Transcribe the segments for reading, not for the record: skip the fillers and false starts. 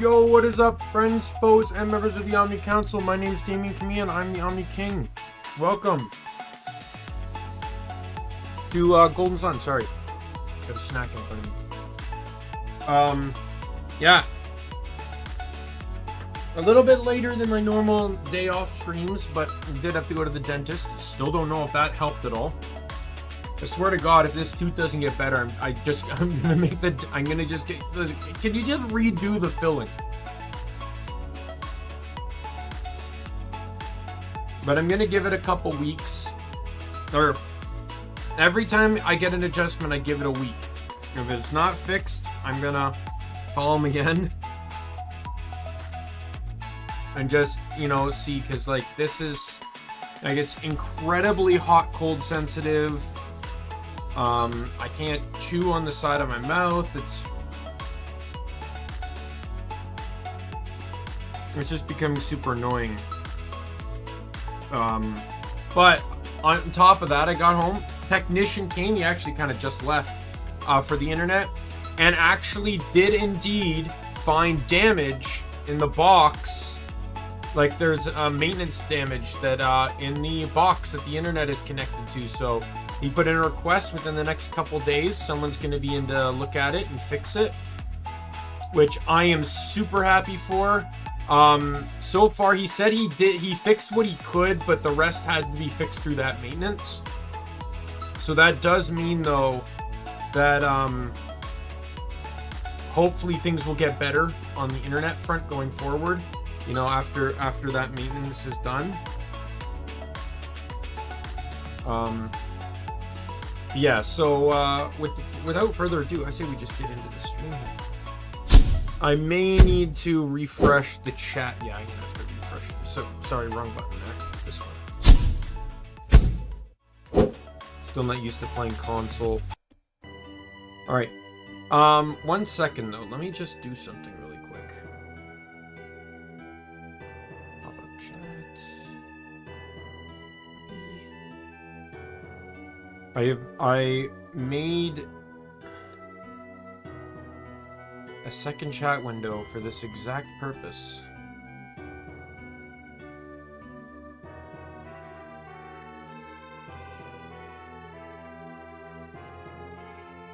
Yo, what is up, friends, foes, and members of the Omni Council? My name is Daimien Kamiya and I'm the Omni King. Welcome to Golden Sun. Sorry, got a snack in front of me. Yeah, a little bit later than my normal day off streams, but I did have to go to the dentist. Still don't know if that helped at all. I swear to God, if this tooth doesn't get better, I'm gonna just get. Can you just redo the filling? But I'm gonna give it a couple weeks, or every time I get an adjustment, I give it a week. If it's not fixed, I'm gonna call him again and just, you know, see, because like this is like, it's incredibly hot cold sensitive. I can't chew on the side of my mouth. It's just becoming super annoying. But on top of that, I got home. Technician came. He actually kind of just left for the internet, and actually did indeed find damage in the box. Like there's maintenance damage that in the box that the internet is connected to. So he put in a request within the next couple days. Someone's going to be in to look at it and fix it, which I am super happy for. So far he said he fixed what he could, but the rest had to be fixed through that maintenance. So that does mean though that hopefully things will get better on the internet front going forward, you know, after that maintenance is done. Yeah, so without further ado, I say we just get into the stream. I may need to refresh the chat. Yeah, I'm gonna have to refresh it. So sorry, wrong button there. This one. Still not used to playing console. All right. 1 second though. Let me just do something really quick. Pop up chat. I made a second chat window for this exact purpose.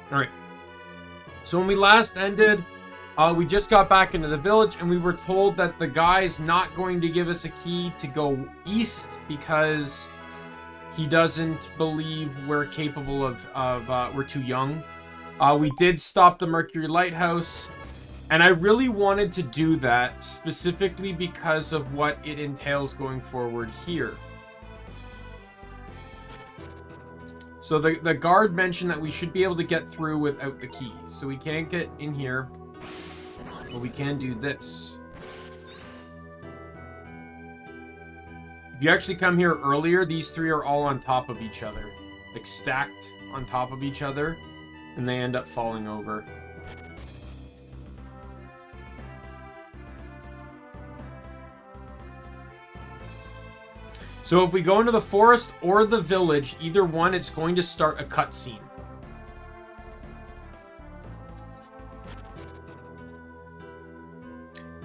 Alright. So when we last ended, we just got back into the village and we were told that the guy's not going to give us a key to go east because he doesn't believe we're capable of we're too young. We did stop the Mercury Lighthouse, and I really wanted to do that specifically because of what it entails going forward here. So the guard mentioned that we should be able to get through without the key. So we can't get in here, but we can do this. If you actually come here earlier, these three are all on top of each other. Like stacked on top of each other, and they end up falling over. So if we go into the forest or the village, either one, it's going to start a cutscene.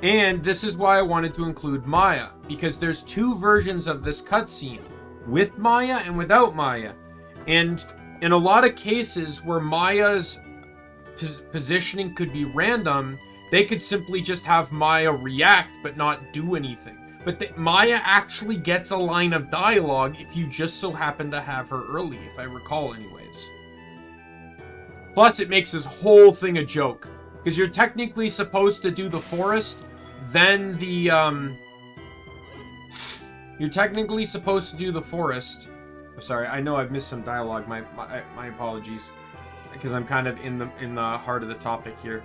And this is why I wanted to include Maya, because there's two versions of this cutscene, with Maya and without Maya. And in a lot of cases where Maya's positioning could be random, they could simply just have Maya react but not do anything. But Maya actually gets a line of dialogue if you just so happen to have her early, if I recall anyways. Plus, it makes this whole thing a joke, because you're technically supposed to do the forest, then the, you're technically supposed to do the forest. I'm sorry, I know I've missed some dialogue, my apologies, because I'm kind of in the heart of the topic here.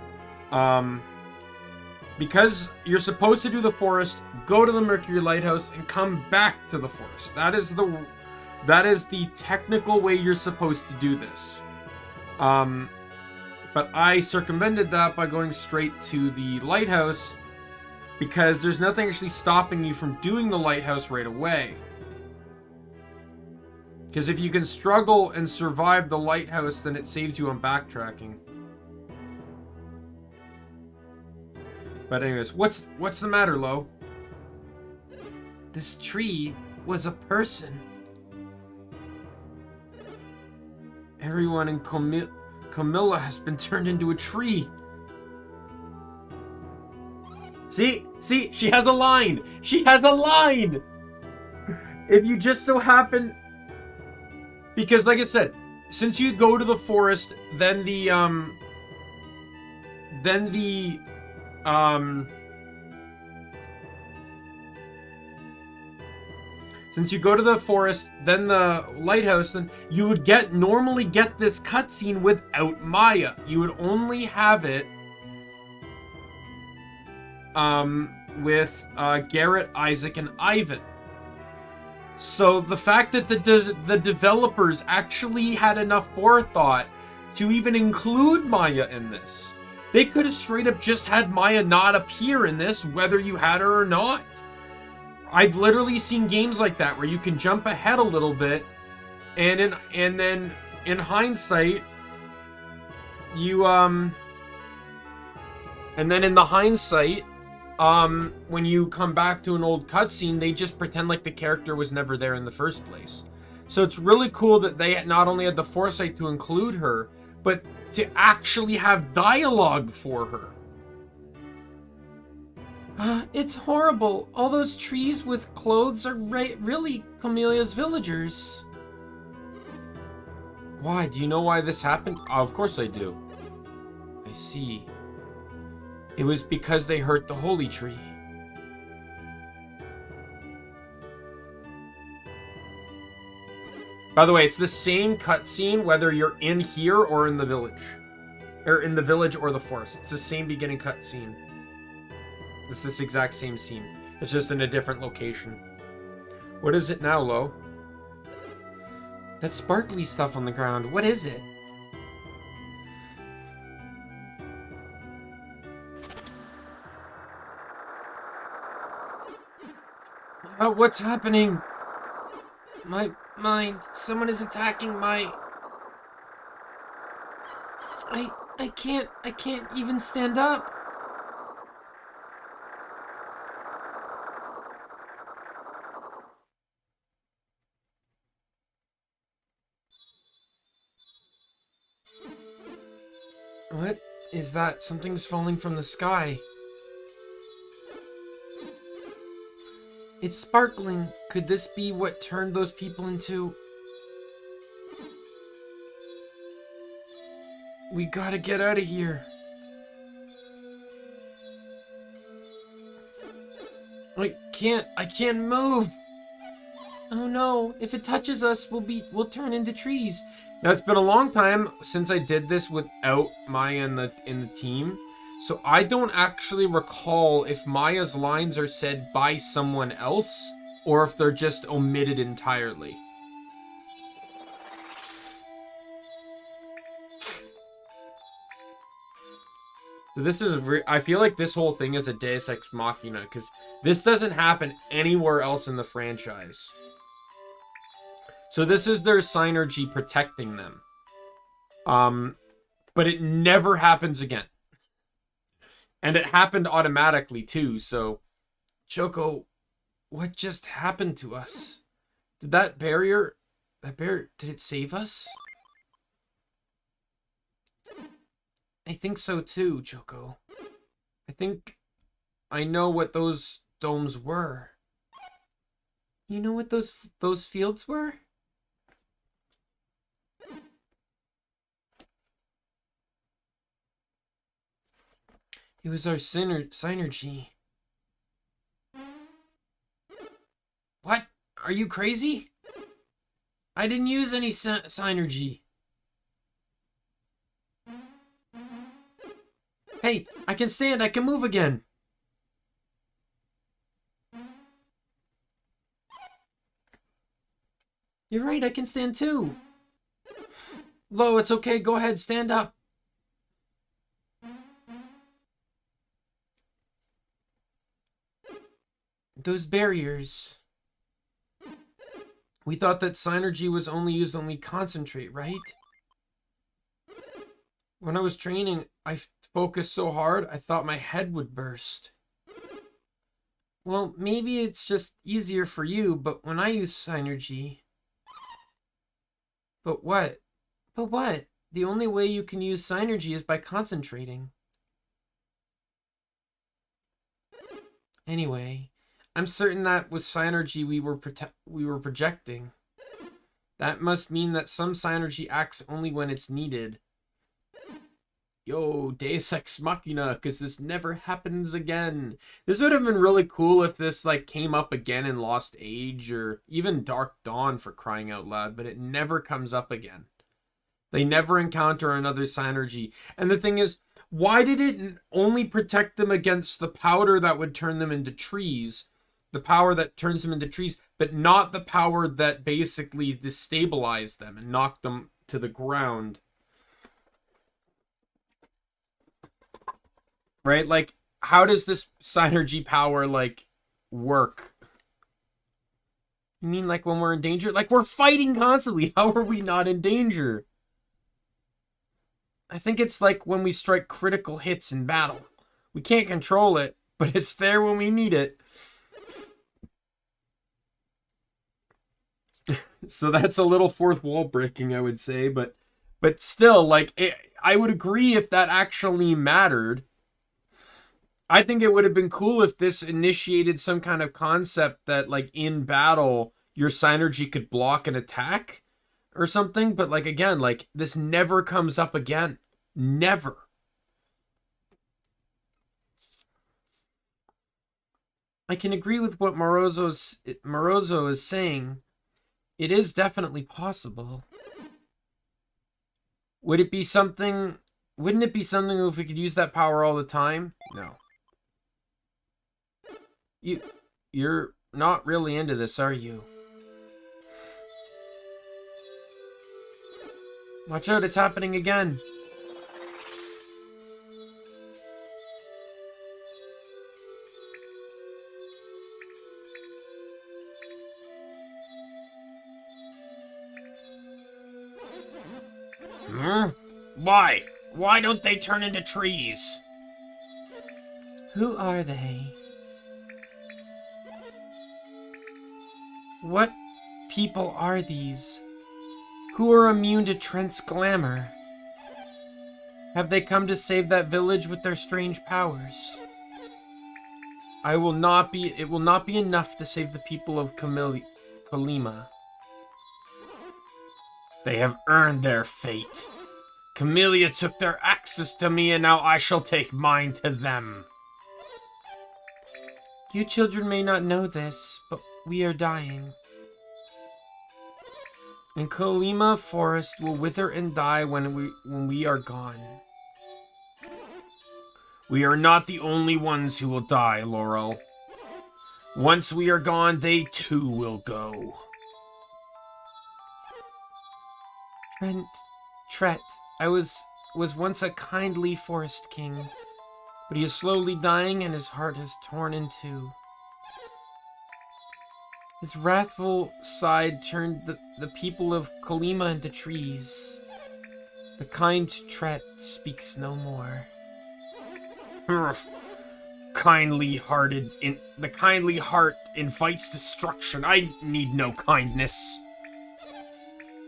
Because you're supposed to do the forest, go to the Mercury Lighthouse, and come back to the forest. That is the technical way you're supposed to do this. But I circumvented that by going straight to the lighthouse, because there's nothing actually stopping you from doing the lighthouse right away. Because if you can struggle and survive the lighthouse, then it saves you on backtracking. But anyways, what's the matter, Lo? This tree was a person. Everyone in Camilla has been turned into a tree. See, she has a line. She has a line. If you just so happen, because like I said, since you go to the forest, then since you go to the forest, then the lighthouse, then you would normally get this cutscene without Maya. You would only have it with Garrett, Isaac, and Ivan. So the fact that the developers actually had enough forethought to even include Maya in this. They could have straight up just had Maya not appear in this, whether you had her or not. I've literally seen games like that where you can jump ahead a little bit, and then in hindsight, you and then in the hindsight, when you come back to an old cutscene, they just pretend like the character was never there in the first place. So it's really cool that they not only had the foresight to include her, but to actually have dialogue for her. It's horrible. All those trees with clothes are really Camille's villagers. Why? Do you know why this happened? Oh, of course I do. I see. It was because they hurt the holy tree. By the way, it's the same cutscene whether you're in here or in the village. Or in the village or the forest. It's the same beginning cutscene. It's this exact same scene. It's just in a different location. What is it now, Lo? That sparkly stuff on the ground. What is it? What's happening? My mind. Someone is attacking my... I can't even stand up. What is that? Something's falling from the sky. It's sparkling. Could this be what turned those people into... We gotta get out of here. I can't move. Oh no, if it touches us, we'll turn into trees. Now, it's been a long time since I did this without Maya in the team. So I don't actually recall if Maya's lines are said by someone else or if they're just omitted entirely. So this is I feel like this whole thing is a Deus Ex Machina because this doesn't happen anywhere else in the franchise. So this is their synergy protecting them. But it never happens again. And it happened automatically too, so... Choco, what just happened to us? Did that barrier... did it save us? I think so too, Choco. I think I know what those domes were. You know what those fields were? It was our synergy. What? Are you crazy? I didn't use any synergy. Hey, I can stand. I can move again. You're right. I can stand too. Lo, it's okay. Go ahead. Stand up. Those barriers. We thought that synergy was only used when we concentrate, right? When I was training, I focused so hard, I thought my head would burst. Well, maybe it's just easier for you, but when I use Synergy... But what? But what? The only way you can use Synergy is by concentrating. Anyway, I'm certain that with Synergy we were projecting. That must mean that some Synergy acts only when it's needed. Yo, Deus Ex Machina, because this never happens again. This would have been really cool if this like came up again in Lost Age or even Dark Dawn, for crying out loud, but it never comes up again. They never encounter another Synergy. And the thing is, why did it only protect them against the powder that would turn them into trees? The power that turns them into trees, but not the power that basically destabilized them and knocked them to the ground. Right? Like, how does this Synergy power, like, work? You mean like when we're in danger? Like, we're fighting constantly. How are we not in danger? I think it's like when we strike critical hits in battle. We can't control it, but it's there when we need it. So that's a little fourth wall breaking, I would say. But still, like, I would agree if that actually mattered. I think it would have been cool if this initiated some kind of concept that, like, in battle, your Synergy could block an attack or something. But, like, again, like, this never comes up again. Never. I can agree with what Morozo is saying. It is definitely possible. Wouldn't it be something if we could use that power all the time? No. You're not really into this, are you? Watch out, it's happening again. Why? Why don't they turn into trees? Who are they? What people are these? Who are immune to Trent's glamour? Have they come to save that village with their strange powers? It will not be enough to save the people of Kolima. They have earned their fate. Camellia took their axes to me, and now I shall take mine to them. You children may not know this, but we are dying. And Kolima Forest will wither and die when we are gone. We are not the only ones who will die, Laurel. Once we are gone, they too will go. Tret, I was once a kindly forest king, but he is slowly dying and his heart is torn in two. His wrathful side turned the people of Kolima into trees. The kind Tret speaks no more. The kindly heart invites destruction. I need no kindness.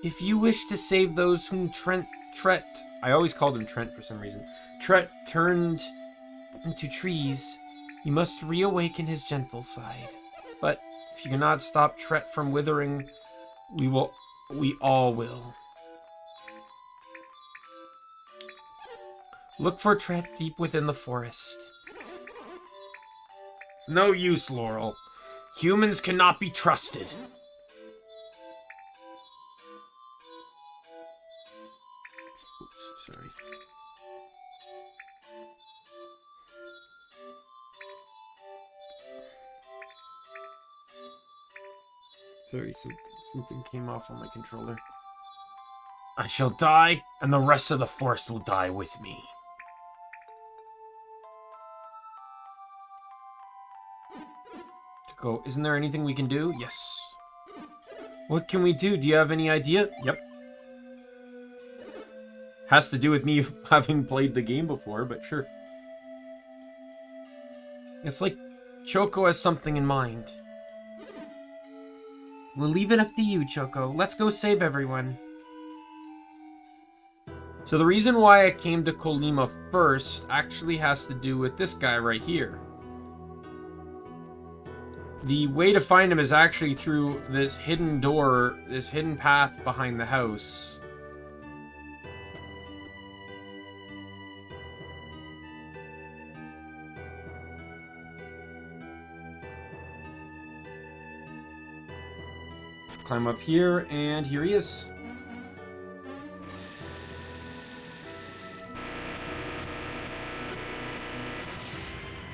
If you wish to save those whom Tret, I always called him Trent for some reason, Tret turned into trees, you must reawaken his gentle side. But if you cannot stop Tret from withering, we all will. Look for Tret deep within the forest. No use, Laurel. Humans cannot be trusted. Sorry. Sorry, something came off on my controller. I shall die, and the rest of the forest will die with me. Go. Isn't there anything we can do? Yes. What can we do? Do you have any idea? Yep. Has to do with me having played the game before, but sure. It's like Choco has something in mind. We'll leave it up to you, Choco. Let's go save everyone. So the reason why I came to Kolima first actually has to do with this guy right here. The way to find him is actually through this hidden door, this hidden path behind the house. Climb up here, and here he is.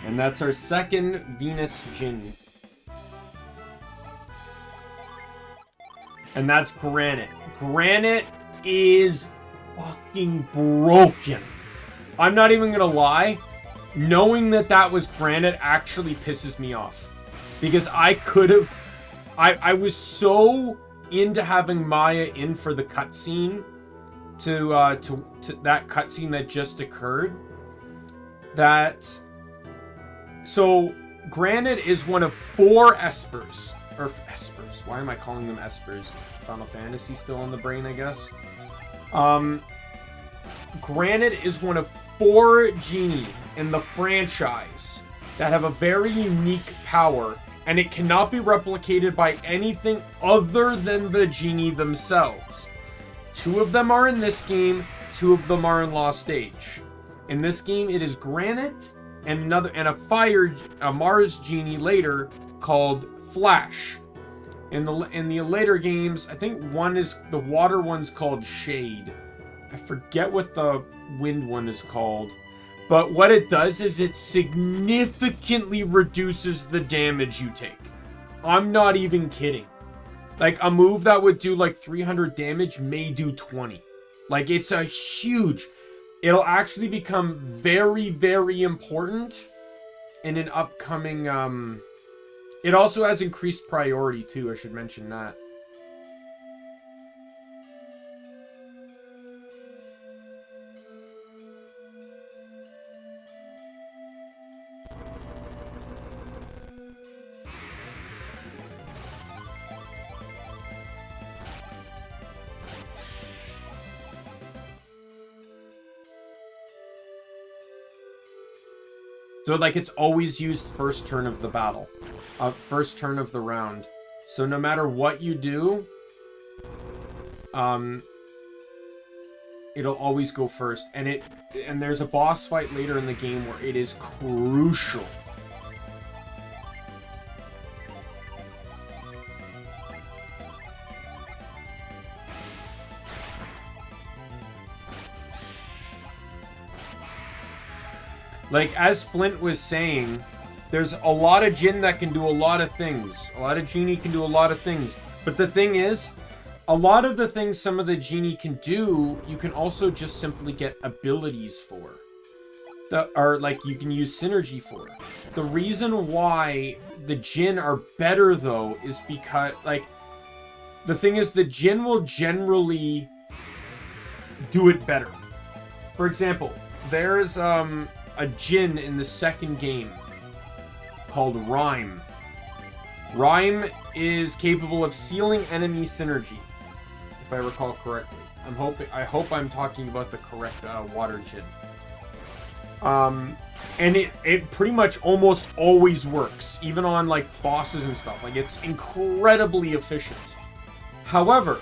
And that's our second Venus Djinn. And that's Granite. Granite is fucking broken. I'm not even gonna lie. Knowing that that was Granite actually pisses me off. Because I could have... I was so into having Maya in for the cutscene to that cutscene that just occurred. That... So, Granite is one of 4 Espers. Or Espers. Why am I calling them Espers? Final Fantasy still on the brain, I guess. Granite is one of 4 genie in the franchise that have a very unique power, and it cannot be replicated by anything other than the genie themselves. 2 of them are in this game, 2 of them are in Lost Age. In this game, it is Granite and a Mars genie later called Flash. In the later games, I think one is the water one's called Shade. I forget what the wind one is called. But what it does is it significantly reduces the damage you take. I'm not even kidding. Like, a move that would do like 300 damage may do 20. Like, it's a huge... It'll actually become very, very important in an upcoming... It also has increased priority, too. I should mention that. So, like, it's always used first turn of the battle. First turn of the round. So no matter what you do, it'll always go first. And there's a boss fight later in the game where it is crucial. Like, as Flint was saying, there's a lot of Djinn that can do a lot of things. A lot of Genie can do a lot of things. But the thing is, a lot of the things some of the Genie can do, you can also just simply get abilities for. Or, like, you can use synergy for. The reason why the Djinn are better, though, is because, like, the thing is, the Djinn will generally do it better. For example, there's, a Djinn in the second game called Rhyme. Rhyme is capable of sealing enemy synergy, if I recall correctly. I hope I'm talking about the correct water Djinn. And it pretty much almost always works, even on like bosses and stuff. Like, it's incredibly efficient. However,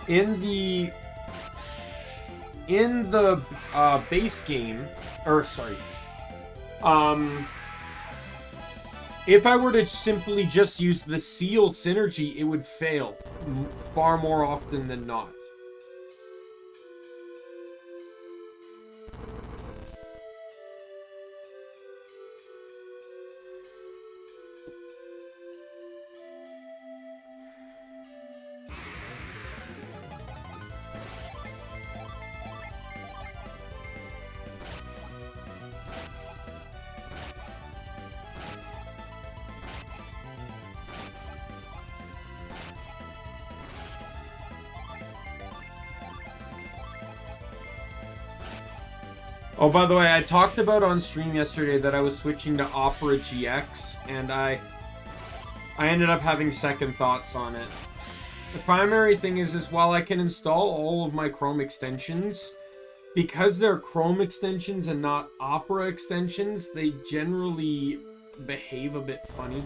in the base game, if I were to simply just use the seal synergy, it would fail far more often than not. Oh, by the way, I talked about on stream yesterday that I was switching to Opera GX, and I ended up having second thoughts on it. The primary thing is while I can install all of my Chrome extensions, because they're Chrome extensions and not Opera extensions, they generally behave a bit funny.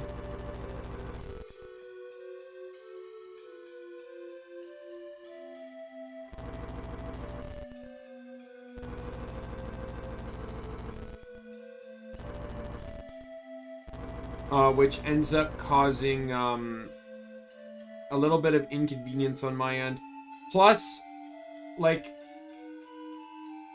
Which ends up causing a little bit of inconvenience on my end. Plus, like,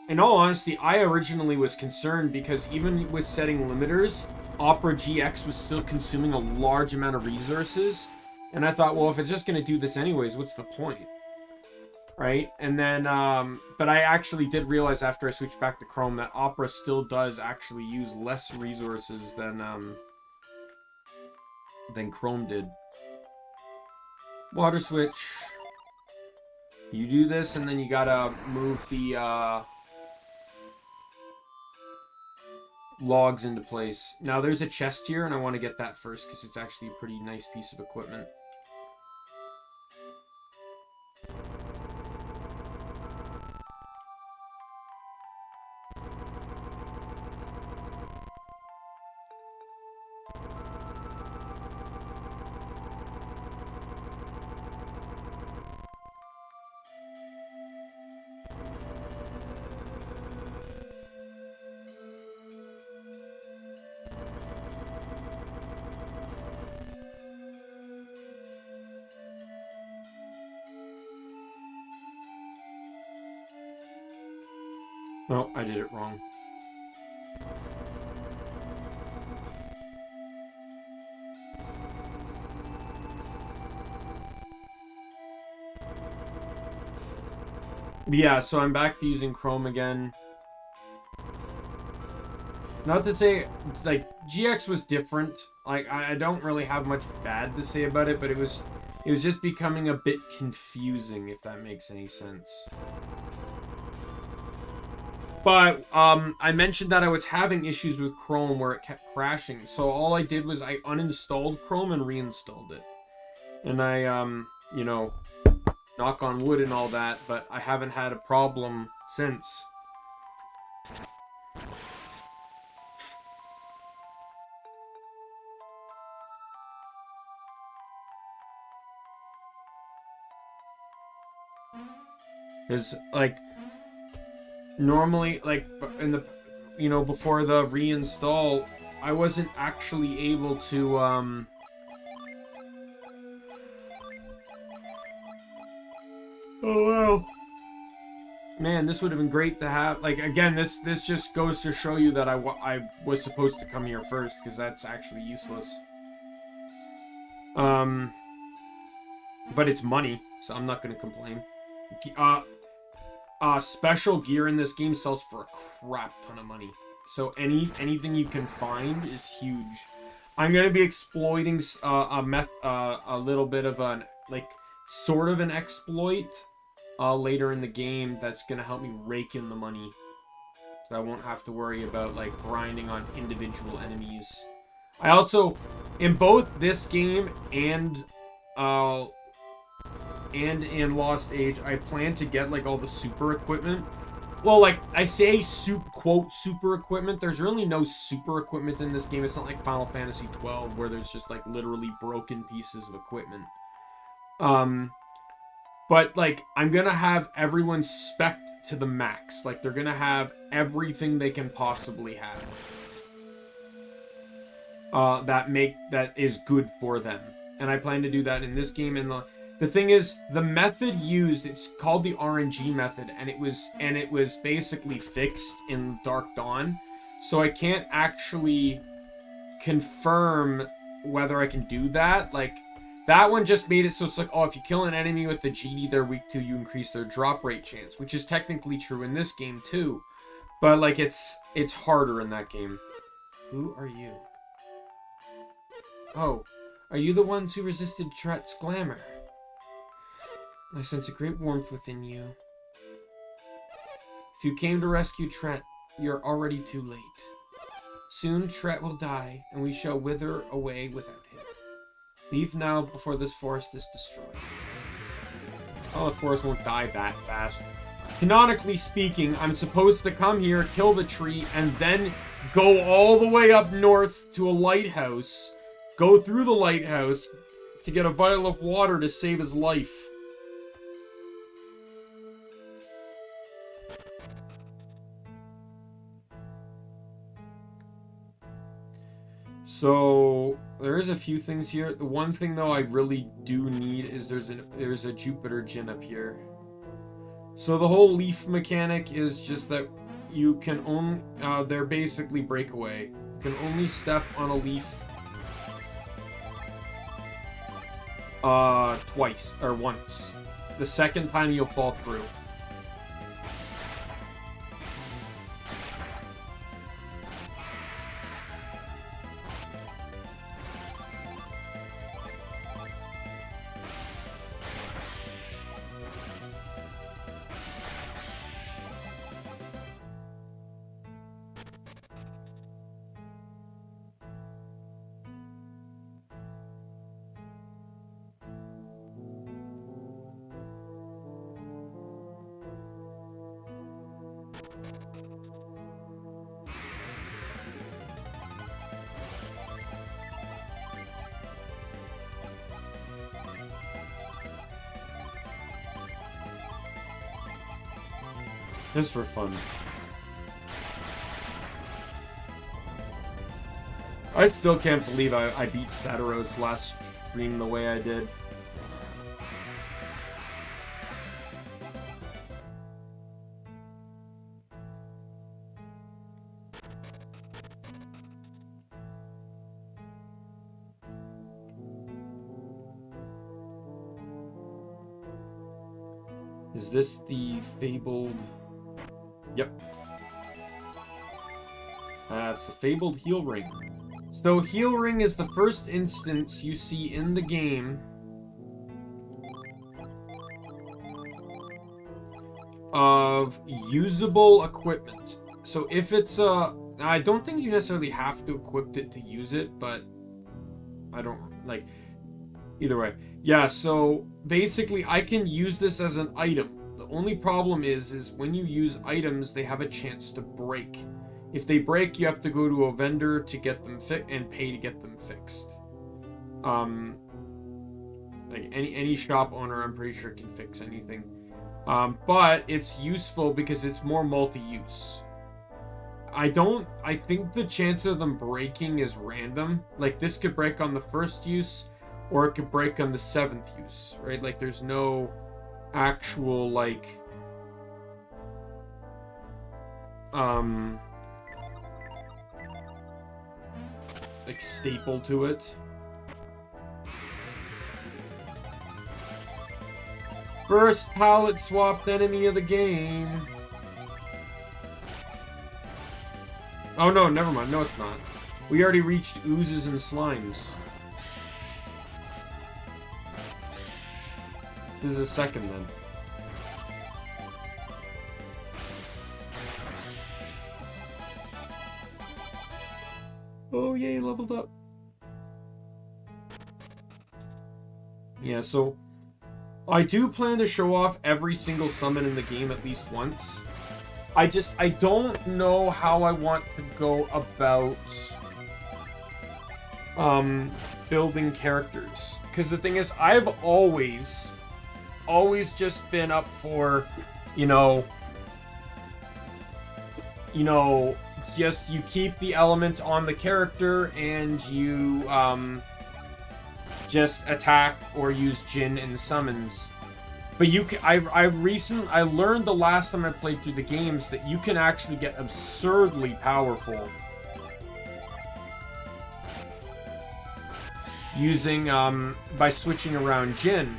in all honesty, I originally was concerned because even with setting limiters, Opera GX was still consuming a large amount of resources. And I thought, well, if it's just going to do this anyways, what's the point? Right? And then, but I actually did realize after I switched back to Chrome that Opera still does actually use less resources than Chrome did. Water switch. You do this, and then you gotta move the logs into place. Now, there's a chest here, and I want to get that first, because it's actually a pretty nice piece of equipment. Oh, I did it wrong. Yeah, so I'm back to using Chrome again. Not to say, like, GX was different. Like, I don't really have much bad to say about it, but it was just becoming a bit confusing, if that makes any sense. But I mentioned that I was having issues with Chrome where it kept crashing. So all I did was I uninstalled Chrome and reinstalled it. And I, you know, knock on wood and all that, but I haven't had a problem since. Because, like, normally, like, in the, you know, before the reinstall, I wasn't actually able to, oh, wow. Man, this would have been great to have, like, again, this just goes to show you that I was supposed to come here first, because that's actually useless. But it's money, so I'm not going to complain. Special gear in this game sells for a crap ton of money. So anything you can find is huge. I'm gonna be exploiting a little bit of an, like, sort of an exploit later in the game that's gonna help me rake in the money. So I won't have to worry about, like, grinding on individual enemies. I also, in both this game and in Lost Age, I plan to get, like, all the super equipment. Well, like, I say quote super equipment. There's really no super equipment in this game. It's not like Final Fantasy 12 where there's just, like, literally broken pieces of equipment. But, like, I'm gonna have everyone spec'd to the max. Like, they're gonna have everything they can possibly have. That is good for them. And I plan to do that in this game. And the thing is, the method used, it's called the RNG method, and it was basically fixed in Dark Dawn. So I can't actually confirm whether I can do that. Like, that one just made it so it's like, oh, if you kill an enemy with the GD they're weak to, you increase their drop rate chance, which is technically true in this game too. But, like, it's harder in that game. Who are you? Oh, are you the ones who resisted Tret's glamour? I sense a great warmth within you. If you came to rescue Tret, you're already too late. Soon Tret will die, and we shall wither away without him. Leave now before this forest is destroyed. Oh, the forest won't die that fast. Canonically speaking, I'm supposed to come here, kill the tree, and then go all the way up north to a lighthouse, go through the lighthouse to get a vial of water to save his life. So there is a few things here. The one thing though I really do need is there's a Jupiter Djinn up here. So the whole leaf mechanic is just that you can only they're basically breakaway. You can only step on a leaf twice or once. The second time you'll fall through. Just for fun. I still can't believe I beat Satiros last stream the way I did. Is this the fabled... Yep. It's the fabled heal ring. So heal ring is the first instance you see in the game of usable equipment. So if it's I don't think you necessarily have to equip it to use it, but I don't like either way. Yeah, so basically I can use this as an item. The only problem is when you use items, they have a chance to break. If they break, you have to go to a vendor to get them fixed and pay to get them fixed. Like any shop owner, I'm pretty sure can fix anything. But it's useful because it's more multi-use. I think the chance of them breaking is random. Like this could break on the first use, or it could break on the 7th use, right? Like there's no actual like staple to it. First palette swapped enemy of the game. Oh no, never mind. No, it's not. We already reached oozes and slimes. This is a second then. Oh yay, leveled up. Yeah, so I do plan to show off every single summon in the game at least once. I don't know how I want to go about building characters. Because the thing is, I've always just been up for, just you keep the element on the character and you just attack or use Djinn in summons. But you can, I learned the last time I played through the games that you can actually get absurdly powerful using by switching around Djinn.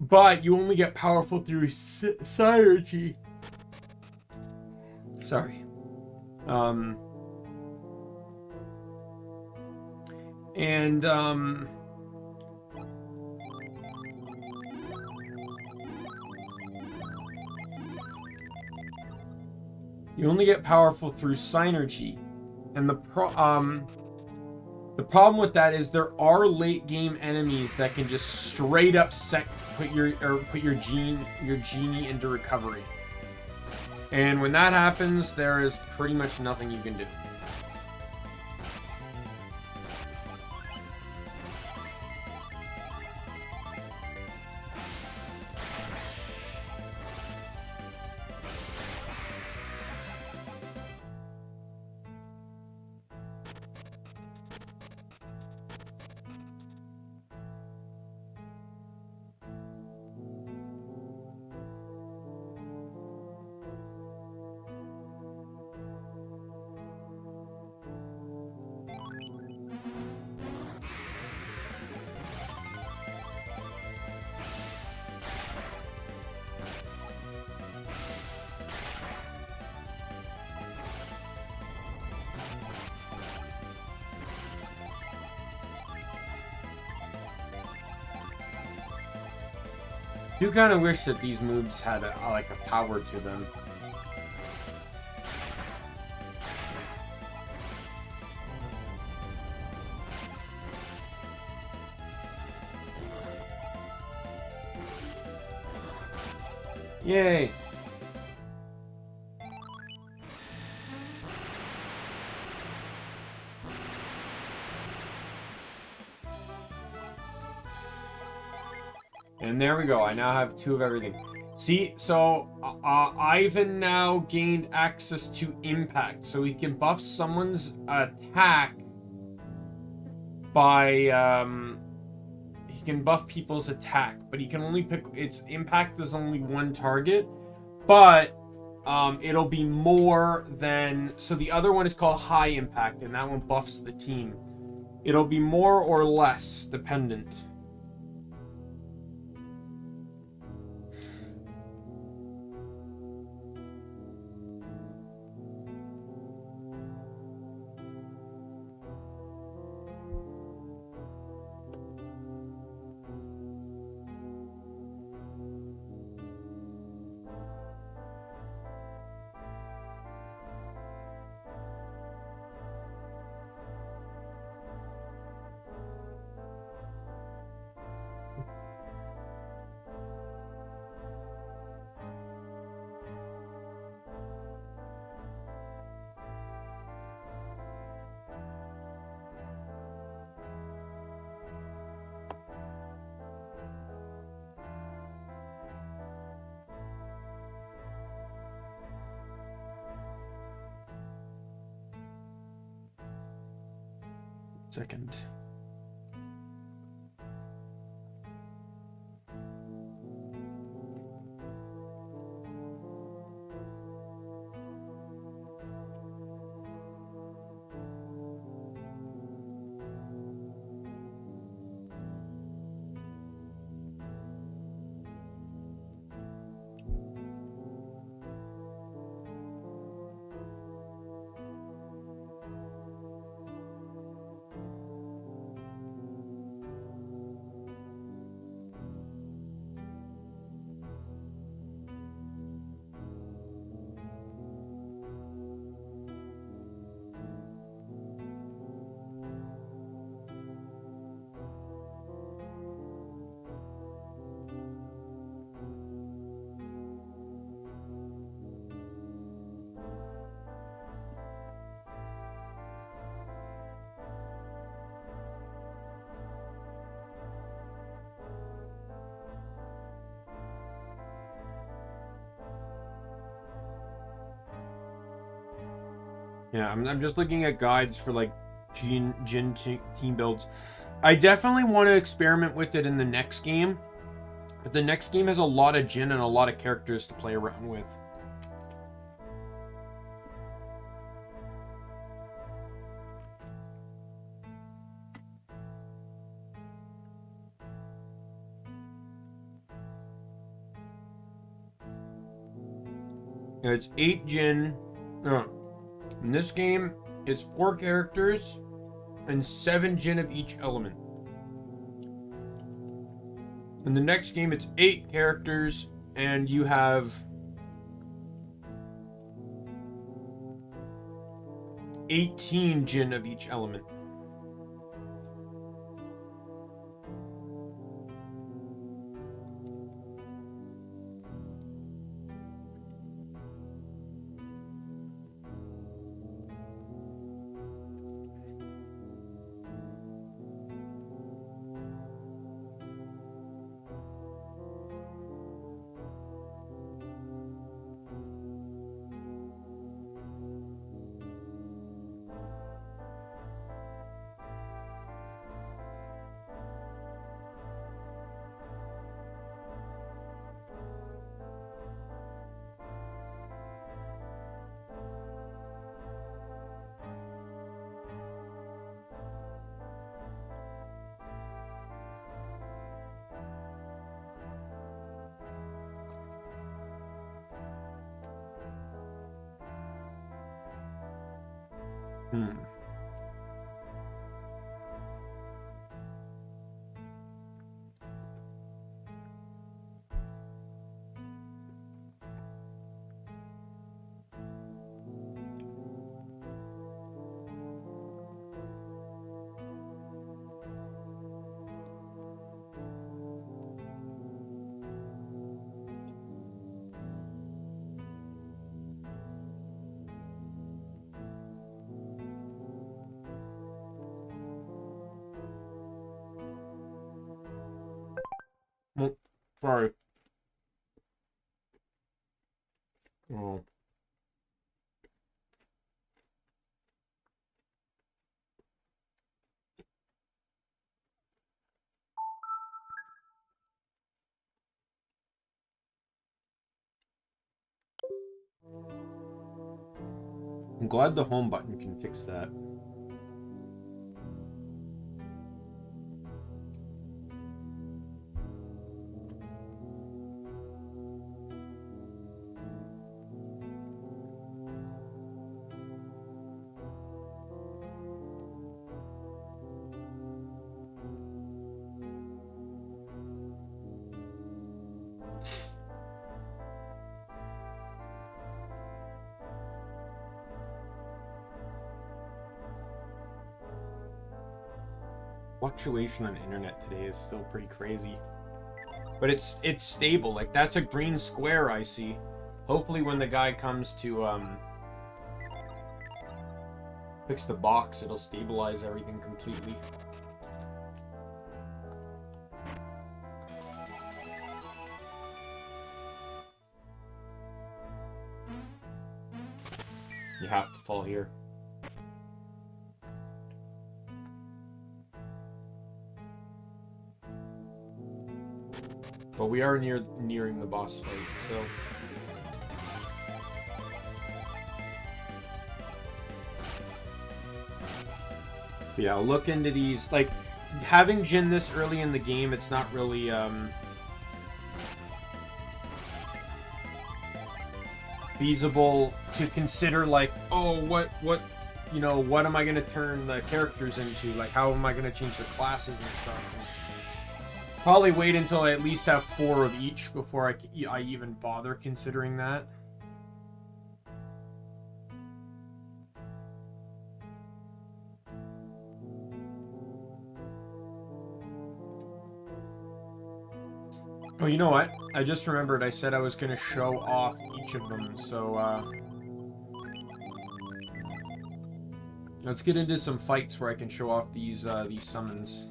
But you only get powerful through synergy. Sorry. You only get powerful through synergy. And the problem with that is there are late game enemies that can just straight up put your genie into recovery. And when that happens, there is pretty much nothing you can do. I do kind of wish that these moves had like a power to them. Yay! And there we go. I now have 2 of everything. See, so Ivan now gained access to impact, so he can buff someone's attack by he can buff people's attack, but he can only pick its impact is only 1 target, but it'll be more than, so the other one is called high impact, and that one buffs the team. It'll be more or less dependent. Second. Yeah, I'm just looking at guides for like Jin team builds. I definitely want to experiment with it in the next game, but the next game has a lot of Jin and a lot of characters to play around with. Yeah, it's 8 Jin. In this game, it's 4 characters and 7 Jin of each element. In the next game, it's 8 characters and you have 18 Jin of each element. Well, sorry. Oh. I'm glad the home button can fix that. Fluctuation on the internet today is still pretty crazy. But it's stable. Like, that's a green square I see. Hopefully when the guy comes to fix the box, it'll stabilize everything completely. You have to fall here. But we are nearing the boss fight, so... Yeah, I'll look into these. Like, having Jin this early in the game, it's not really, feasible to consider, like, oh, what, you know, what am I going to turn the characters into? Like, how am I going to change the classes and stuff? And probably wait until I at least have 4 of each before I even bother considering that. Oh, you know what? I just remembered I said I was going to show off each of them, so, let's get into some fights where I can show off these summons.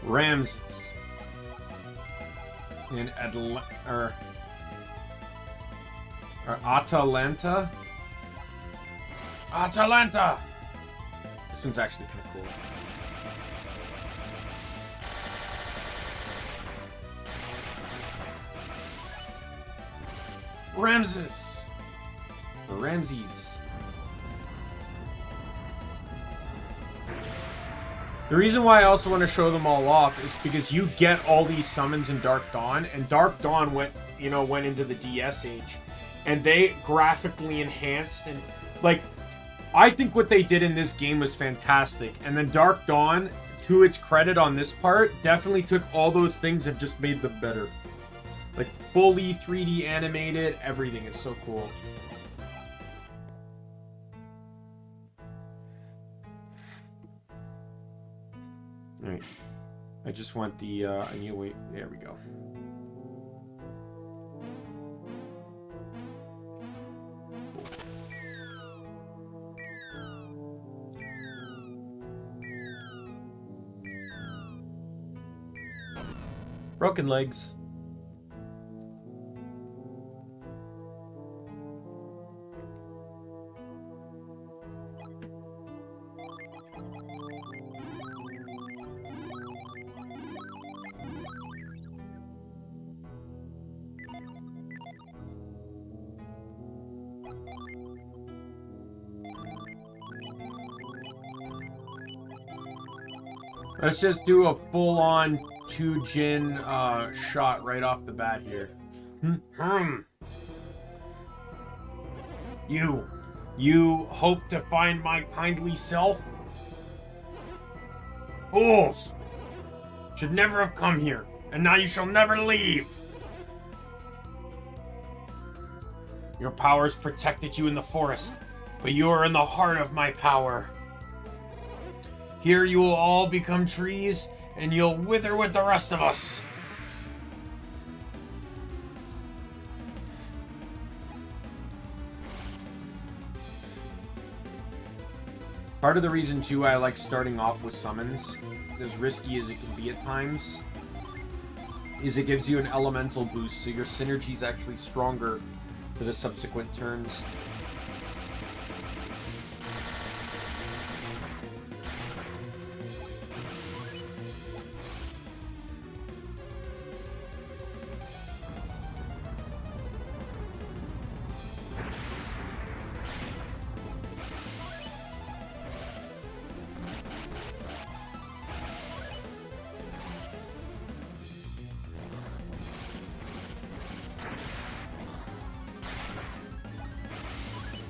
Ramses. And Atalanta? Atalanta! This one's actually kind of cool. Ramses! Or Ramses. The reason why I also want to show them all off is because you get all these summons in Dark Dawn, and Dark Dawn went into the DS age, and they graphically enhanced, and like, I think what they did in this game was fantastic. And then Dark Dawn, to its credit on this part, definitely took all those things and just made them better. Like, fully 3D animated. Everything is so cool. Alright. I just want the, I need to wait. There we go. Broken legs. Let's just do a full-on 2-Jin shot right off the bat here. You hope to find my kindly self? Fools! Should never have come here, and now you shall never leave! Your powers protected you in the forest, but you are in the heart of my power. Here you will all become trees, and you'll wither with the rest of us. Part of the reason, too, I like starting off with summons, as risky as it can be at times, is it gives you an elemental boost, so your synergy is actually stronger for the subsequent turns.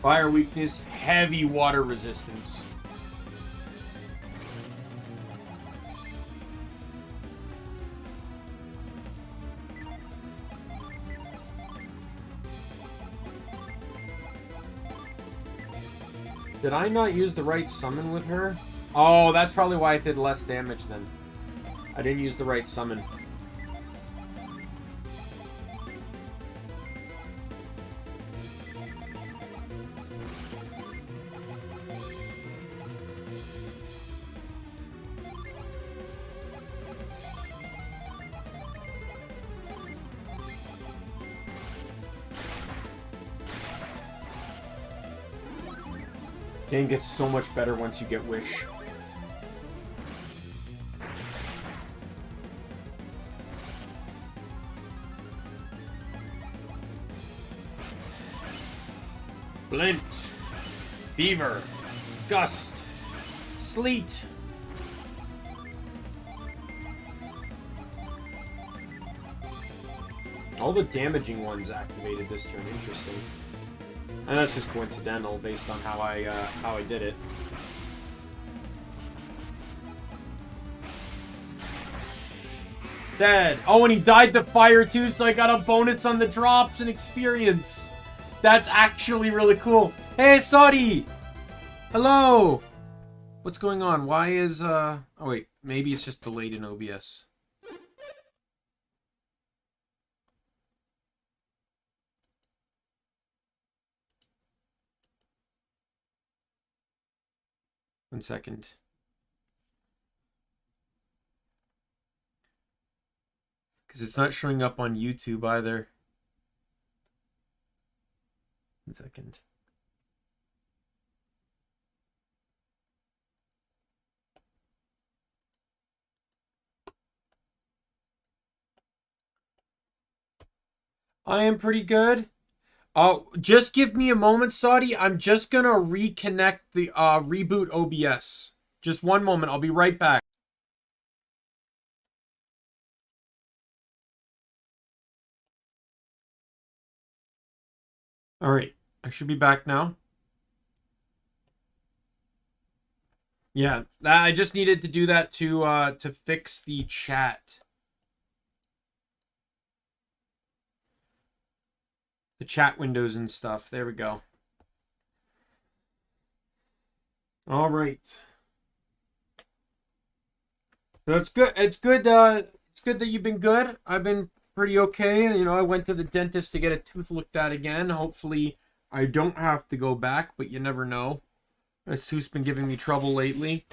Fire weakness, heavy water resistance. Did I not use the right summon with her? Oh, that's probably why I did less damage then. I didn't use the right summon. Game gets so much better once you get Wish. Flint, Fever, Gust, Sleet. All the damaging ones activated this turn. Interesting. And that's just coincidental based on how I did it. Dead. Oh, and he died to fire too, so I got a bonus on the drops and experience. That's actually really cool. Hey, sorry. Hello. What's going on? Why is oh wait, maybe it's just delayed in OBS. One second. Because it's not showing up on YouTube either. 1 second. I am pretty good. Just give me a moment, Saudi. I'm just gonna reconnect the reboot OBS. Just one moment. I'll be right back. All right, I should be back now. Yeah, I just needed to do that to fix the chat. the chat windows and stuff. There we go. All right. That's good. It's good. It's good that you've been good. I've been pretty okay. You know, I went to the dentist to get a tooth looked at again. Hopefully, I don't have to go back, but you never know. This tooth's been giving me trouble lately.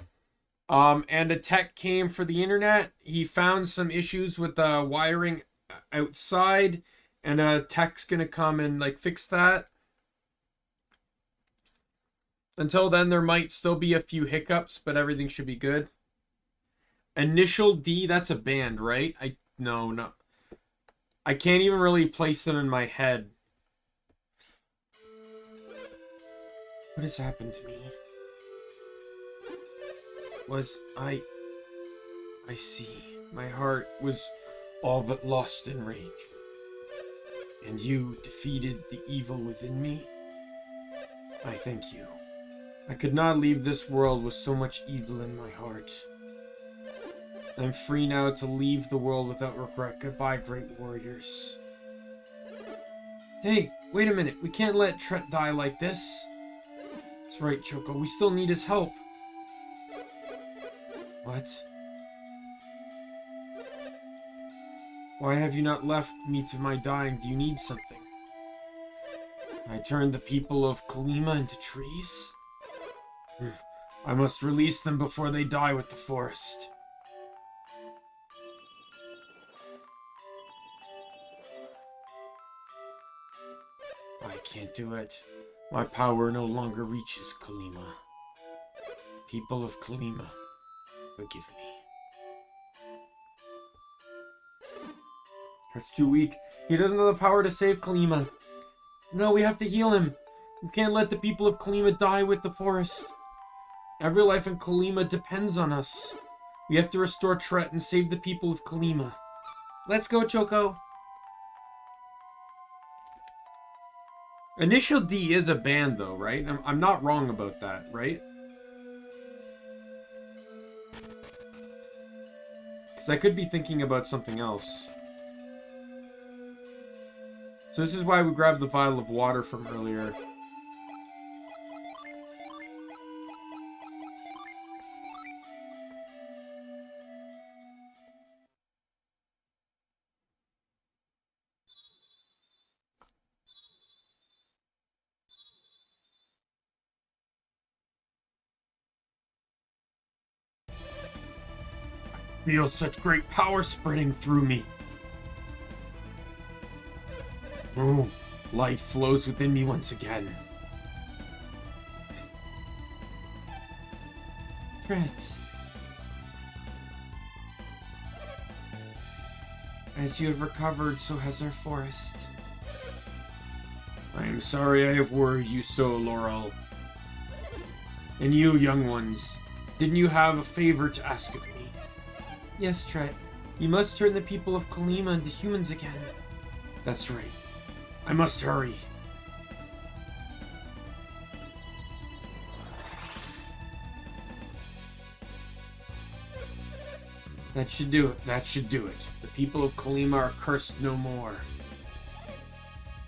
And a tech came for the internet. He found some issues with the wiring outside, and a tech's gonna come and like fix that. Until then, there might still be a few hiccups, but everything should be good. Initial D, that's a band, right? No. I can't even really place them in my head. What has happened to me? I see. My heart was all but lost in rage. And you defeated the evil within me? I thank you. I could not leave this world with so much evil in my heart. I'm free now to leave the world without regret. Goodbye, great warriors. Hey, wait a minute. We can't let Tret die like this. That's right, Choco. We still need his help. What? Why have you not left me to my dying? Do you need something? I turned the people of Kolima into trees? I must release them before they die with the forest. I can't do it. My power no longer reaches Kolima. People of Kolima, forgive me. That's too weak. He doesn't have the power to save Kolima. No, we have to heal him. We can't let the people of Kolima die with the forest. Every life in Kolima depends on us. We have to restore Tret and save the people of Kolima. Let's go, Choco. Initial D is a band, though, right? I'm not wrong about that, right? Because I could be thinking about something else. So this is why we grabbed the vial of water from earlier. Feel such great power spreading through me. Oh, life flows within me once again. Tret. As you have recovered, so has our forest. I am sorry I have worried you so, Laurel. And you, young ones, didn't you have a favor to ask of me? Yes, Tret. You must turn the people of Kolima into humans again. That's right. I must hurry. That should do it. That should do it. The people of Kolima are cursed no more.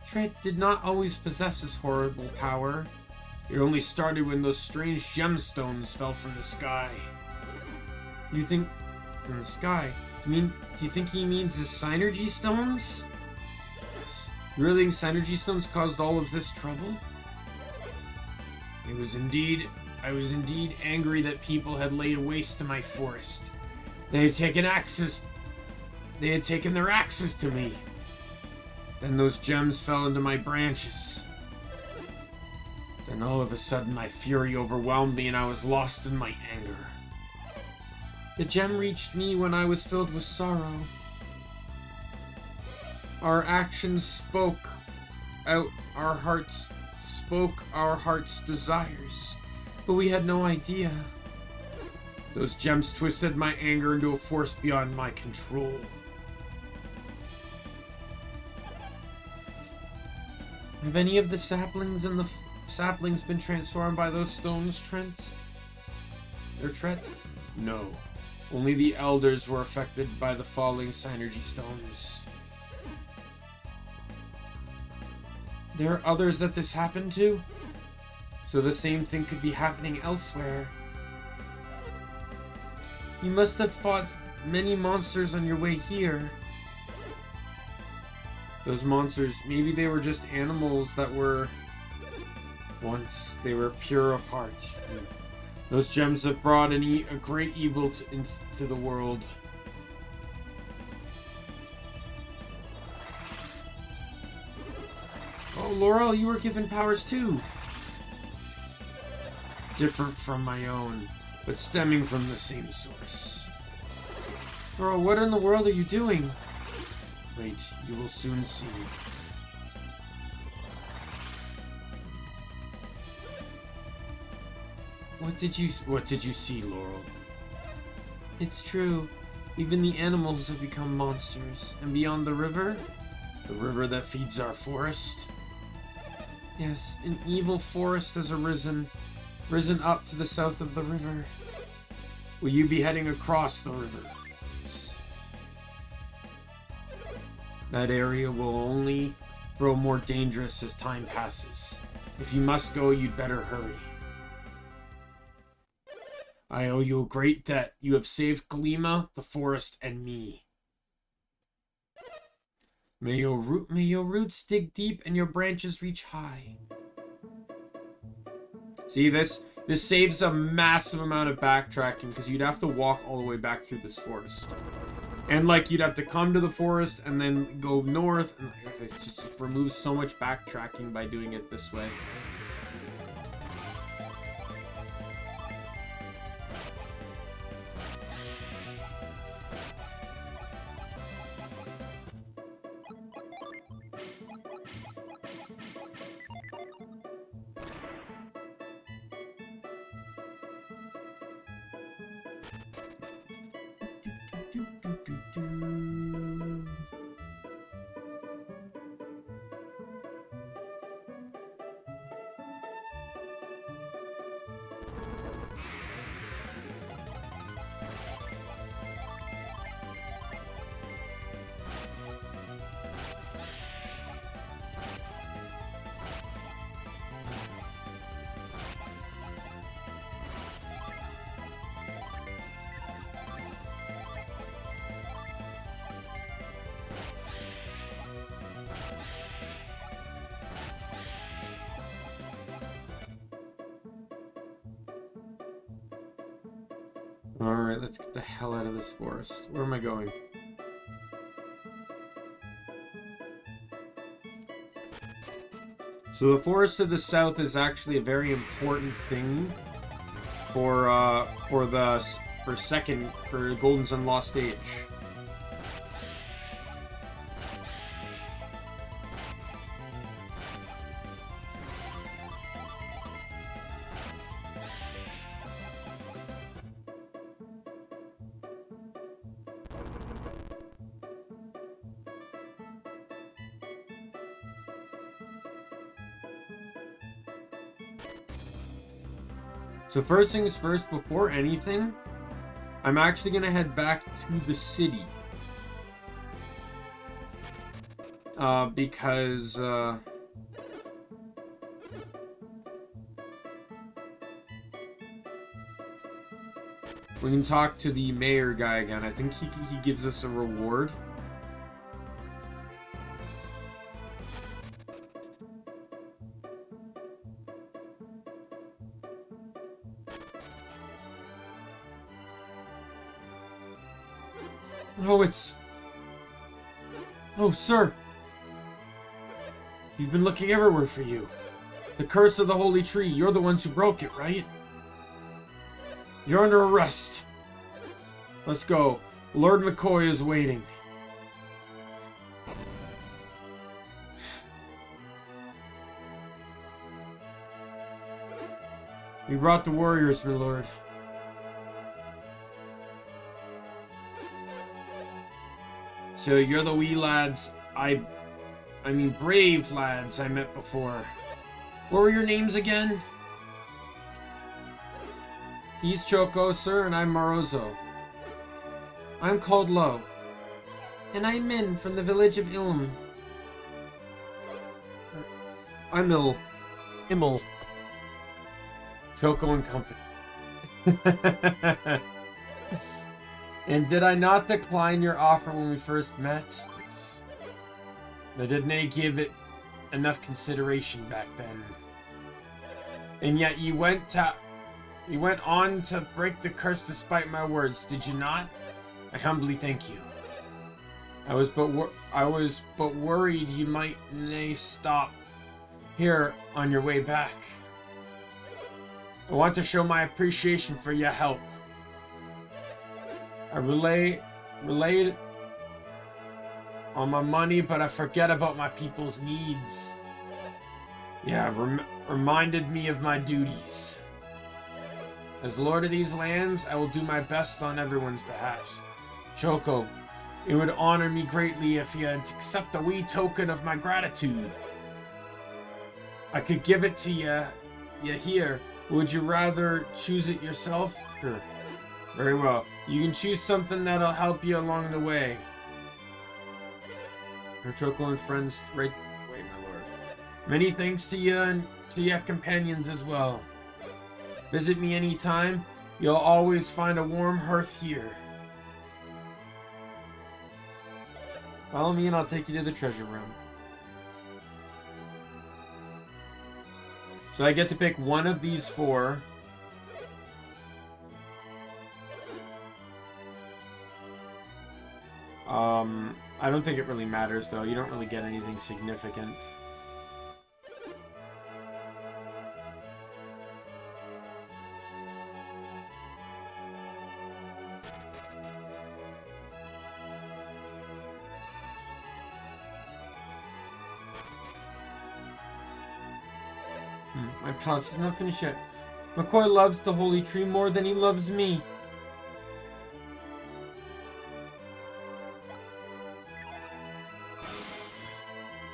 Tret did not always possess this horrible power. It only started when those strange gemstones fell from the sky. You think... from the sky? Do you think he means the Synergy Stones? Yes. You really think Synergy Stones caused all of this trouble? I was indeed angry that people had laid waste to my forest. They had taken their axes to me. Then those gems fell into my branches. Then all of a sudden my fury overwhelmed me and I was lost in my anger. The gem reached me when I was filled with sorrow. Our actions spoke out our heart's desires, but we had no idea. Those gems twisted my anger into a force beyond my control. Have any of the saplings been transformed by those stones, Trent? Or Tret? No. Only the elders were affected by the falling Synergy Stones. There are others that this happened to? So the same thing could be happening elsewhere. You must have fought many monsters on your way here. Those monsters, maybe they were just animals that were... Once they were pure of heart. Those gems have brought a great evil into the world. Oh, Laurel, you were given powers too. Different from my own, but stemming from the same source. Laurel, what in the world are you doing? Wait, you will soon see. What did you see, Laurel? It's true. Even the animals have become monsters. And beyond the river that feeds our forest? Yes, an evil forest has risen up to the south of the river. Will you be heading across the river? That area will only grow more dangerous as time passes. If you must go, you'd better hurry. I owe you a great debt. You have saved Kolima, the forest, and me. May your roots dig deep and your branches reach high. See, this saves a massive amount of backtracking because you'd have to walk all the way back through this forest. And like you'd have to come to the forest and then go north, and it just removes so much backtracking by doing it this way. Alright, let's get the hell out of this forest. Where am I going? So the forest to the south is actually a very important thing for Golden Sun Lost Age. So first things first, before anything, I'm actually going to head back to the city. Because, we can talk to the mayor guy again. I think he gives us a reward. Oh, sir. You've been looking everywhere for you. The curse of the holy tree. You're the ones who broke it, right? You're under arrest. Let's go. Lord McCoy is waiting. We brought the warriors, my lord. So you're the wee lads I mean brave lads I met before. What were your names again? He's Choco, sir, and I'm Marozo. I'm called Lo. And I'm Min from the village of Ilm. Immel. Choco and Company. And did I not decline your offer when we first met? Yes. I didn't give it enough consideration back then. And yet you went on to break the curse despite my words, did you not? I humbly thank you. I was but worried you might stop here on your way back. I want to show my appreciation for your help. I relayed on my money, but I forget about my people's needs. Yeah, reminded me of my duties. As Lord of these lands, I will do my best on everyone's behalf. Choco, it would honor me greatly if you'd accept a wee token of my gratitude. I could give it to you here. Would you rather choose it yourself? Sure. Very well. You can choose something that'll help you along the way. Her Choco and friends, right away, my lord. Many thanks to you and to your companions as well. Visit me anytime. You'll always find a warm hearth here. Follow me and I'll take you to the treasure room. So I get to pick one of these four. I don't think it really matters though. You don't really get anything significant. My palace is not finished yet. McCoy loves the holy tree more than he loves me.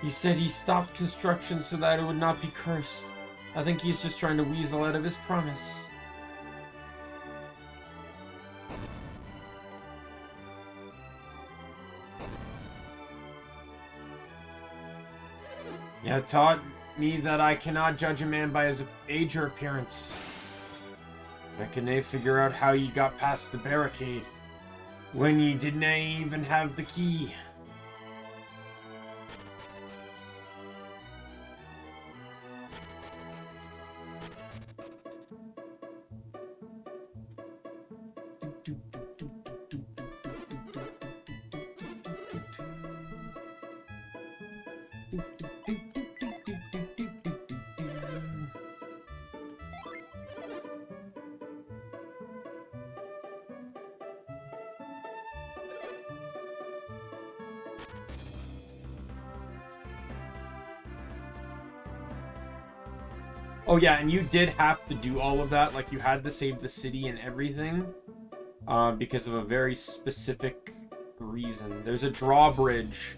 He said he stopped construction so that it would not be cursed. I think he's just trying to weasel out of his promise. Yeah, taught me that I cannot judge a man by his age or appearance. I can figure out how you got past the barricade when you didn't even have the key. Oh yeah, and you did have to do all of that. Like, you had to save the city and everything. Because of a very specific reason. There's a drawbridge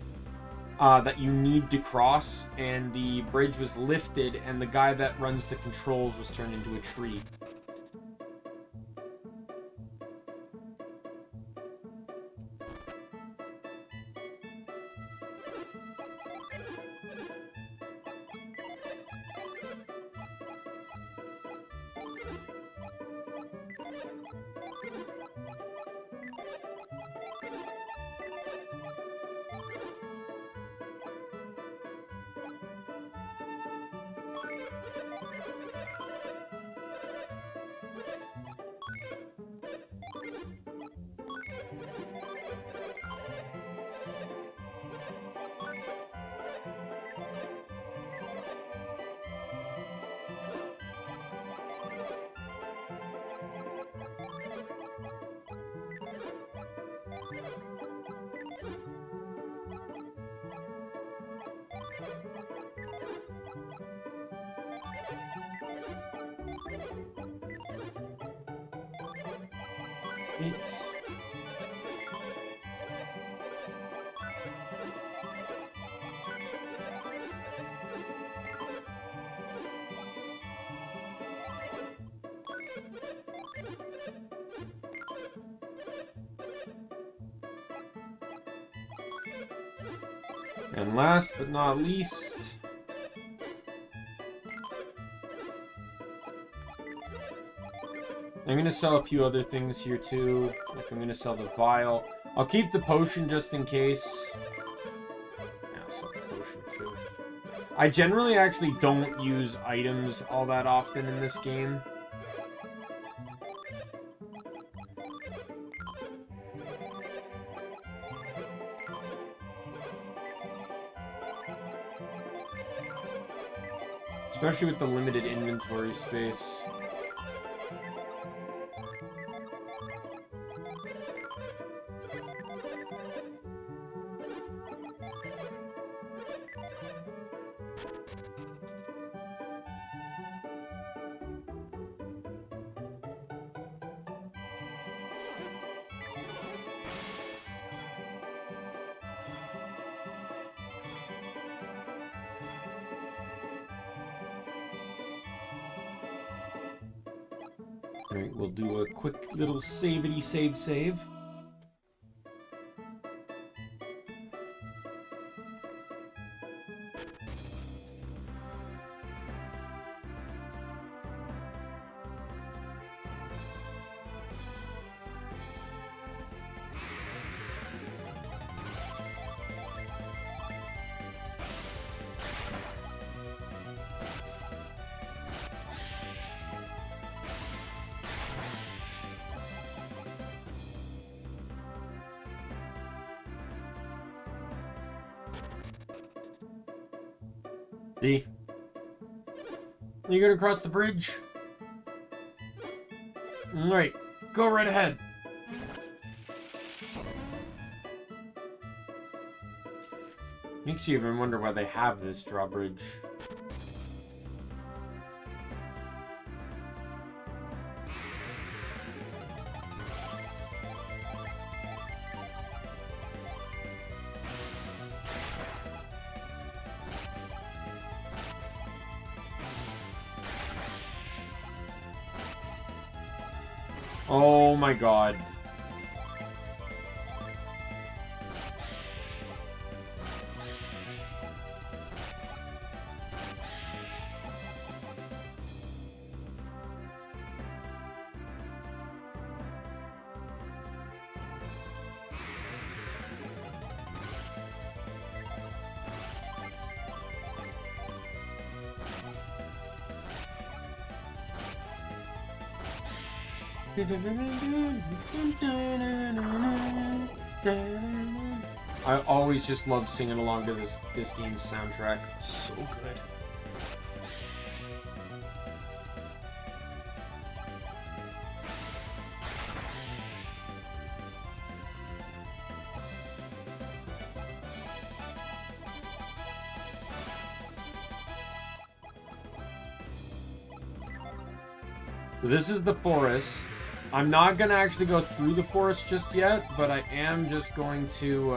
that you need to cross, and the bridge was lifted, and the guy that runs the controls was turned into a tree. And last but not least, I'm gonna sell a few other things here too. Like I'm gonna sell the vial. I'll keep the potion just in case. Yeah, I'll sell the potion too. I generally actually don't use items all that often in this game. Especially with the limited inventory space. Alright, we'll do a quick little savity save. D. Are you gonna cross the bridge? Alright, go right ahead. Makes you even wonder why they have this drawbridge. Oh my god. I always just love singing along to this game's soundtrack. So good. This is the forest. I'm not gonna actually go through the forest just yet, but I am just going to,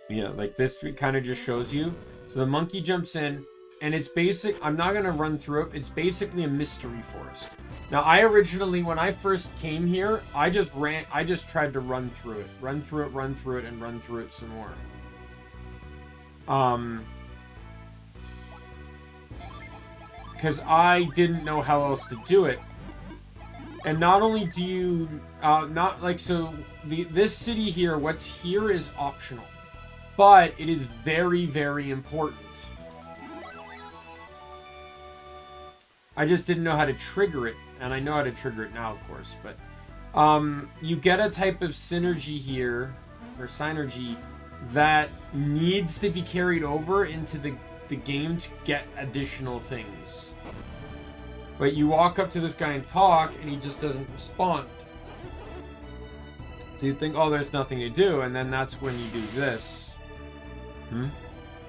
yeah, like this kind of just shows you. So the monkey jumps in, and it's basic. I'm not going to run through it. It's basically a mystery forest. Now, I originally, when I first came here, I just tried to run through it. Run through it, and run through it some more. Because I didn't know how else to do it. And not only do you, this city here, what's here is optional. But it is very, very important. I just didn't know how to trigger it. And I know how to trigger it now, of course. But you get a type of synergy here, or synergy, that needs to be carried over into the game to get additional things. But you walk up to this guy and talk, and he just doesn't respond. So you think, oh, there's nothing to do, and then that's when you do this.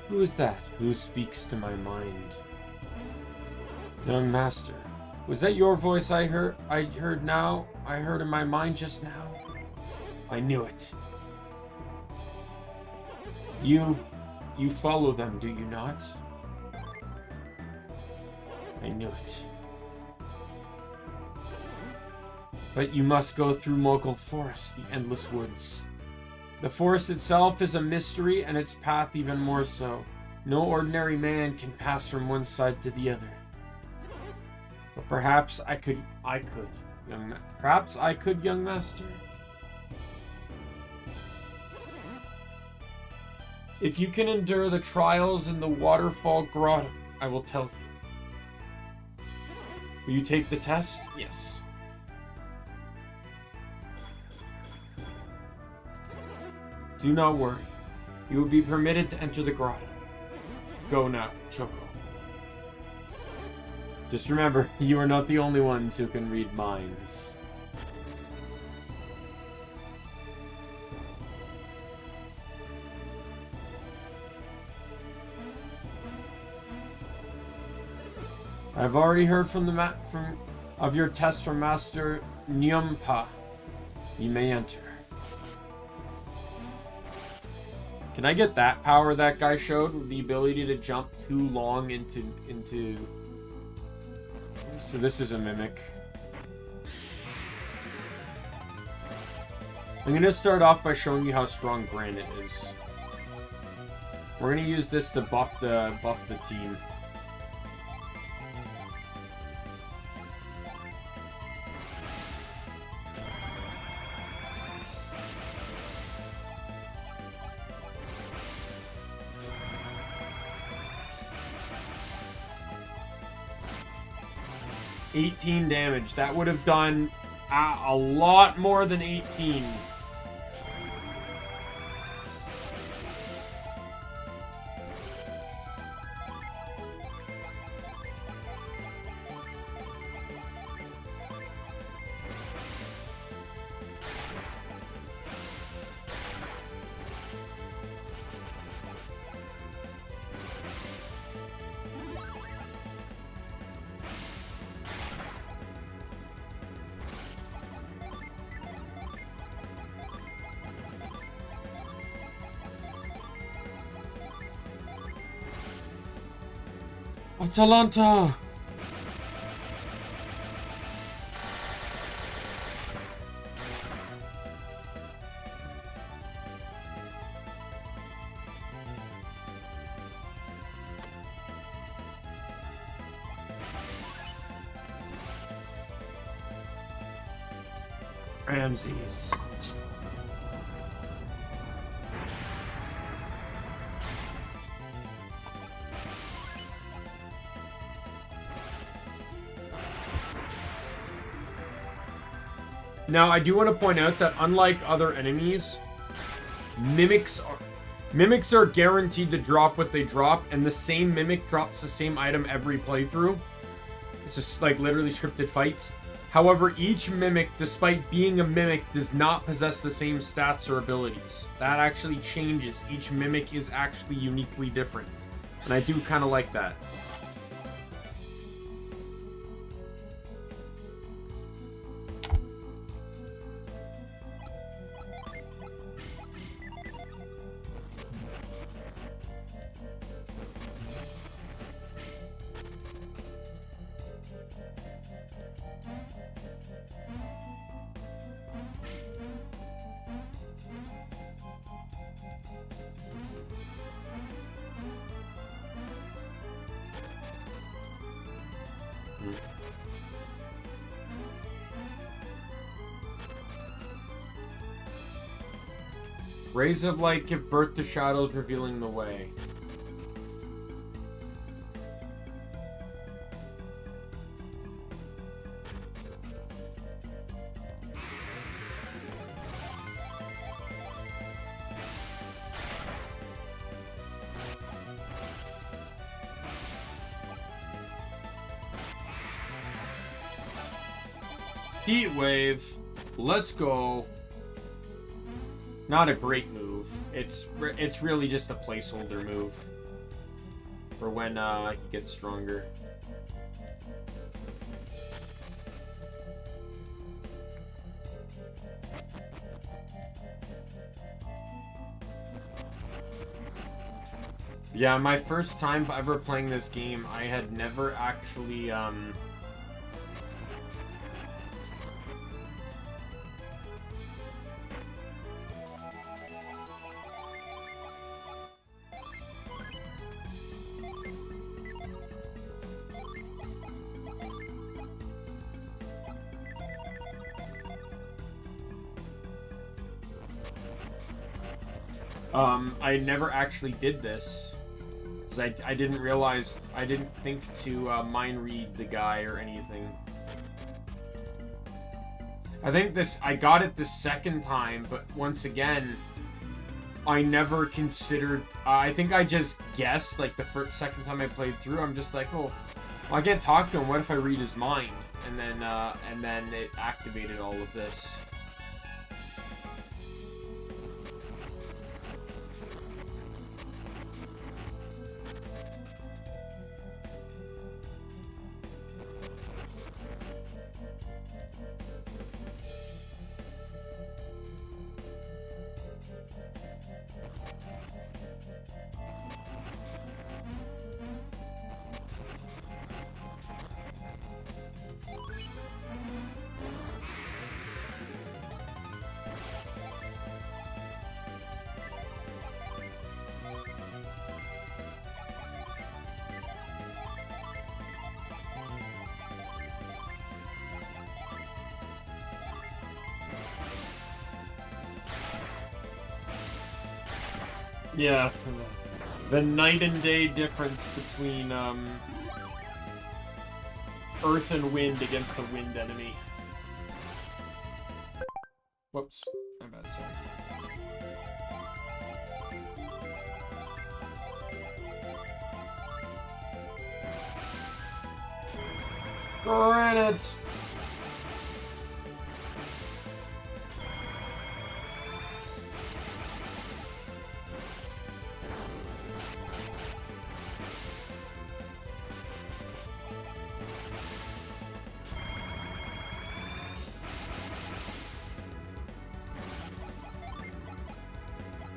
Who is that? Who speaks to my mind? Young master, was that your voice I heard now? I heard in my mind just now. I knew it. You follow them, do you not? I knew it. But you must go through Mogul Forest, the endless woods. The forest itself is a mystery, and its path even more so. No ordinary man can pass from one side to the other. But perhaps I could, young master. If you can endure the trials in the waterfall grotto, I will tell you. Will you take the test? Yes. Do not worry. You will be permitted to enter the grotto. Go now, Choco. Just remember, you are not the only ones who can read minds. I've already heard of your test from Master Nyumpa. You may enter. Can I get that power that guy showed with the ability to jump too long into... So this is a mimic. I'm going to start off by showing you how strong Granite is. We're going to use this to buff the team. $18 damage. That would have done a lot more than 18. Atalanta! Ramses. Now, I do want to point out that unlike other enemies, mimics are guaranteed to drop what they drop, and the same mimic drops the same item every playthrough. It's just like literally scripted fights. However, each mimic, despite being a mimic, does not possess the same stats or abilities. That actually changes. Each mimic is actually uniquely different. And I do kind of like that. Rays of light give birth to shadows, revealing the way. Heat wave. Let's go. Not a great move. It's really just a placeholder move for when he gets stronger. Yeah, my first time ever playing this game, I had never actually, I never actually did this. Because I didn't realize, I didn't think to mind read the guy or anything. I think I got it the second time, but once again, I never considered, I think I just guessed, like the second time I played through, I'm just like, oh, well, I can't talk to him, what if I read his mind? And then it activated all of this. Yeah, the night and day difference between earth and wind against the wind enemy. Whoops, my bad, sorry. Granite!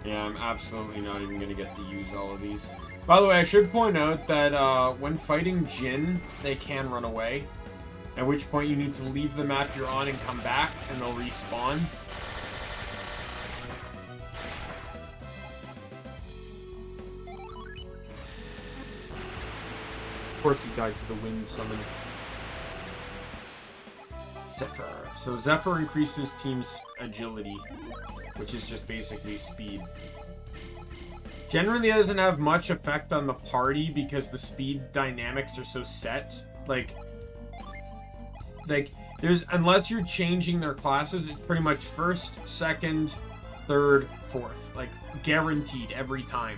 Yeah, I'm absolutely not even going to get to use all of these. By the way, I should point out that when fighting Jin, they can run away. At which point you need to leave the map you're on and come back, and they'll respawn. Of course he died to the wind summon. Zephyr. So Zephyr increases team's agility, which is just basically speed. Generally doesn't have much effect on the party because the speed dynamics are so set. Like there's, unless you're changing their classes, it's pretty much first, second, third, fourth. Like, guaranteed every time.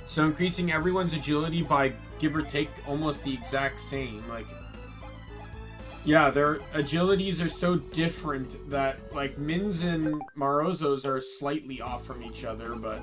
So increasing everyone's agility by, give or take, almost the exact same. Like, yeah, their agilities are so different that, like, Min's and Marozzo's are slightly off from each other, but...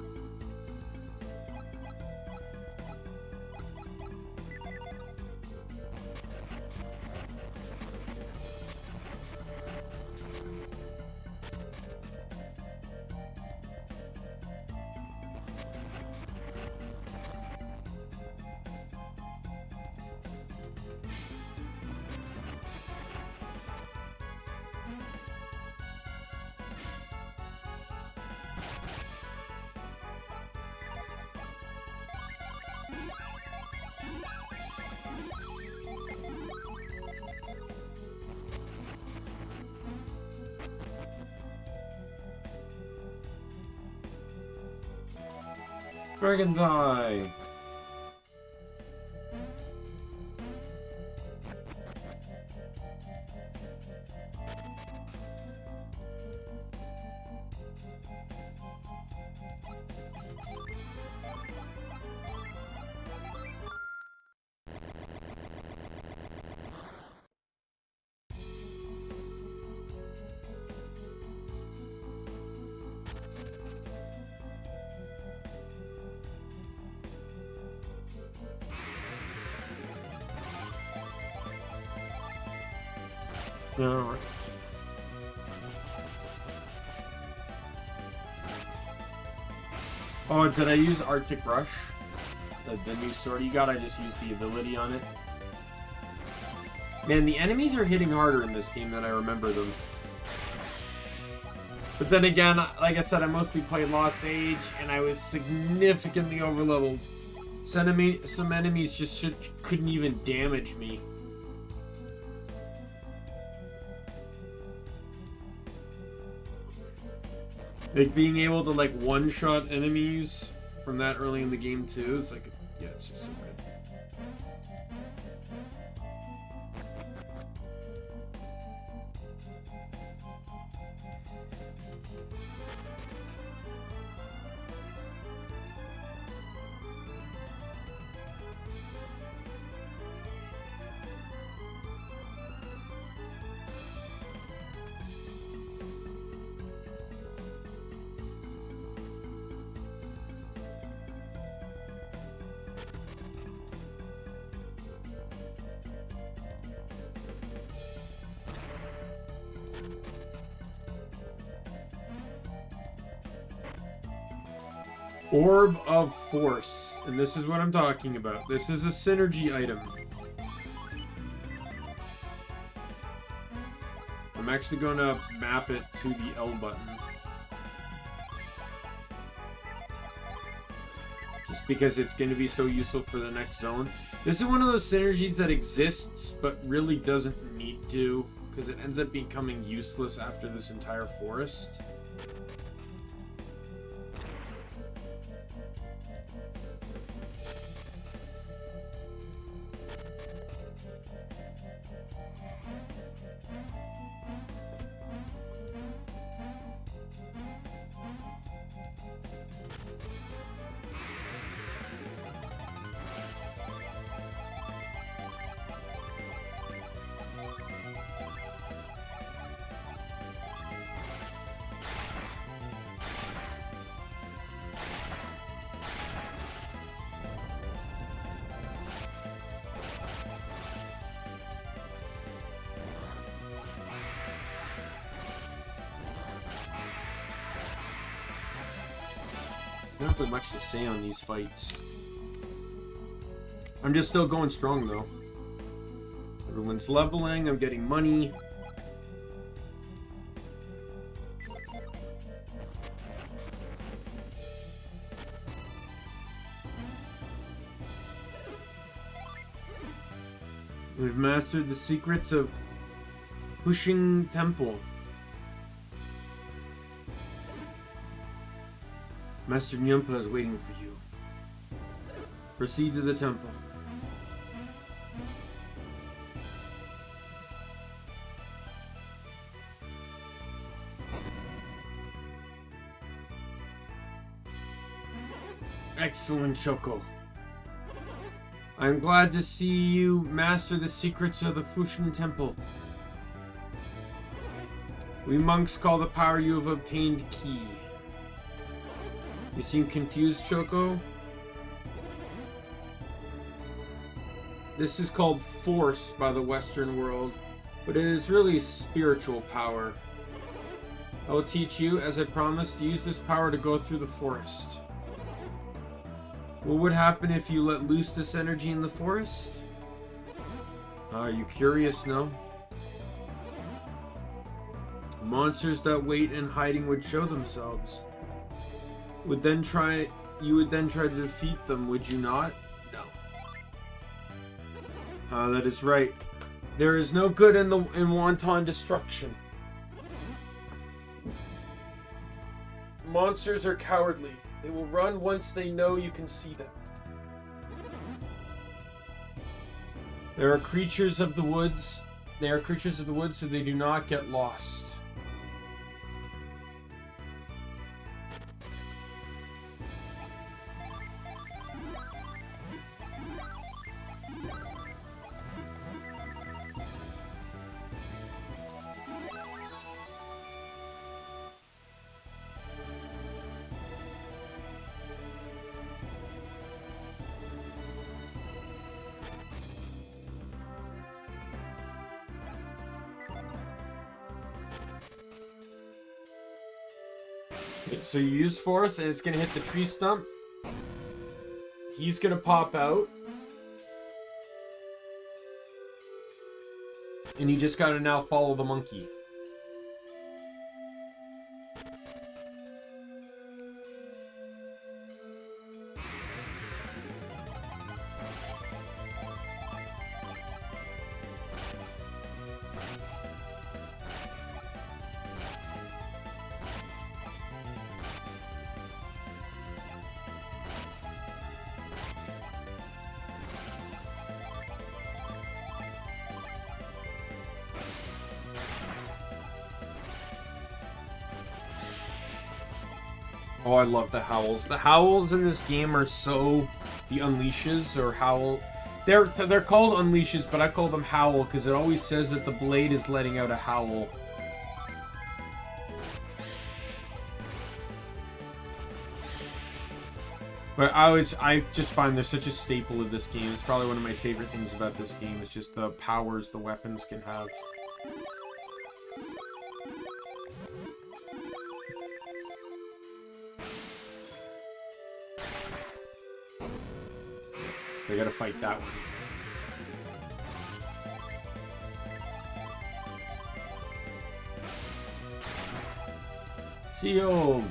Dragon's Eye! Alright. Oh, did I use Arctic Rush? the new sword you got. I just used the ability on it. Man, the enemies are hitting harder in this game than I remember them. But then again, like I said, I mostly played Lost Age, and I was significantly overleveled. Some enemies just couldn't even damage me. Like, being able to, like, one-shot enemies from that early in the game, too. It's like, yeah, it's just so good. Orb of Force, and this is what I'm talking about. This is a synergy item. I'm actually going to map it to the L button. Just because it's going to be so useful for the next zone. This is one of those synergies that exists, but really doesn't need to, because it ends up becoming useless after this entire forest. Not really much to say on these fights. I'm just still going strong though. Everyone's leveling, I'm getting money. We've mastered the secrets of Hushing Temple. Master Nyumpa is waiting for you. Proceed to the temple. Excellent, Choco. I'm glad to see you master the secrets of the Fushin Temple. We monks call the power you have obtained Ki. You seem confused, Choco? This is called Force by the Western world, but it is really spiritual power. I will teach you, as I promised, to use this power to go through the forest. What would happen if you let loose this energy in the forest? Are you curious, no? Monsters that wait in hiding would show themselves. You would then try to defeat them, would you not? No. That is right. There is no good in wanton destruction. Monsters are cowardly. They will run once they know you can see them. There are creatures of the woods. They are creatures of the woods, so they do not get lost. So you use Force and it's going to hit the tree stump. he's gonna pop out. And you just gotta now follow the monkey. Oh, I love the howls. The howls in this game are so... The unleashes, or howl... They're called unleashes, but I call them howl, because it always says that the blade is letting out a howl. But I just find they're such a staple of this game. It's probably one of my favorite things about this game, is just the powers the weapons can have. So I gotta fight that one. Sealed!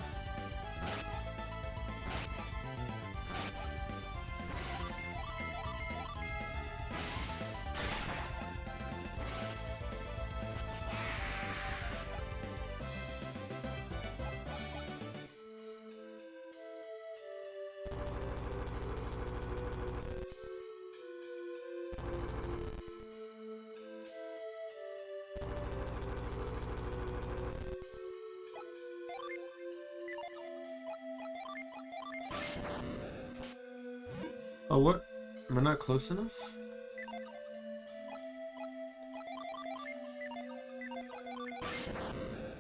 Oh, what? Am I not close enough?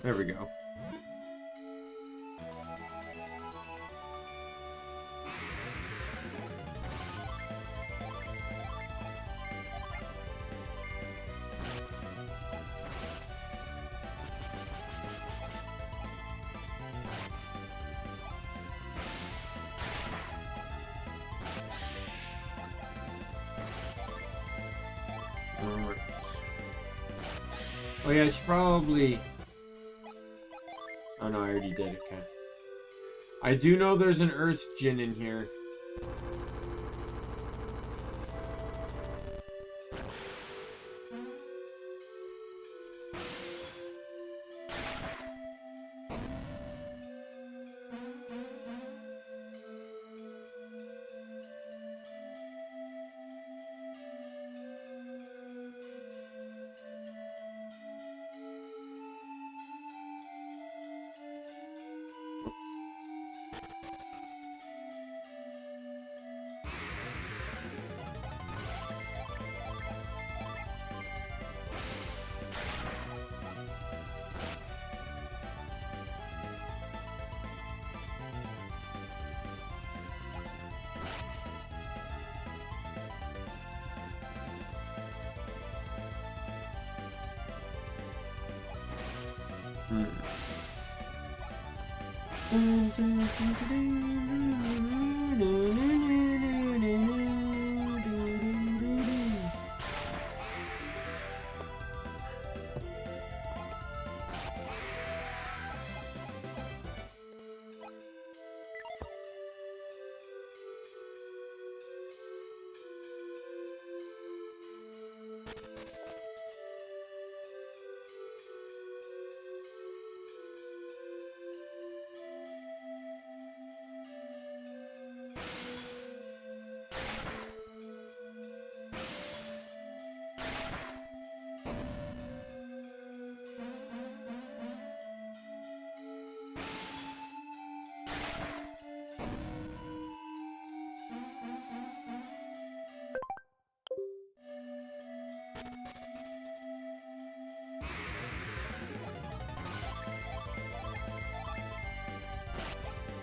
There we go. Alright. Oh yeah, I should probably... Oh no, I already did, okay. I do know there's an Earth Djinn in here.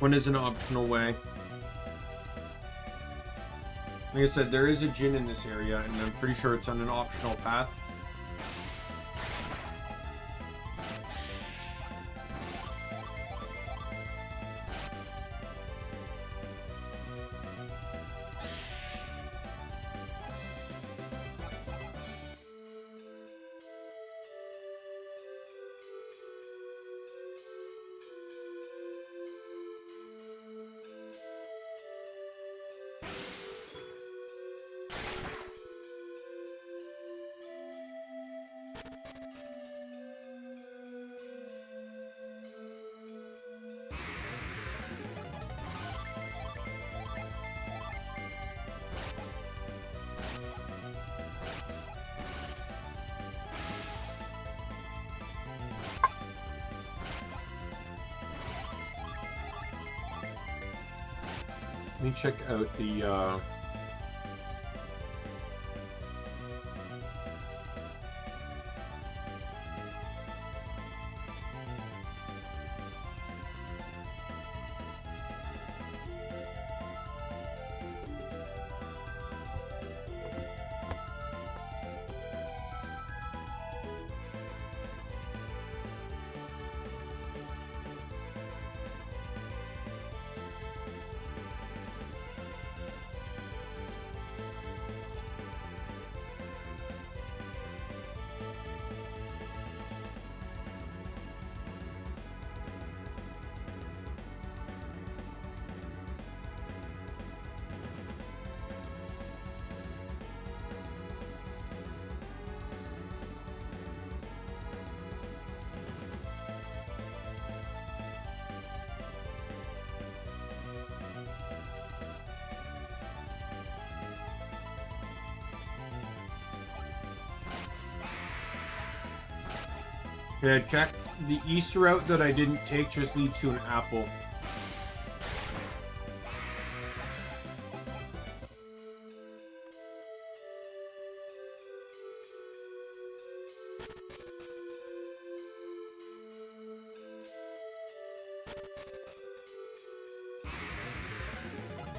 One is an optional way. Like I said, there is a Djinn in this area, and I'm pretty sure it's on an optional path. Let me check out the yeah, check the east route that I didn't take just leads to an apple.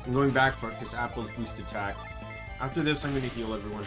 I'm going back for it because apples boost attack. After this, I'm going to heal everyone.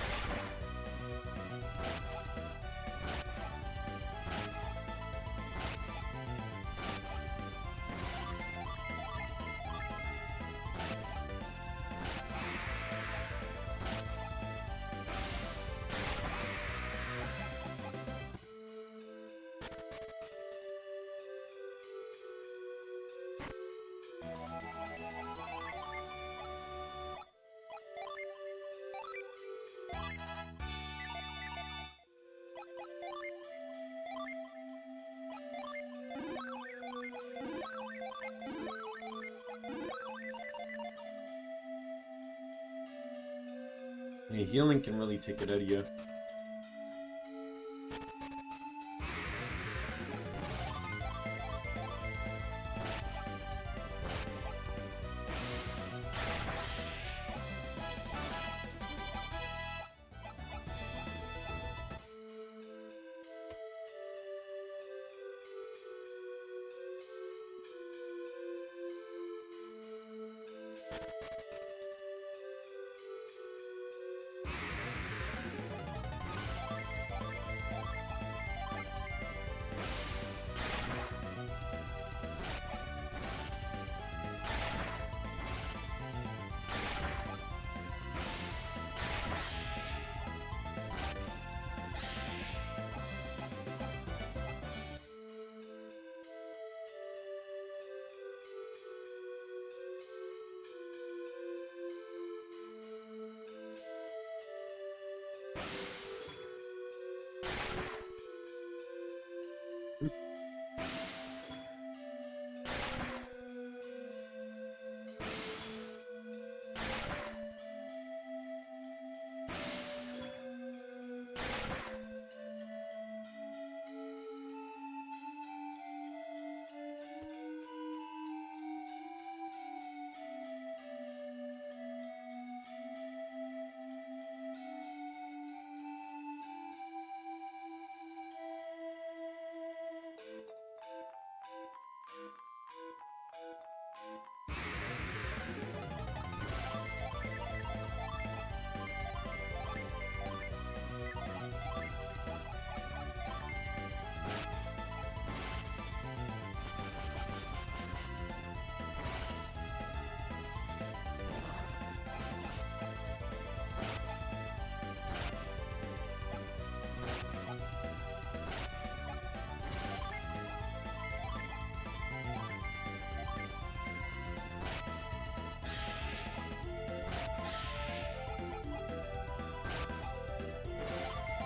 Yeah, healing can really take it out of you.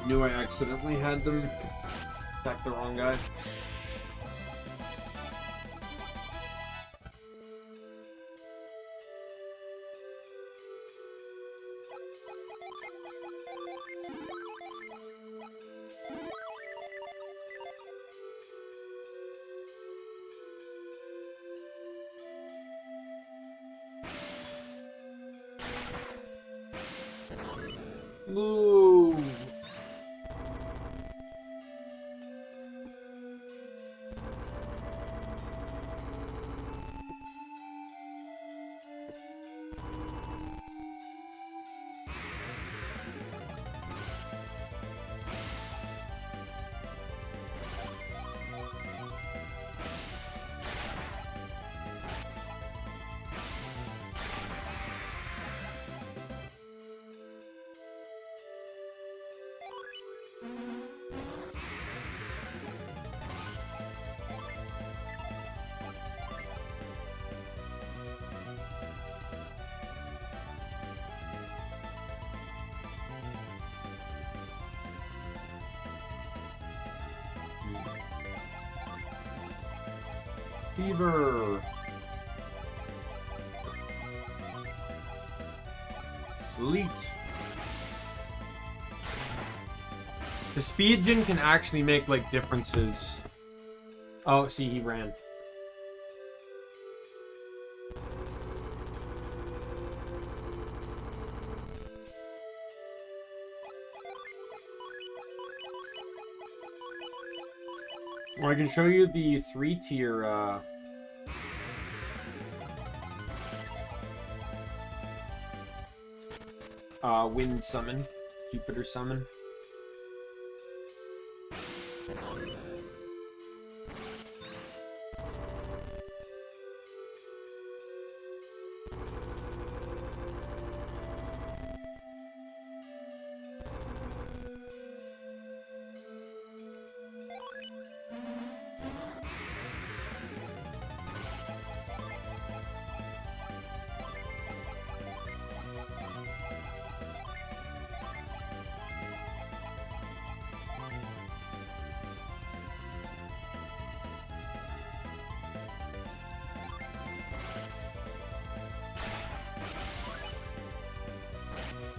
Knew I accidentally had them attack the wrong guy. Move! Fever. Sleet. The speed gen can actually make like differences. Oh, see, he ran. Well, I can show you the 3-tier wind summon, Jupiter summon.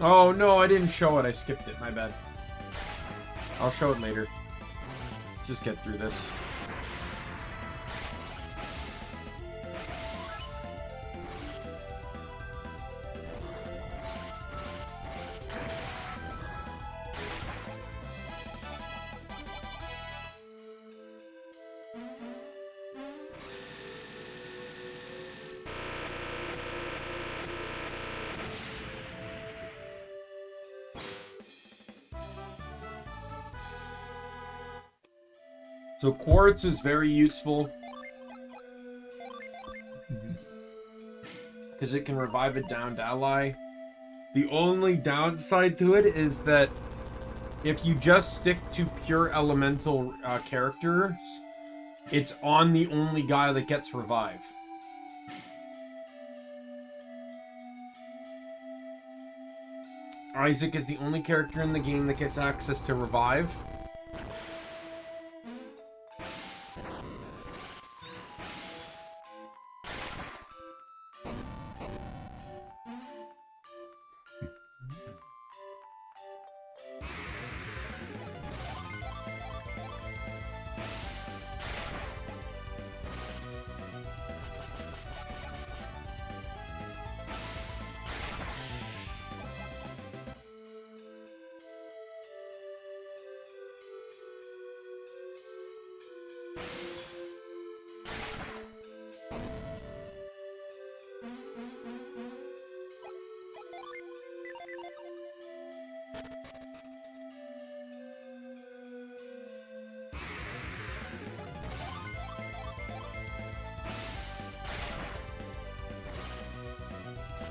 Oh no, I didn't show it. I skipped it. My bad. I'll show it later. Just get through this. So quartz is very useful because it can revive a downed ally. The only downside to it is that if you just stick to pure elemental characters, it's on the only guy that gets revive. Isaac is the only character in the game that gets access to revive.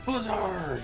Blizzard!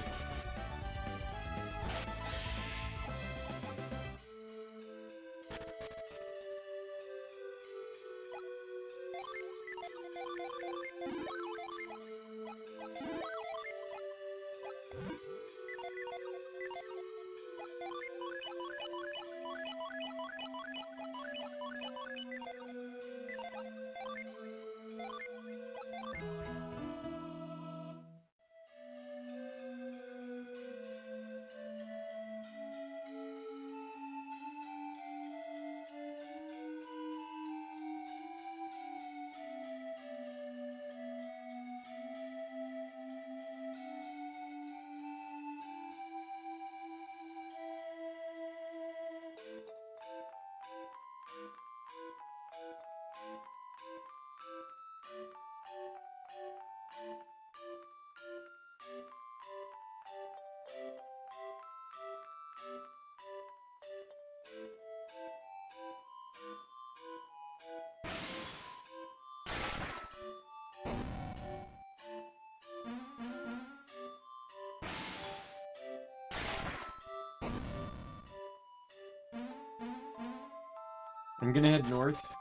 I'm gonna head north.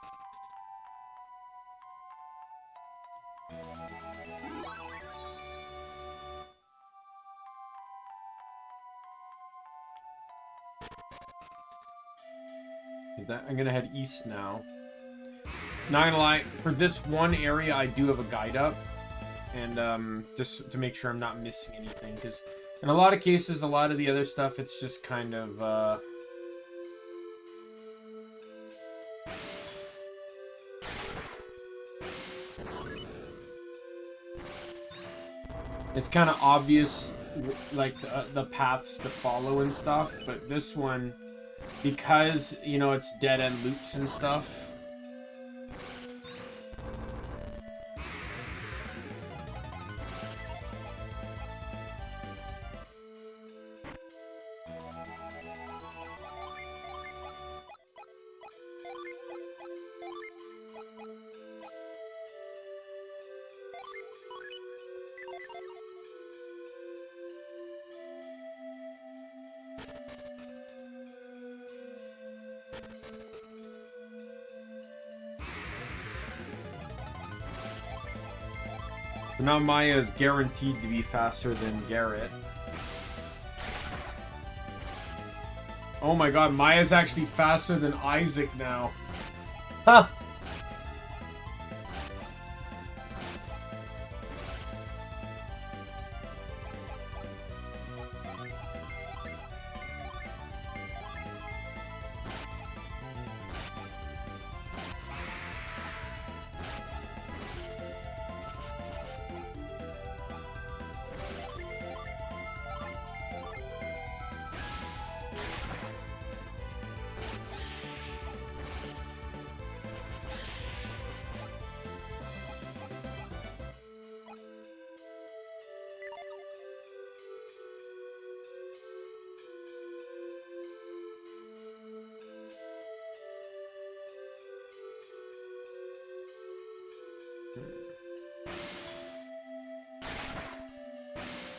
I'm gonna head east now. Not gonna lie, for this one area I do have a guide up. And just to make sure I'm not missing anything. Because in a lot of cases, a lot of the other stuff, it's just kind of... it's kind of obvious, like, the paths to follow and stuff. But this one, because, you know, it's dead-end loops and stuff... So now Maya is guaranteed to be faster than Garrett. Oh my god, Maya's actually faster than Isaac now. Ha!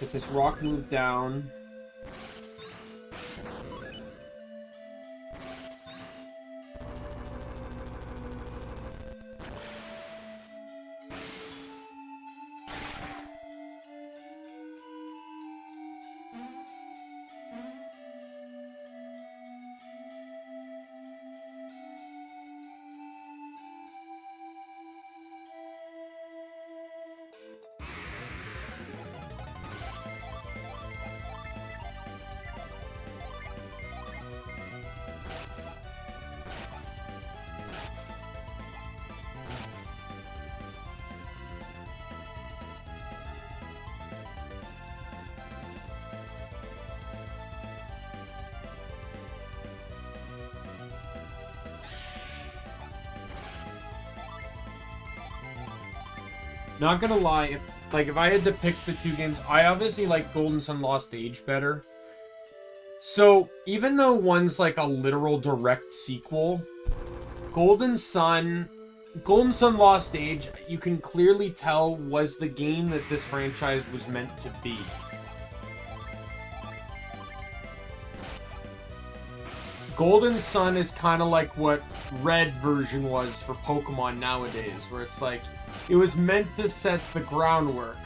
Get this rock moved down. Not gonna lie, if I had to pick the two games, I obviously like Golden Sun Lost Age better. So, even though one's like a literal direct sequel, Golden Sun Lost Age, you can clearly tell was the game that this franchise was meant to be. Golden Sun is kind of like what Red version was for Pokemon nowadays, where it's like, it was meant to set the groundwork.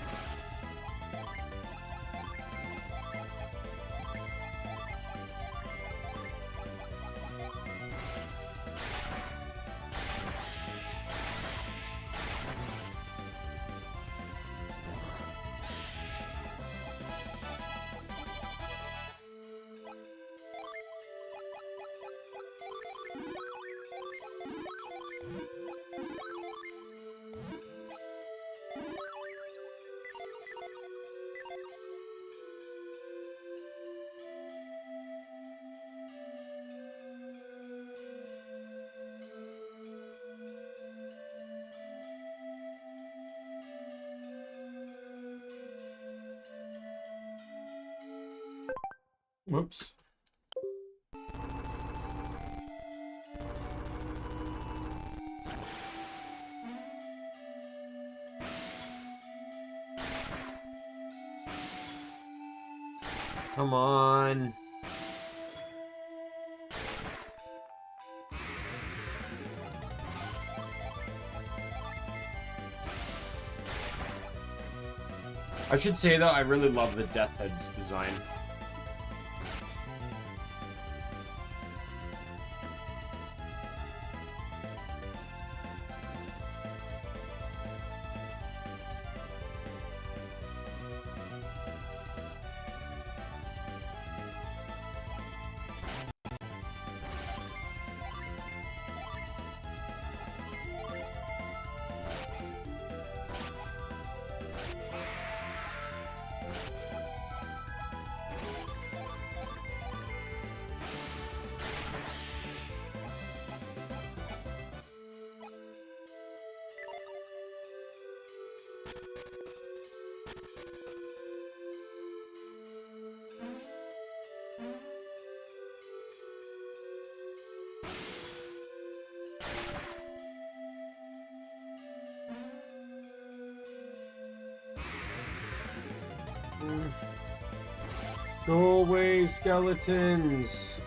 Whoops. Come on. I should say though, I really love the Death Head's design. Go away, skeletons!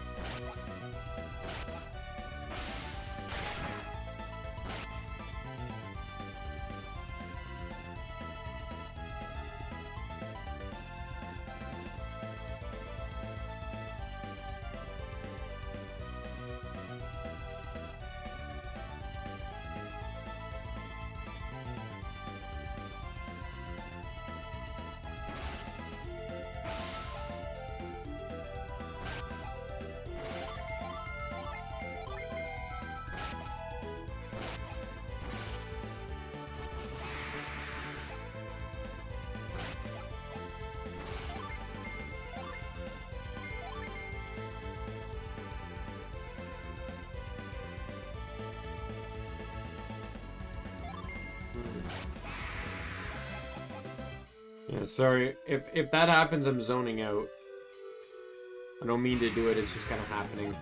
Yeah, sorry. If that happens, I'm zoning out. I don't mean to do it, it's just kind of happening.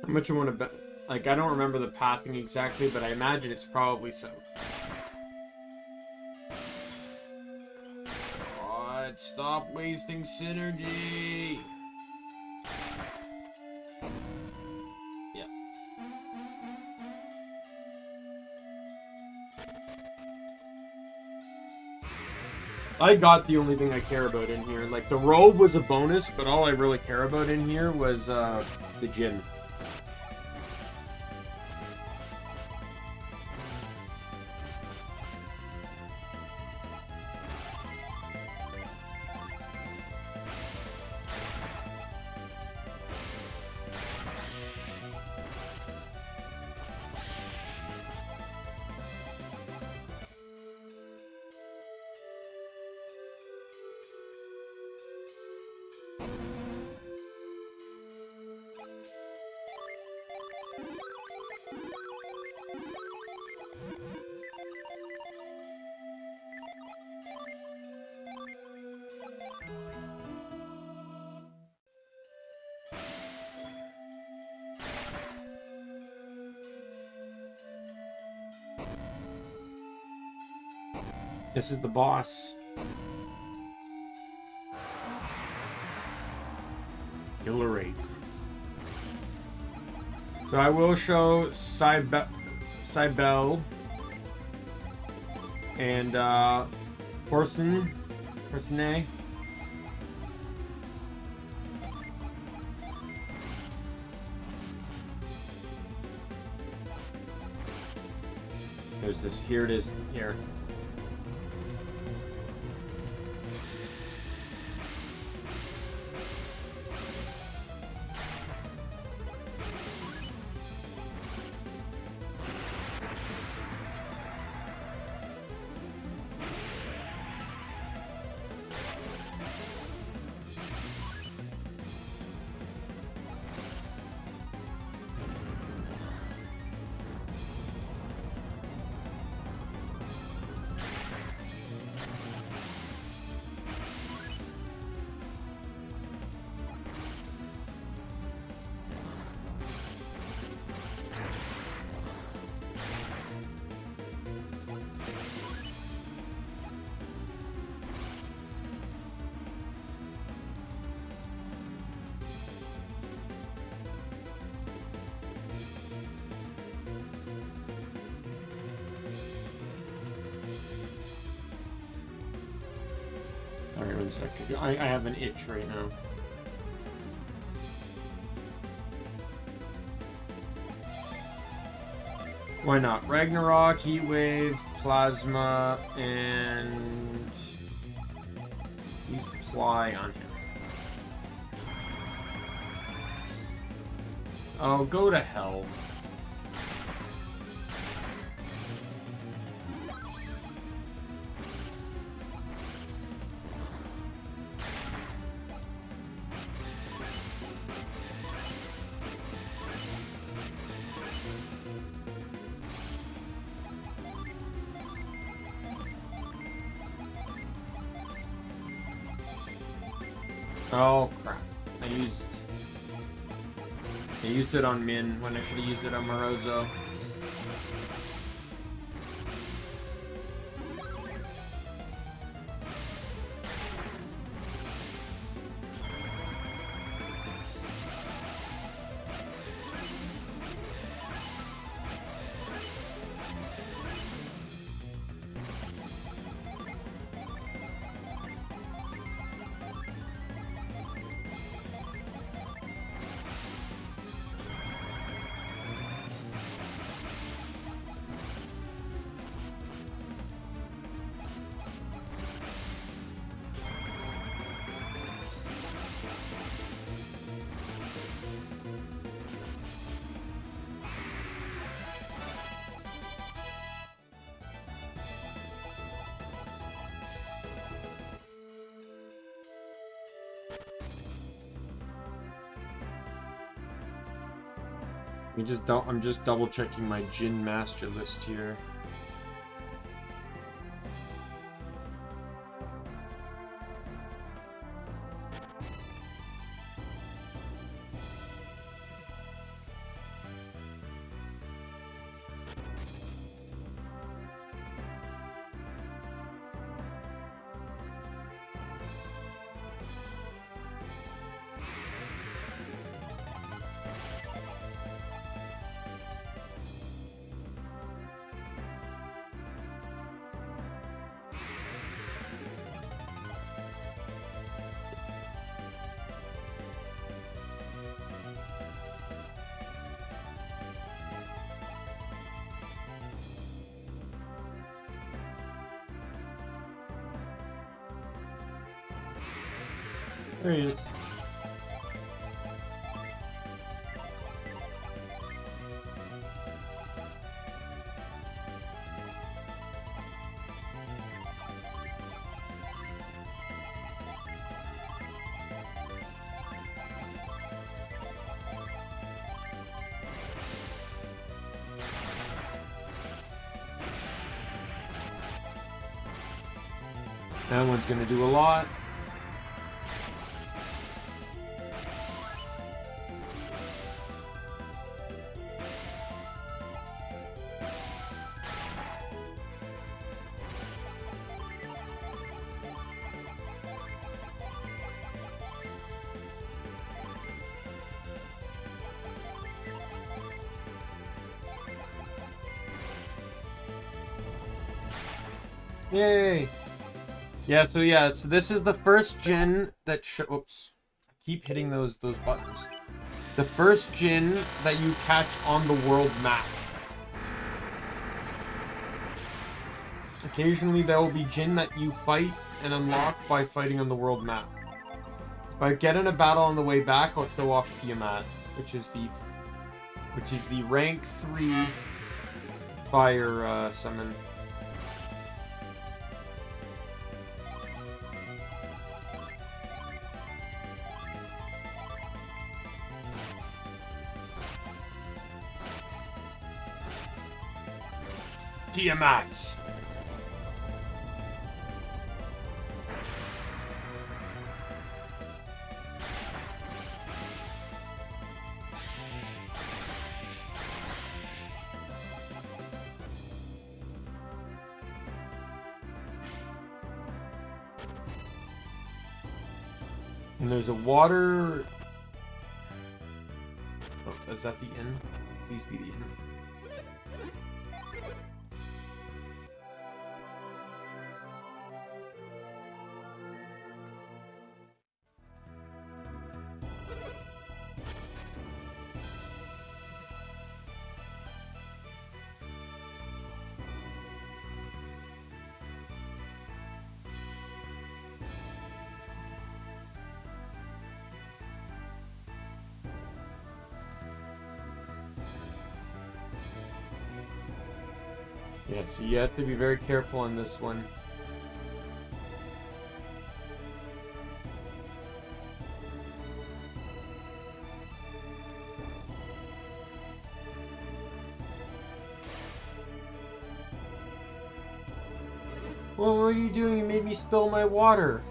How much you want to bet? Like, I don't remember the pathing exactly, but I imagine it's probably south. God, stop wasting synergy! Yeah. I got the only thing I care about in here. Like, the robe was a bonus, but all I really care about in here was, the gin. This is the boss. Illustrate. So I will show Cybele and Horsene. There's this. Here it is. Here. Sorry, 1 second. I have an itch right now. Why not? Ragnarok, Heatwave, Plasma, and use Ply on him. Oh, go to hell. Oh crap. I used it on Min when I should have used it on Morozo. I'm just double checking my Jin master list here. There he is. That one's gonna do a lot. Yay! Yeah, so this is the first Jin that oops. I keep hitting those buttons. The first Jin that you catch on the world map. Occasionally there will be Jin that you fight and unlock by fighting on the world map. If I get in a battle on the way back, I'll show off Tiamat, which is the rank 3 fire summon. Tiamat. And there's a water. Oh, is that the inn? Please be the inn. Yeah, so you have to be very careful on this one. Well, what are you doing? You made me spill my water.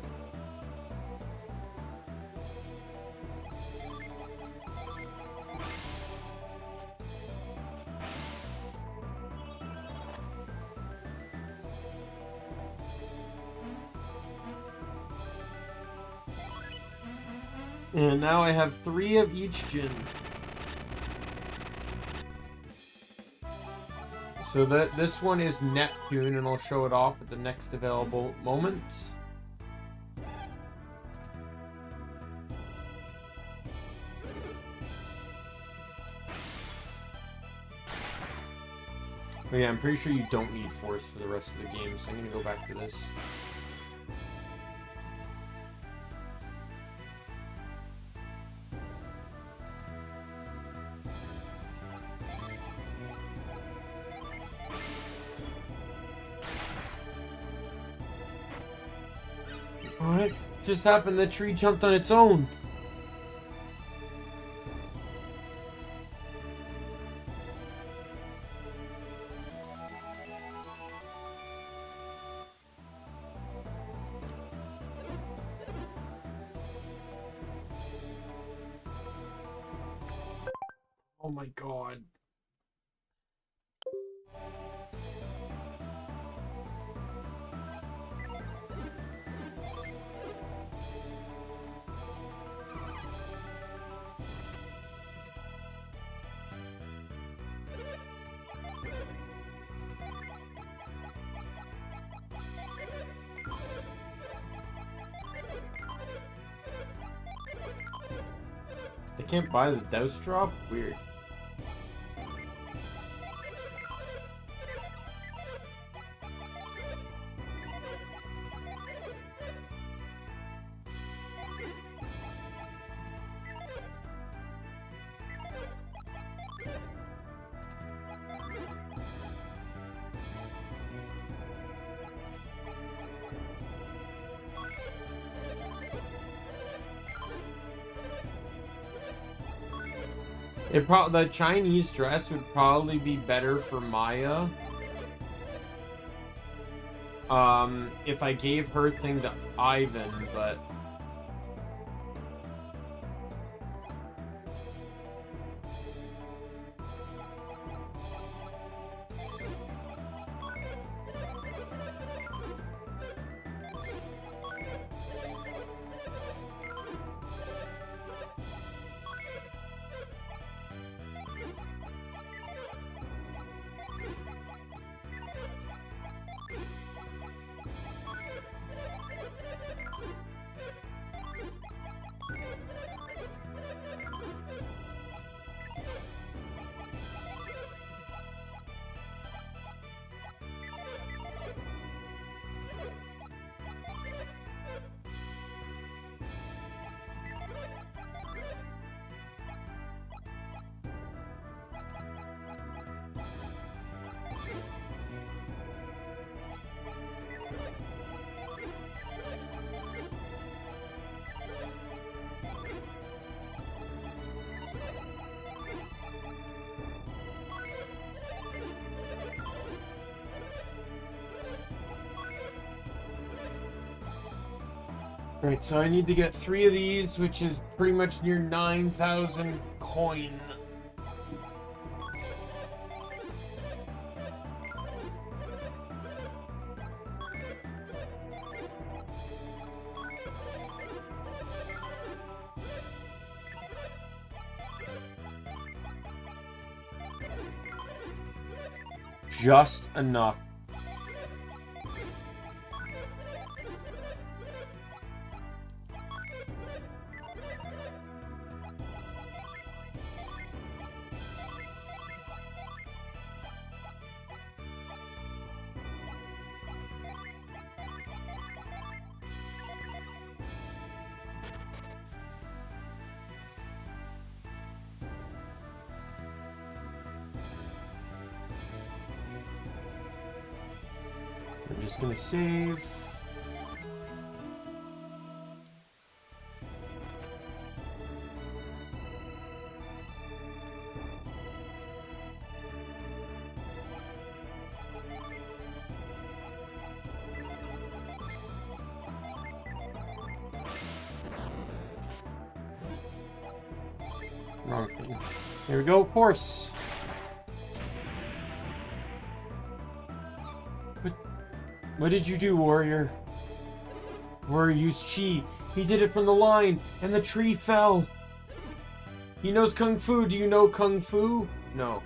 And now I have 3 of each gin. So this one is Neptune, and I'll show it off at the next available moment. But yeah, I'm pretty sure you don't need force for the rest of the game, so I'm gonna go back to this. What just happened? The tree jumped on its own. Oh my god. They can't buy the douse drop? Weird. The Chinese dress would probably be better for Maya. If I gave her thing to Ivan, but right, so I need to get 3 of these, which is pretty much near 9,000 coin. Just enough. just gonna save. Wrong thing. There we go, course. What did you do, warrior? Warrior used chi. He did it from the line, and the tree fell. He knows kung fu. Do you know kung fu? No.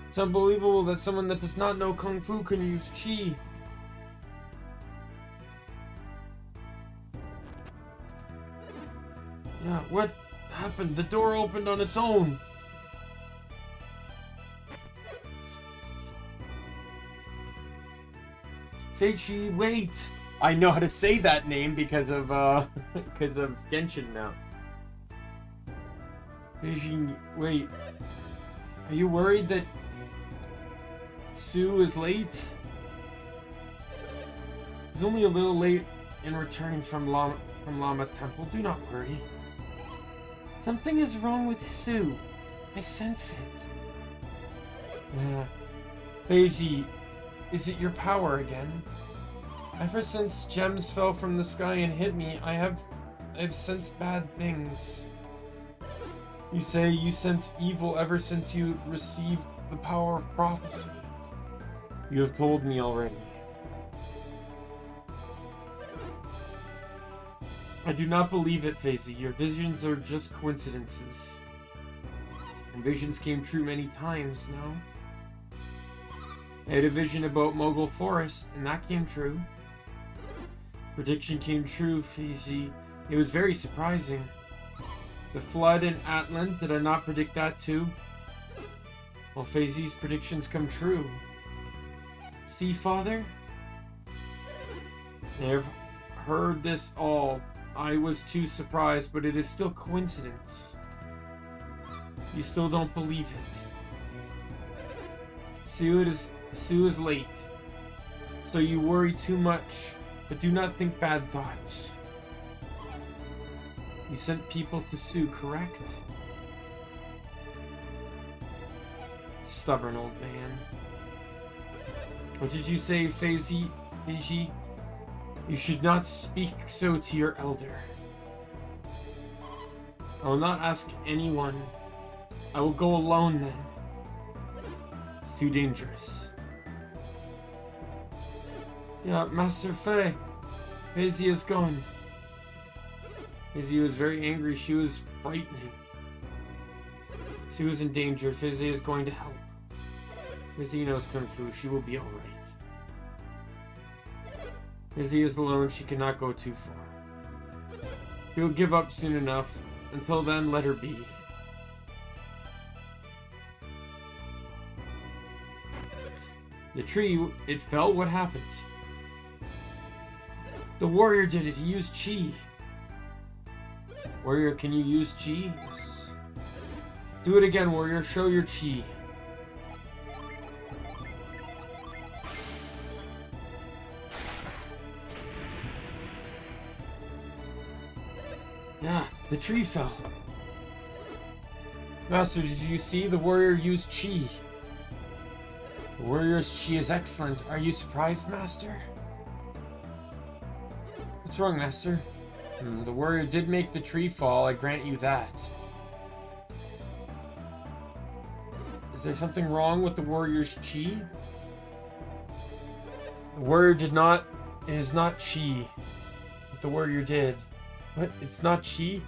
It's unbelievable that someone that does not know kung fu can use chi. Yeah, what happened? The door opened on its own. Feichi, wait! I know how to say that name because of Genshin now. Feichi, wait. Are you worried that Sue is late? He's only a little late in returning from Lama Temple. Do not worry. Something is wrong with Sue. I sense it. Yeah. Feichi, is it your power again? Ever since gems fell from the sky and hit me, I've sensed bad things. You say you sense evil ever since you received the power of prophecy. You have told me already. I do not believe it, Feichi. Your visions are just coincidences. And visions came true many times, no? I had a vision about Mogul Forest, and that came true. Prediction came true, Feichi. It was very surprising. The flood in Atlant, did I not predict that too? Well, Feichi's predictions come true. See, Father? I've heard this all. I was too surprised, but it is still coincidence. You still don't believe it. Sue is late. So you worry too much, but do not think bad thoughts. You sent people to Sue, correct? Stubborn old man. What did you say, Feichi? You should not speak so to your elder. I will not ask anyone. I will go alone then. It's too dangerous. Yeah, Master Fei. Feichi is gone. Feichi was very angry. She was frightening. She was in danger. Feichi is going to help. Feichi knows Kung Fu. She will be alright. Feichi is alone. She cannot go too far. He will give up soon enough. Until then, let her be. The tree, it fell? What happened? The warrior did it. He used chi. Warrior, can you use chi? Yes. Do it again, warrior. Show your chi. Yeah, the tree fell. Master, did you see? The warrior used chi. The warrior's chi is excellent. Are you surprised, Master? What's wrong, Master? The warrior did make the tree fall, I grant you that. Is there something wrong with the warrior's chi? The warrior did not... It is not chi. What the warrior did. What? It's not chi?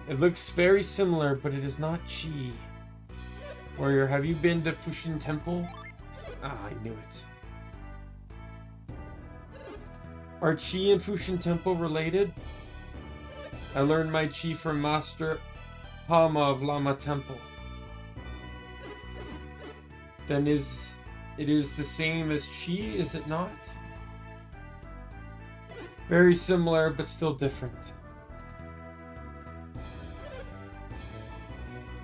It looks very similar, but it is not chi. Warrior, have you been to Fushin Temple? Ah, I knew it. Are Chi and Fushin Temple related? I learned my Chi from Master Hama of Lama Temple. Then it is the same as Chi, is it not? Very similar, but still different.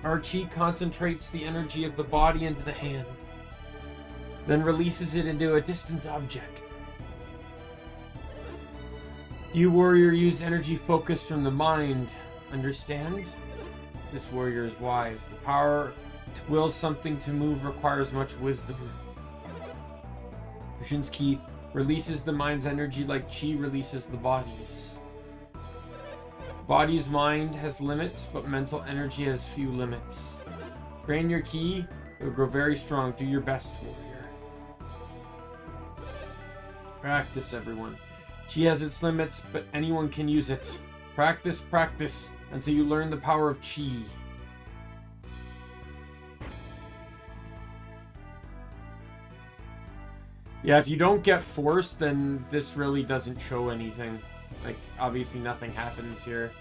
Our Chi concentrates the energy of the body into the hand. then releases it into a distant object. You warrior use energy focused from the mind. Understand? This warrior is wise. The power to will something to move requires much wisdom. Vision's key releases the mind's energy like chi releases the body's. Body's mind has limits, but mental energy has few limits. Train your ki, it will grow very strong. Do your best, warrior. Practice, everyone. Chi has its limits, but anyone can use it. Practice, practice, until you learn the power of chi. Yeah, if you don't get forced, then this really doesn't show anything. Like, obviously nothing happens here.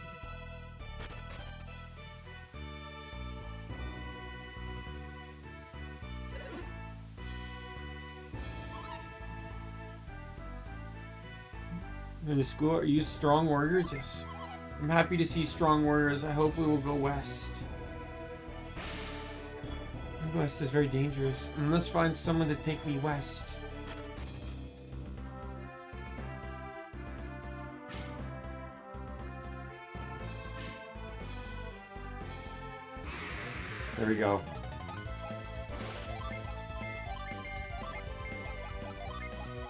In the school, are you strong warriors? Yes. I'm happy to see strong warriors. I hope we will go west. West is very dangerous. I must find someone to take me west. There we go.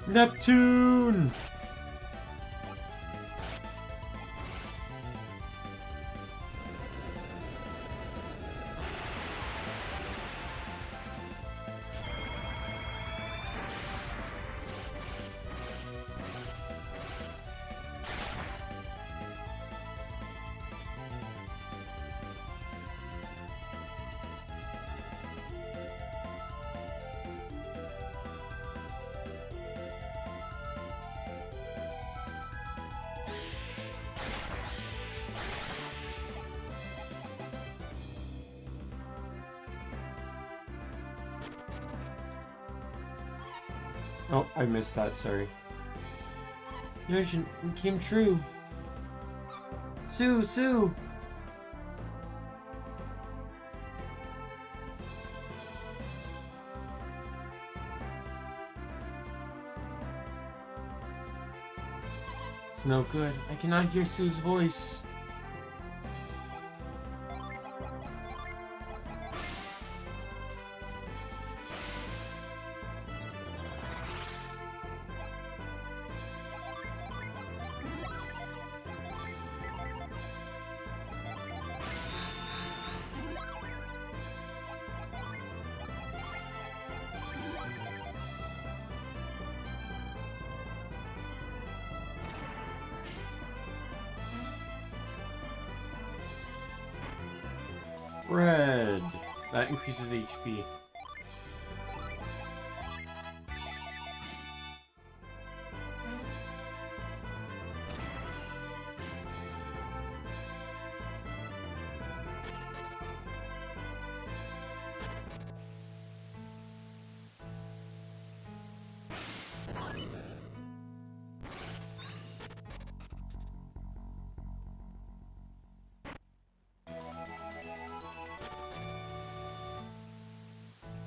Neptune! Oh, I missed that, sorry. Vision came true. Sue! It's no good. I cannot hear Sue's voice. Red. That increases HP.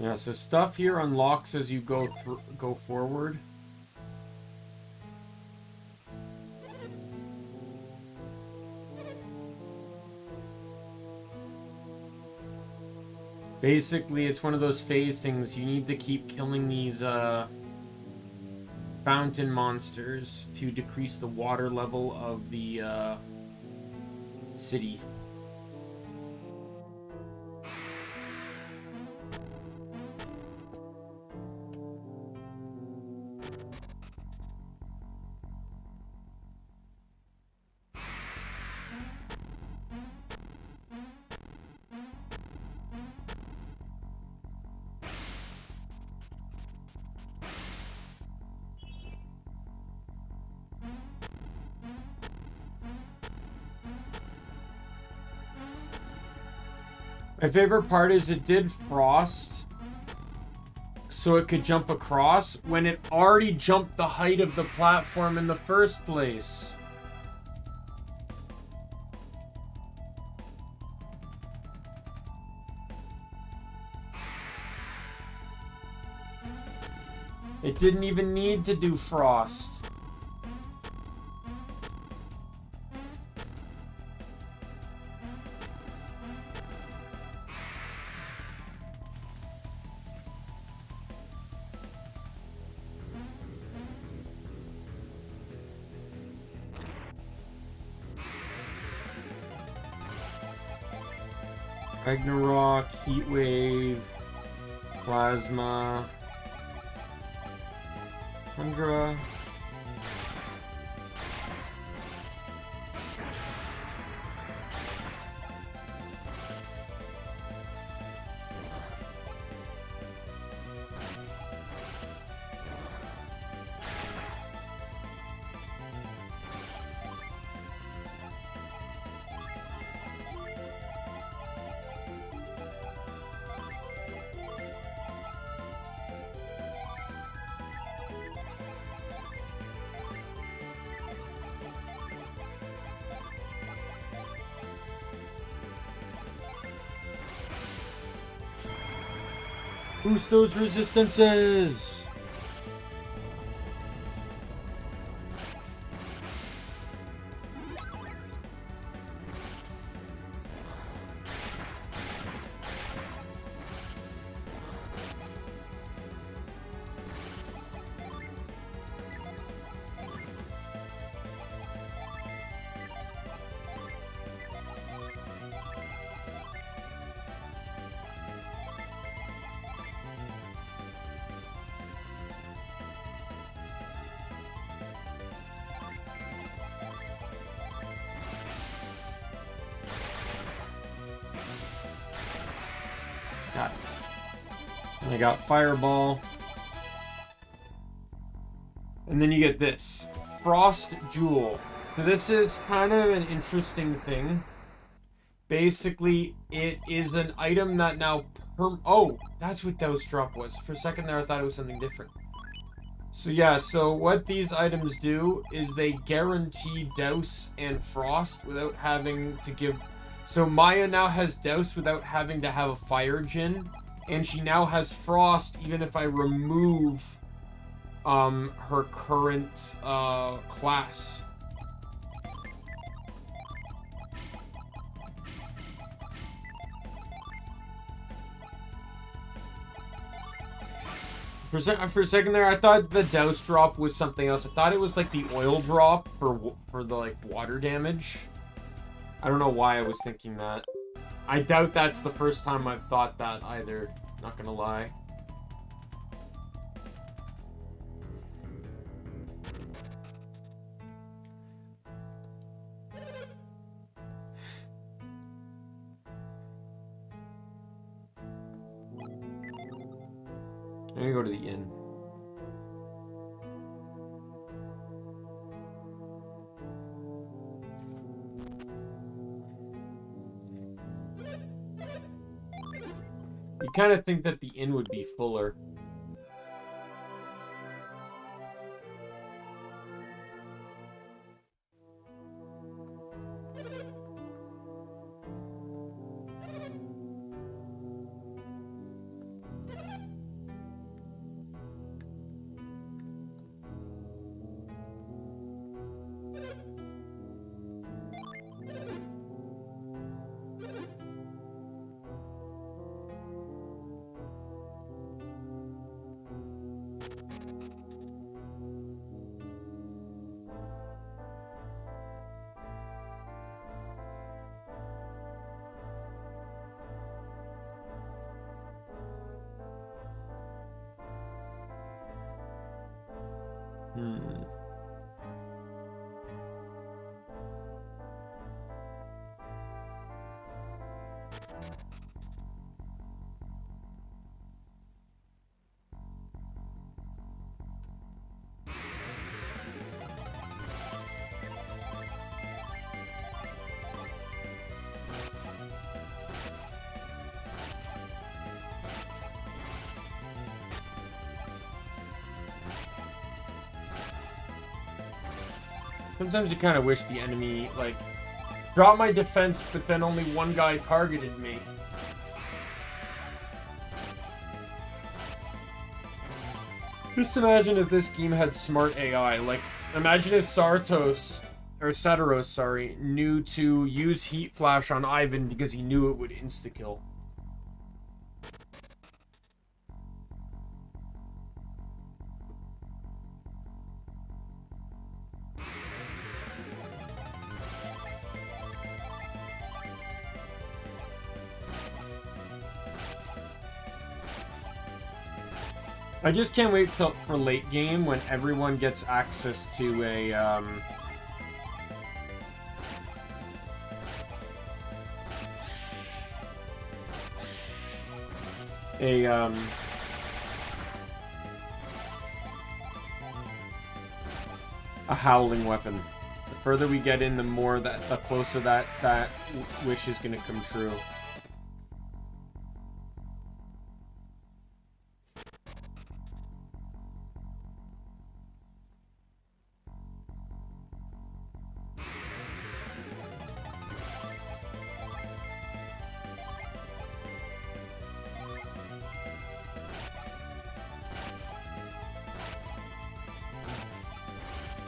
Yeah, so stuff here unlocks as you go forward. Basically, it's one of those phase things. You need to keep killing these fountain monsters to decrease the water level of the city. My favorite part is it did frost so it could jump across when it already jumped the height of the platform in the first place. It didn't even need to do frost. Ragnarok, Heat Wave, Plasma, Tundra. Boost those resistances! Got it. And I got Fireball. And then you get this. Frost Jewel. So this is kind of an interesting thing. Basically, it is an item that now... Oh, that's what Douse Drop was. For a second there, I thought it was something different. So yeah, so what these items do is they guarantee Douse and Frost without having to give... So Maya now has Douse without having to have a Fire Djinn. And she now has Frost even if I remove her current class. For a second there, I thought the Douse Drop was something else. I thought it was like the oil drop for the like water damage. I don't know why I was thinking that. I doubt that's the first time I've thought that either. Not gonna lie. I'm gonna go to the inn. You kind of think that the inn would be fuller. Sometimes you kind of wish the enemy, like, dropped my defense, but then only one guy targeted me. Just imagine if this game had smart AI. Like, imagine if Sataros, sorry, knew to use Heat Flash on Ivan because he knew it would insta-kill. I just can't wait for late game when everyone gets access to a howling weapon. The further we get in, the more the closer that wish is gonna come true.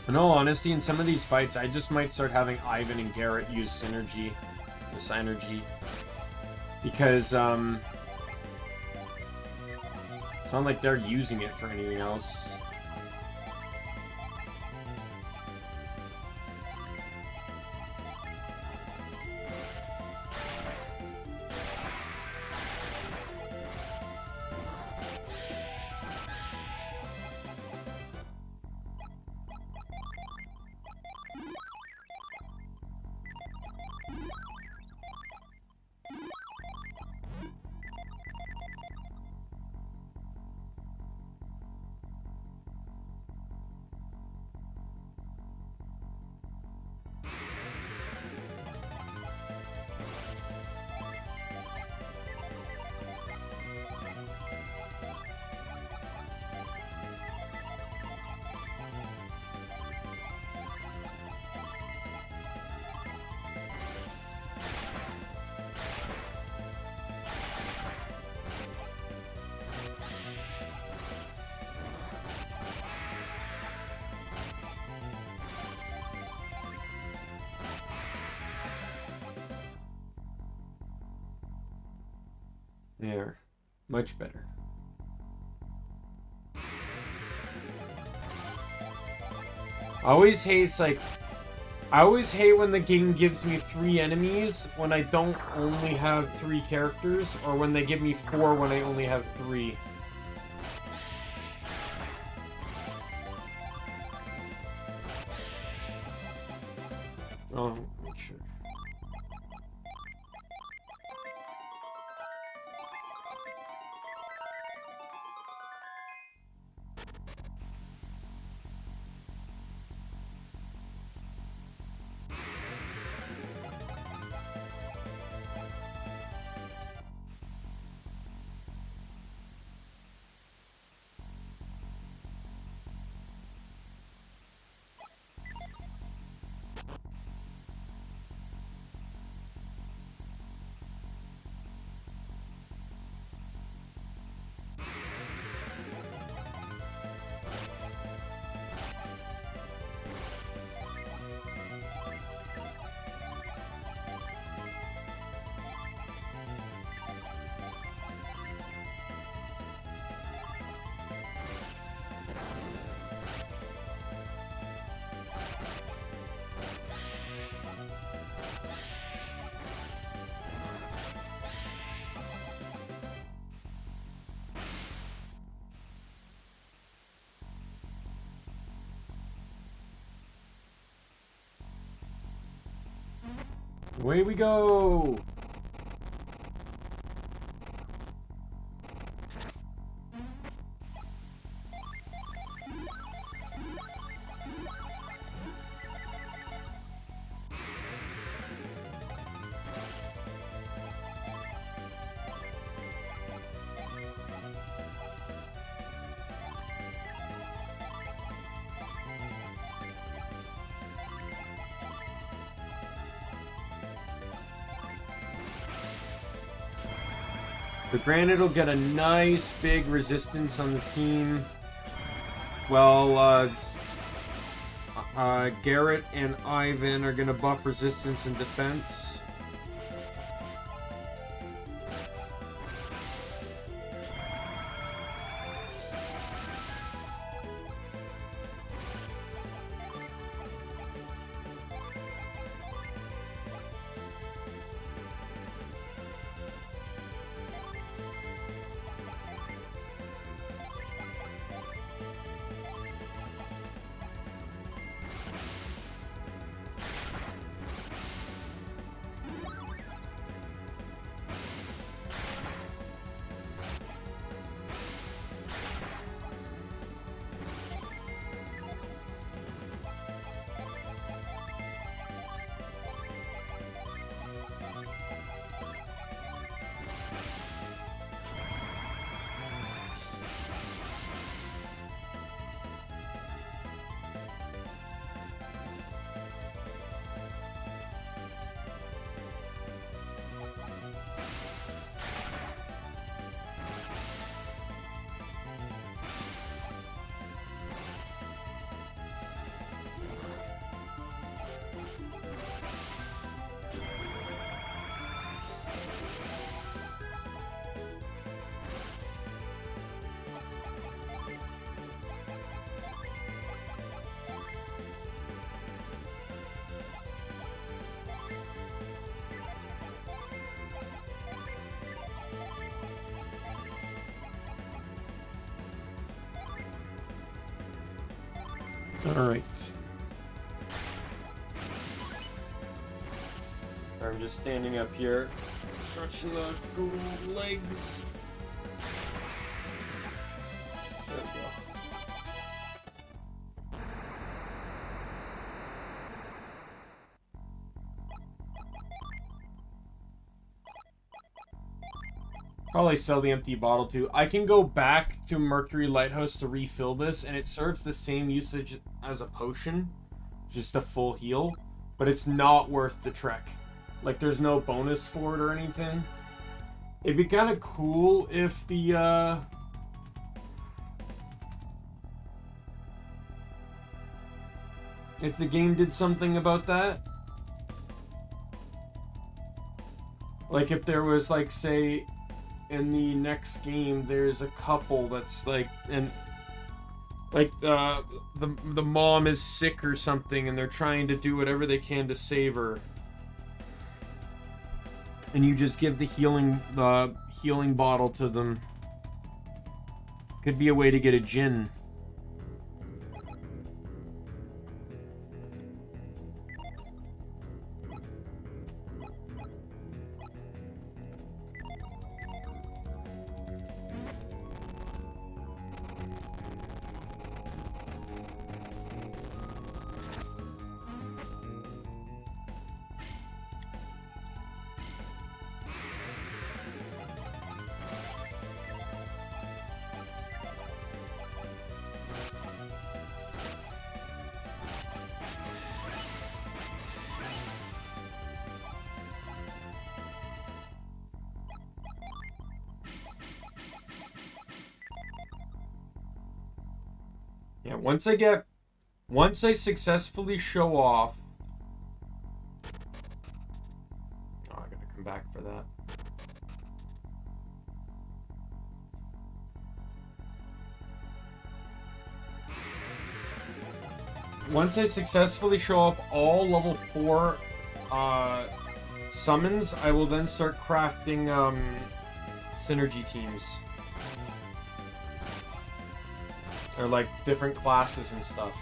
In all honesty, in some of these fights, I just might start having Ivan and Garrett use synergy. This synergy. Because, it's not like they're using it for anything else. There. Much better. I always hate when the game gives me 3 enemies when I don't only have 3 characters, or when they give me 4 when I only have 3. Oh, make sure. Away we go! But granted, it'll get a nice big resistance on the team. Well, Garrett and Ivan are gonna buff resistance and defense. Alright. I'm just standing up here, stretching the good legs. There we go. Probably sell the empty bottle too. I can go back to Mercury Lighthouse to refill this, and it serves the same usage as a potion, just a full heal, but it's not worth the trek. Like, there's no bonus for it or anything. It'd be kind of cool if the, if the game did something about that. Like, if there was, like, say, in the next game, there's a couple that's like, and like the mom is sick or something, and they're trying to do whatever they can to save her, and you just give the healing bottle to them. Could be a way to get a gin. Yeah, once I successfully show off... Oh, I gotta come back for that. Once I successfully show off all level 4 summons, I will then start crafting synergy teams. Or like different classes and stuff.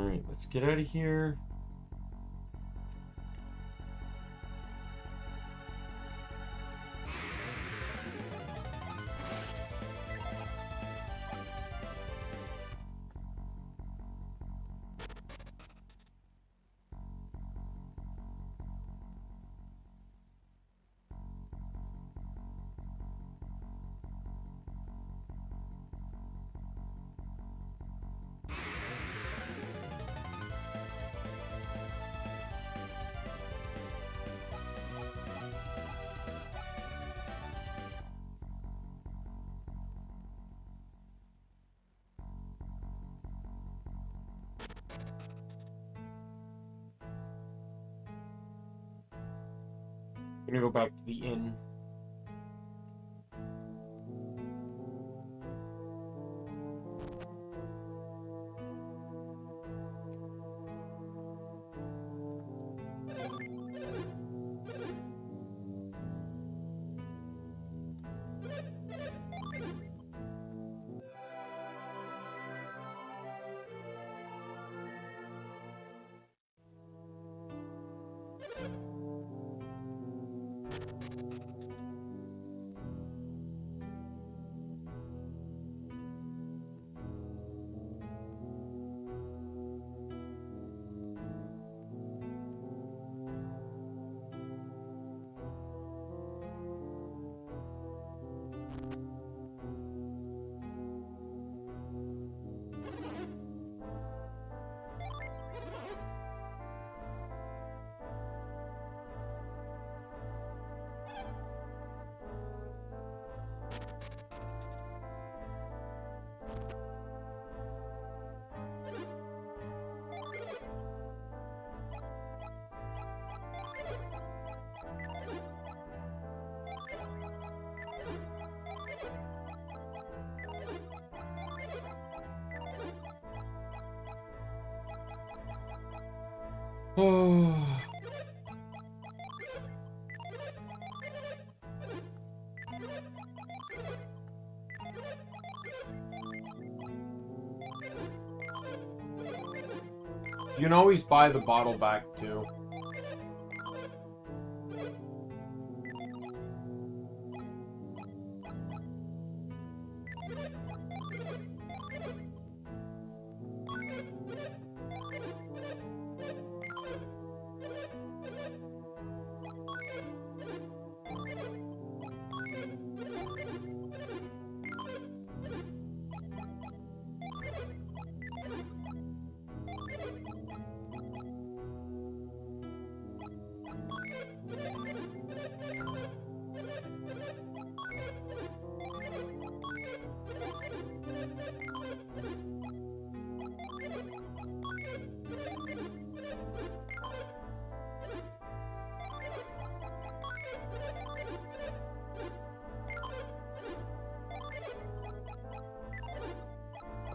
Alright, let's get out of here. I'm gonna go back to the inn. Oh. You can always buy the bottle back too.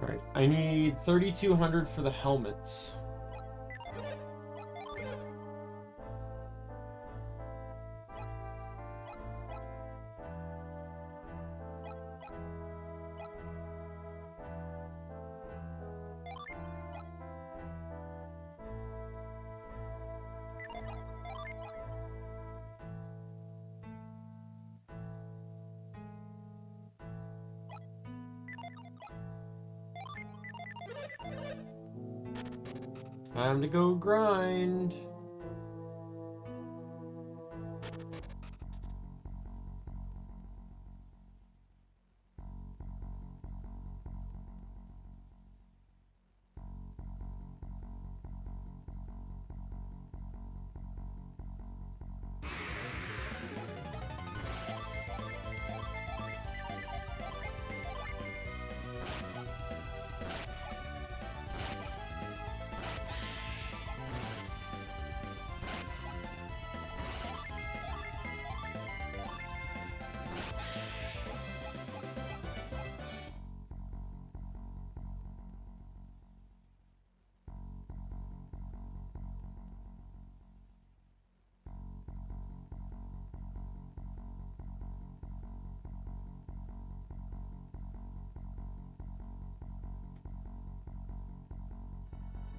Alright, I need 3,200 for the helmets. Time to go grind.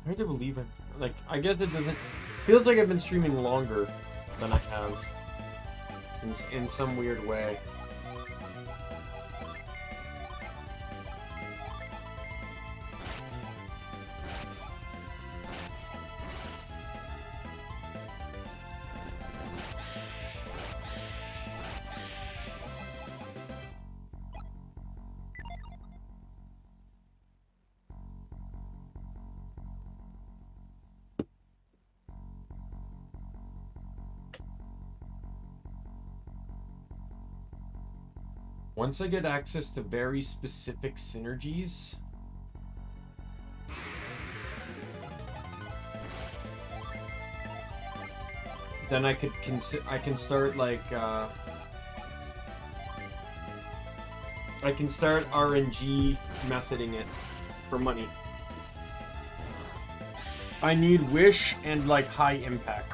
Hard to believe it. Like, I guess it doesn't... Feels like I've been streaming longer than I have. In some weird way. Once I get access to very specific synergies, then I can start like I can start RNG methoding it for money. I need wish and like high impact.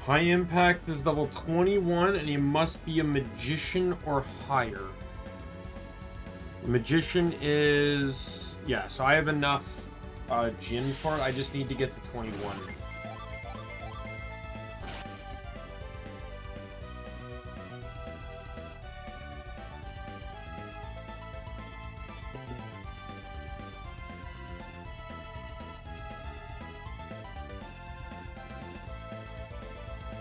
High impact is level 21 and he must be a magician or higher. Magician is... yeah, so I have enough Jin for it. I just need to get the 21.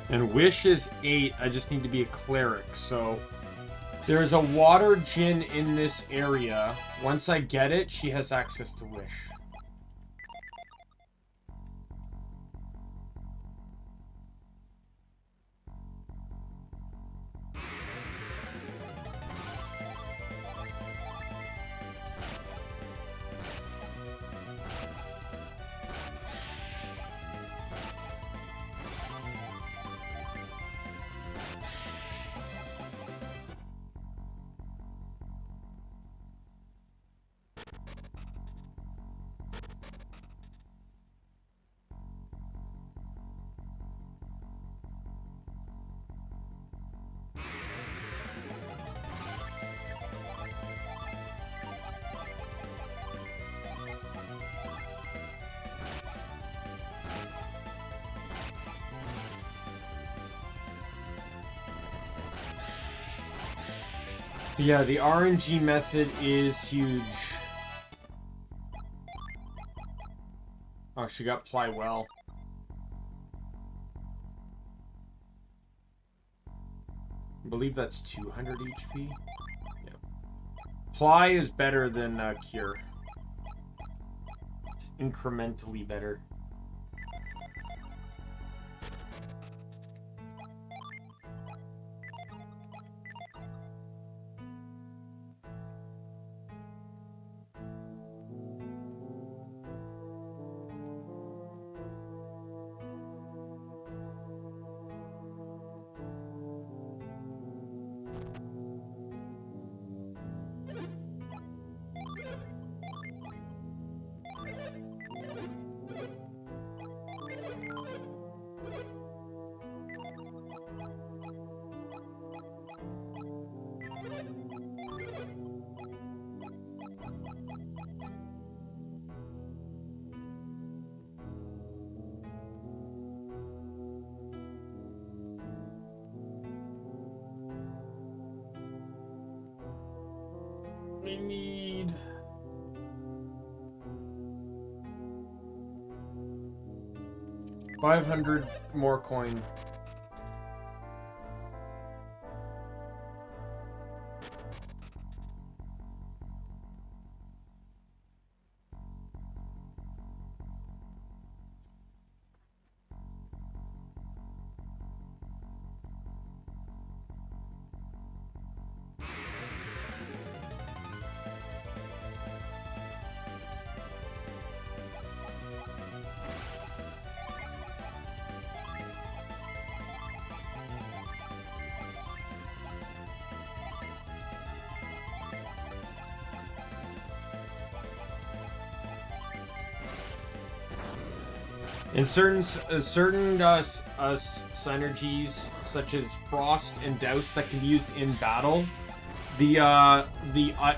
And wish is 8. I just need to be a cleric. So there's a water djinn in this area. Once I get it, she has access to wish. Yeah, the RNG method is huge. Oh, she got Ply well. I believe that's 200 HP. Yeah. Ply is better than Cure. It's incrementally better. I need... $500 more coin. In certain synergies, such as Frost and Douse, that can be used in battle, the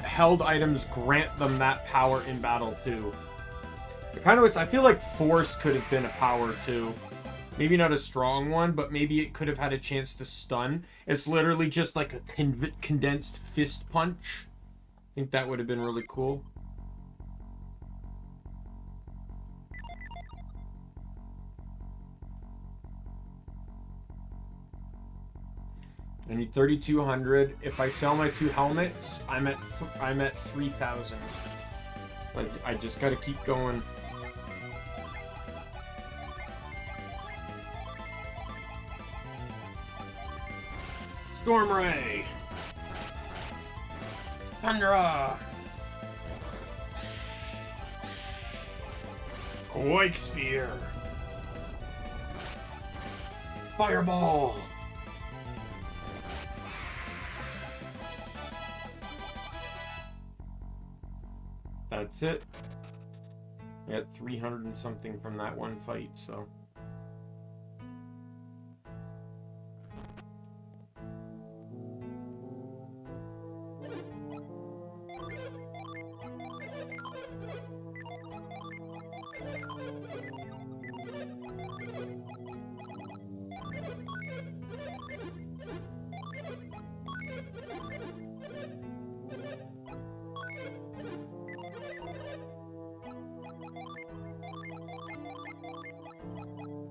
held items grant them that power in battle too. It kind of was. I feel like Force could have been a power too. Maybe not a strong one, but maybe it could have had a chance to stun. It's literally just like a condensed fist punch. I think that would have been really cool. I need 3,200. If I sell my 2 helmets, I'm at 3,000. Like, I just gotta keep going. Storm Ray! Thundera! Quake Sphere! Fireball! That's it. I got 300 and something from that one fight, so...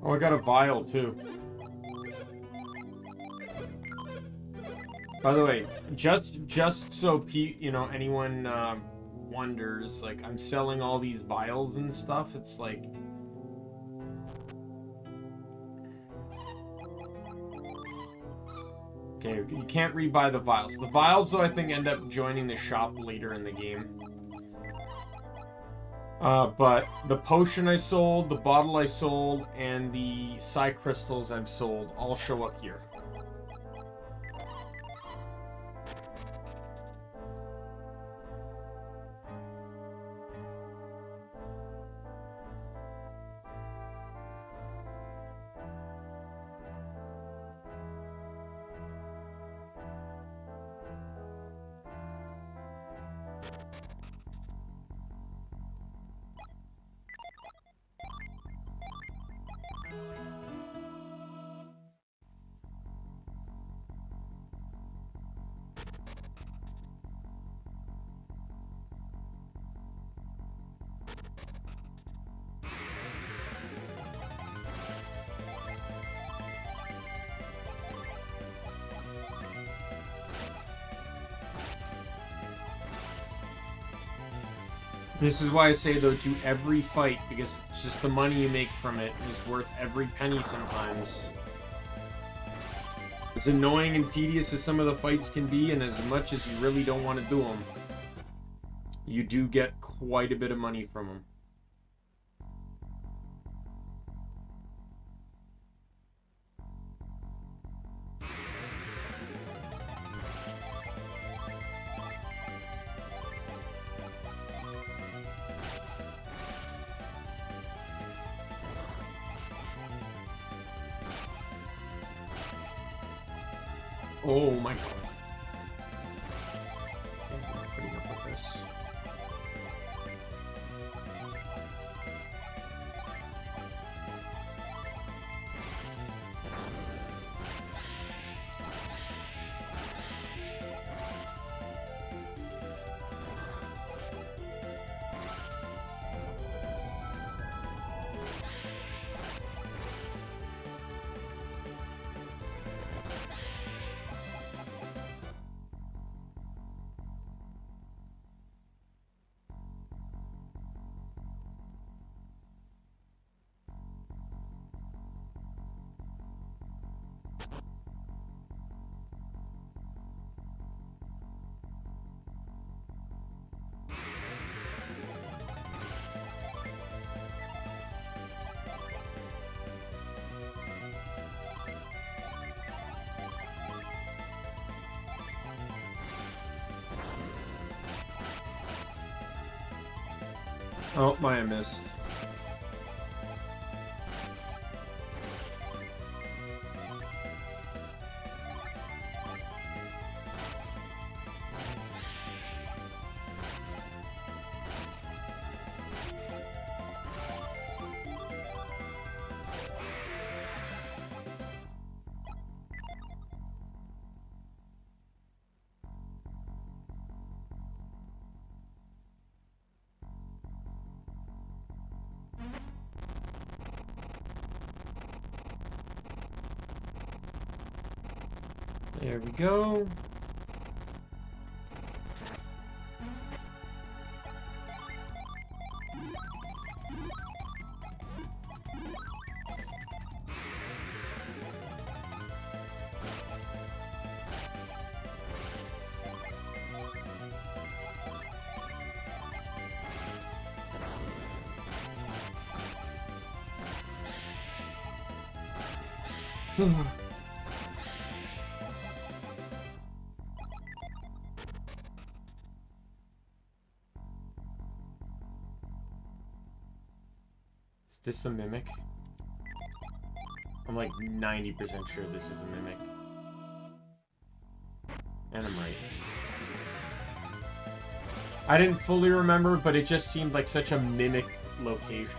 Oh, I got a vial, too. By the way, just so you know, anyone wonders, like, I'm selling all these vials and stuff. It's like... Okay, you can't rebuy the vials. The vials, though, I think end up joining the shop later in the game. But the potion I sold, the bottle I sold, and the Psy crystals I've sold all show up here. This is why I say, though, do every fight, because it's just the money you make from it is worth every penny sometimes. As annoying and tedious as some of the fights can be, and as much as you really don't want to do them, you do get quite a bit of money from them. Oh my god. I'm putting up with this. Oh, my, I missed. There we go. Is this the mimic? I'm like 90% sure this is a mimic. And I'm right. I didn't fully remember, but it just seemed like such a mimic location.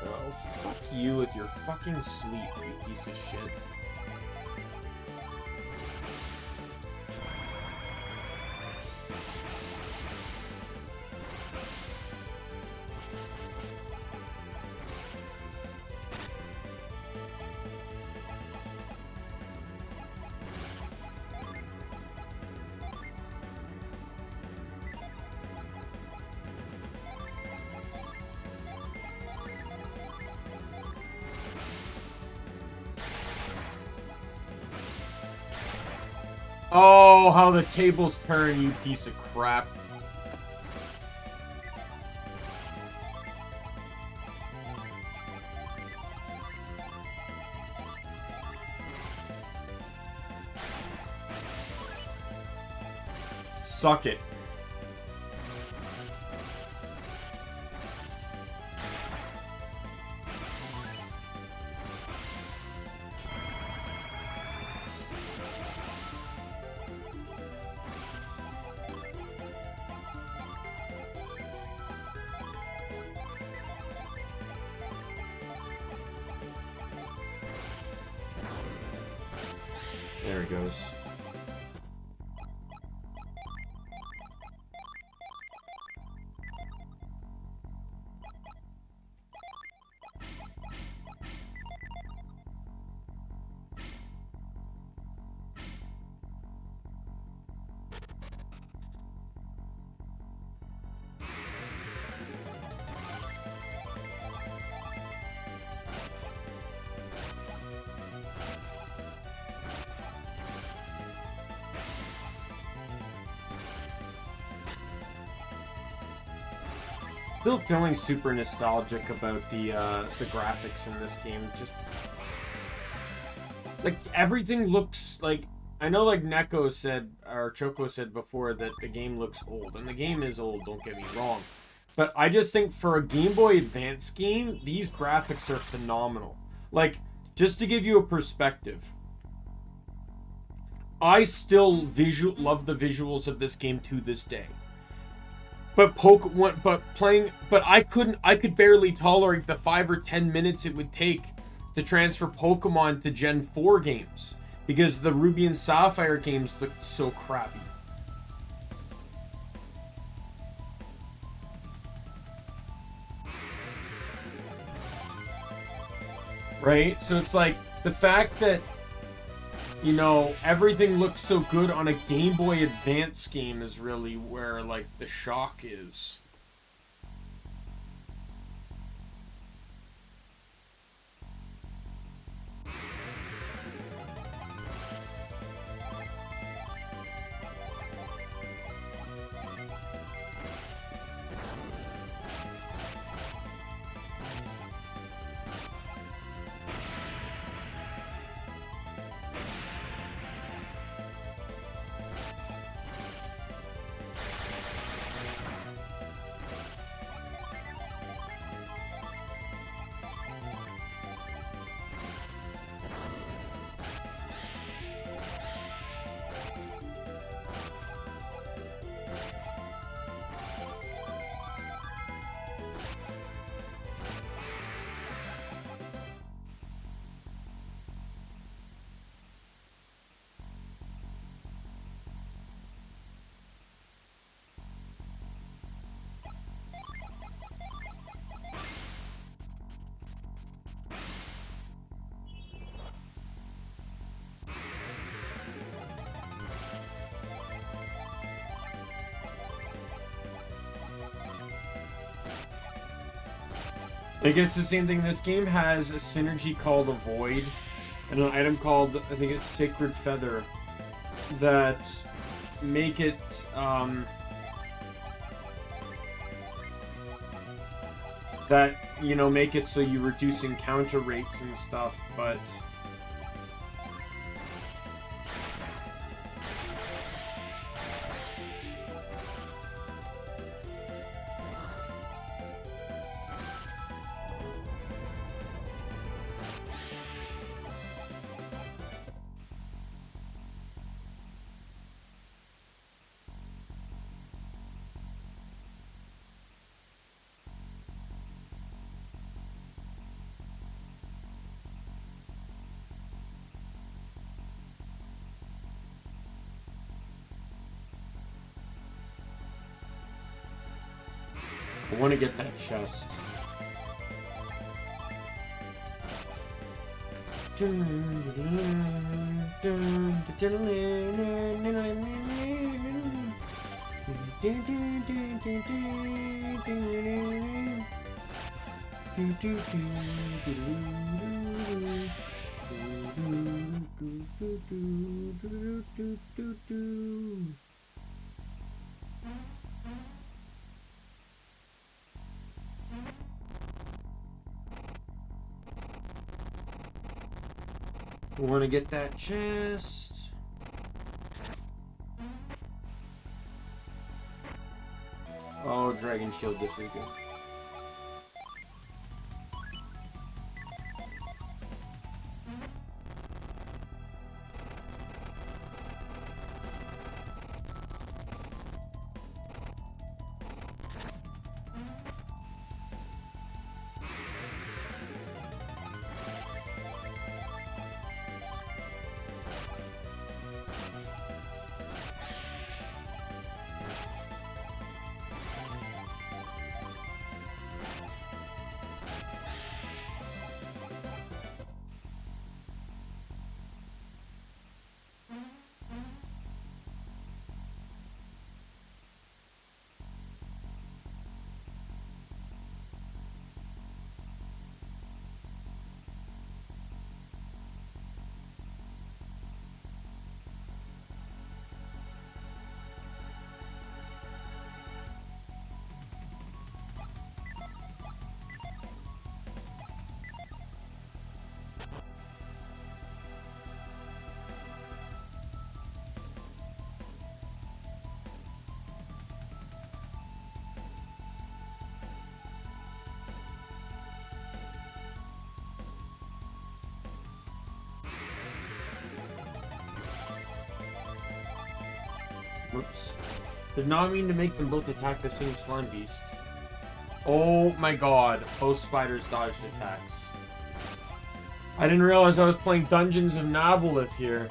Oh, fuck you with your fucking sleep, you piece of shit. Oh, how the tables turn, you piece of crap. Suck it. There it goes. Still feeling super nostalgic about the graphics in this game. Just like everything looks like, I know like Neko said or Choco said before that the game looks old, and the game is old, don't get me wrong. But I just think for a Game Boy Advance game, these graphics are phenomenal. Like, just to give you a perspective, I still love the visuals of this game to this day. But I could barely tolerate the 5 or 10 minutes it would take to transfer Pokemon to Gen 4 games because the Ruby and Sapphire games look so crappy. Right? So it's like the fact that, you know, everything looks so good on a Game Boy Advance game is really where, like, the shock is. I guess the same thing. This game has a synergy called a Void, and an item called, I think it's Sacred Feather, that make it, that, you know, make it so you reduce encounter rates and stuff, but... I want to get that chest. I want to get that chest. Oh, Dragon Shield, this is good. Whoops. Did not mean to make them both attack the same slime beast. Oh my god, both spiders dodged attacks. I didn't realize I was playing Dungeons of Nabolith here.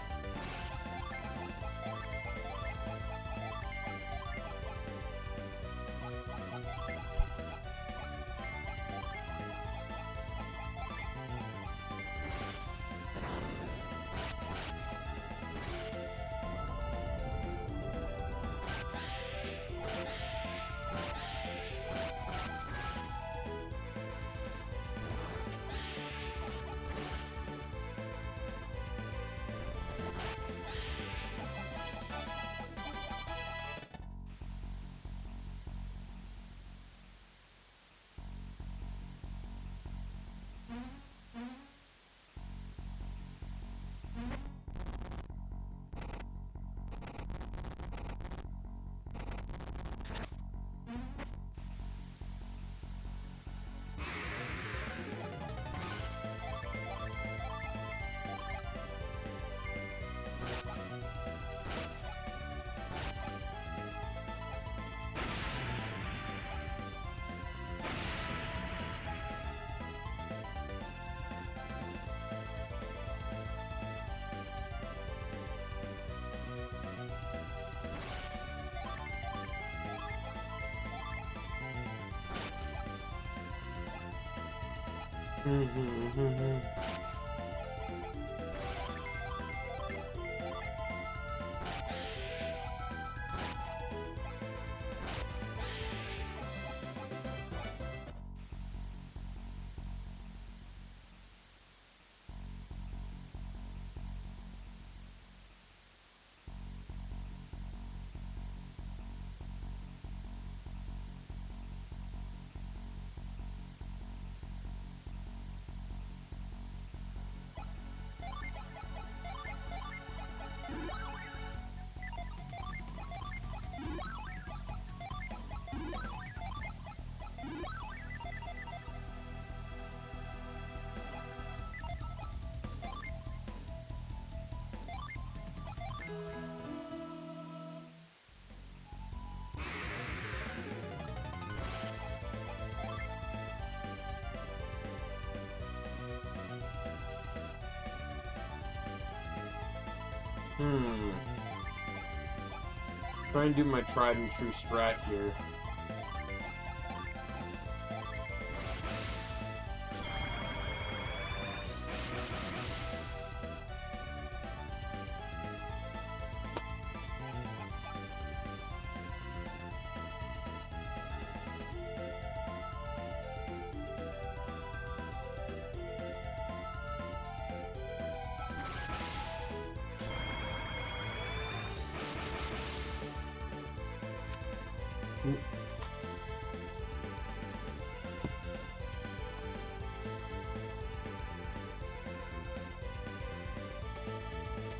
Try and do my tried and true strat here.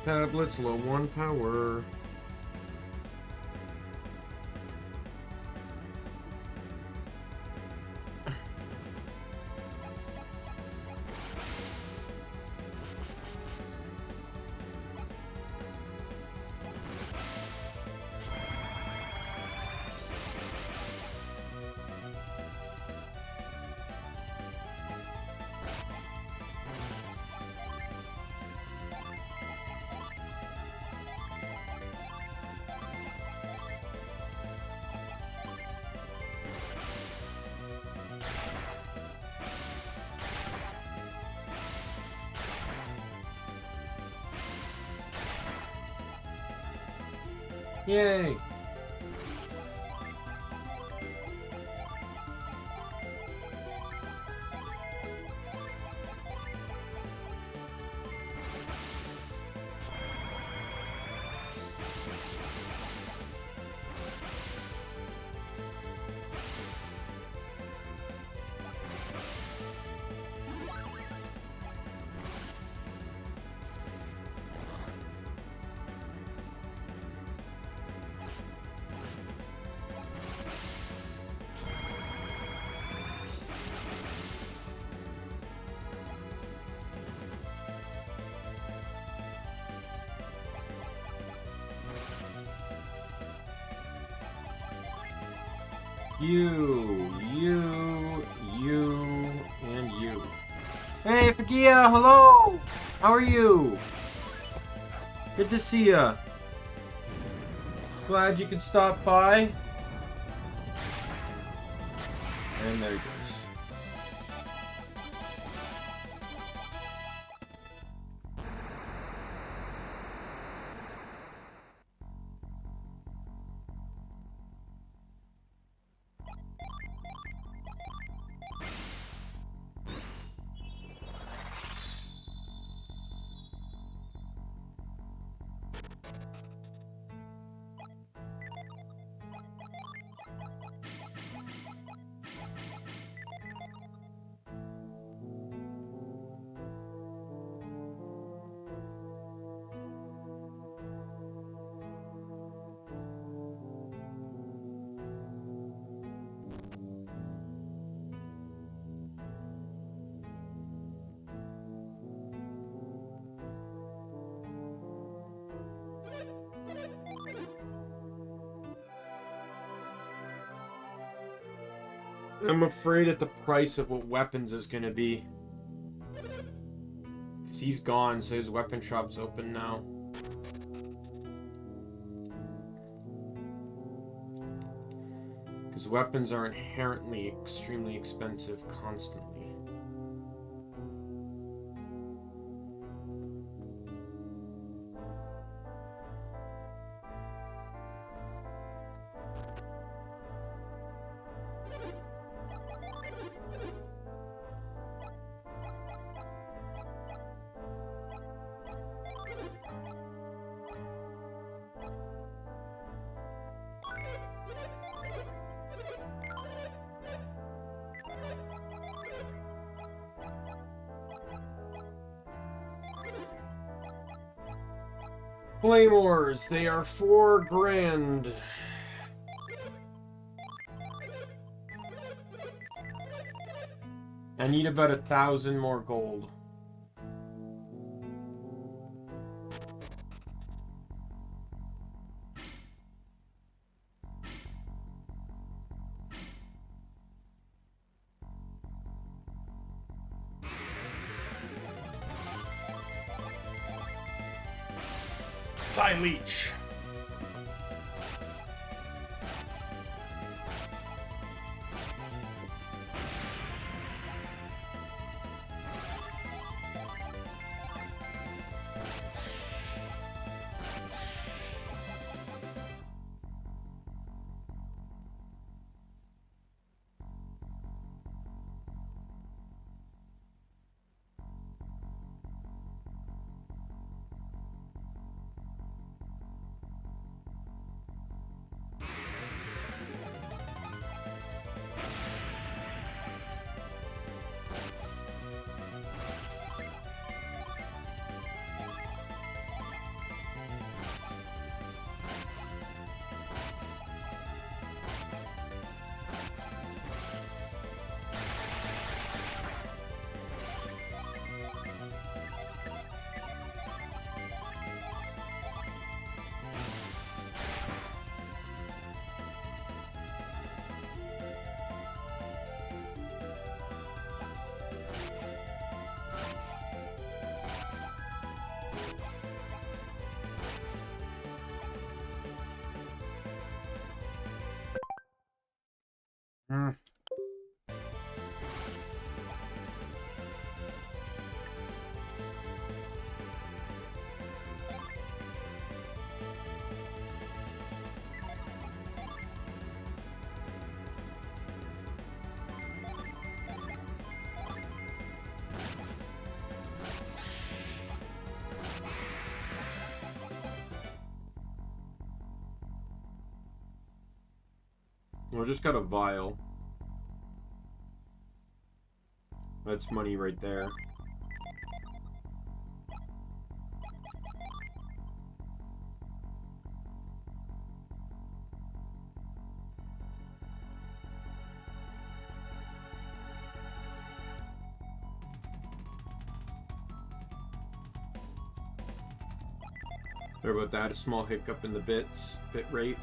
Tablets low on power. Yay! You, and you. Hey, Fagia, hello! How are you? Good to see ya. Glad you could stop by. And there he goes. I'm afraid at the price of what weapons is going to be. 'Cause he's gone, so his weapon shop's open now. Because weapons are inherently extremely expensive constantly. Claymores, they are 4 grand. I need about 1,000 more gold. Leech. Hmm. Well, I just got a vial. That's money right there. Sorry about that, a small hiccup in the bit rate.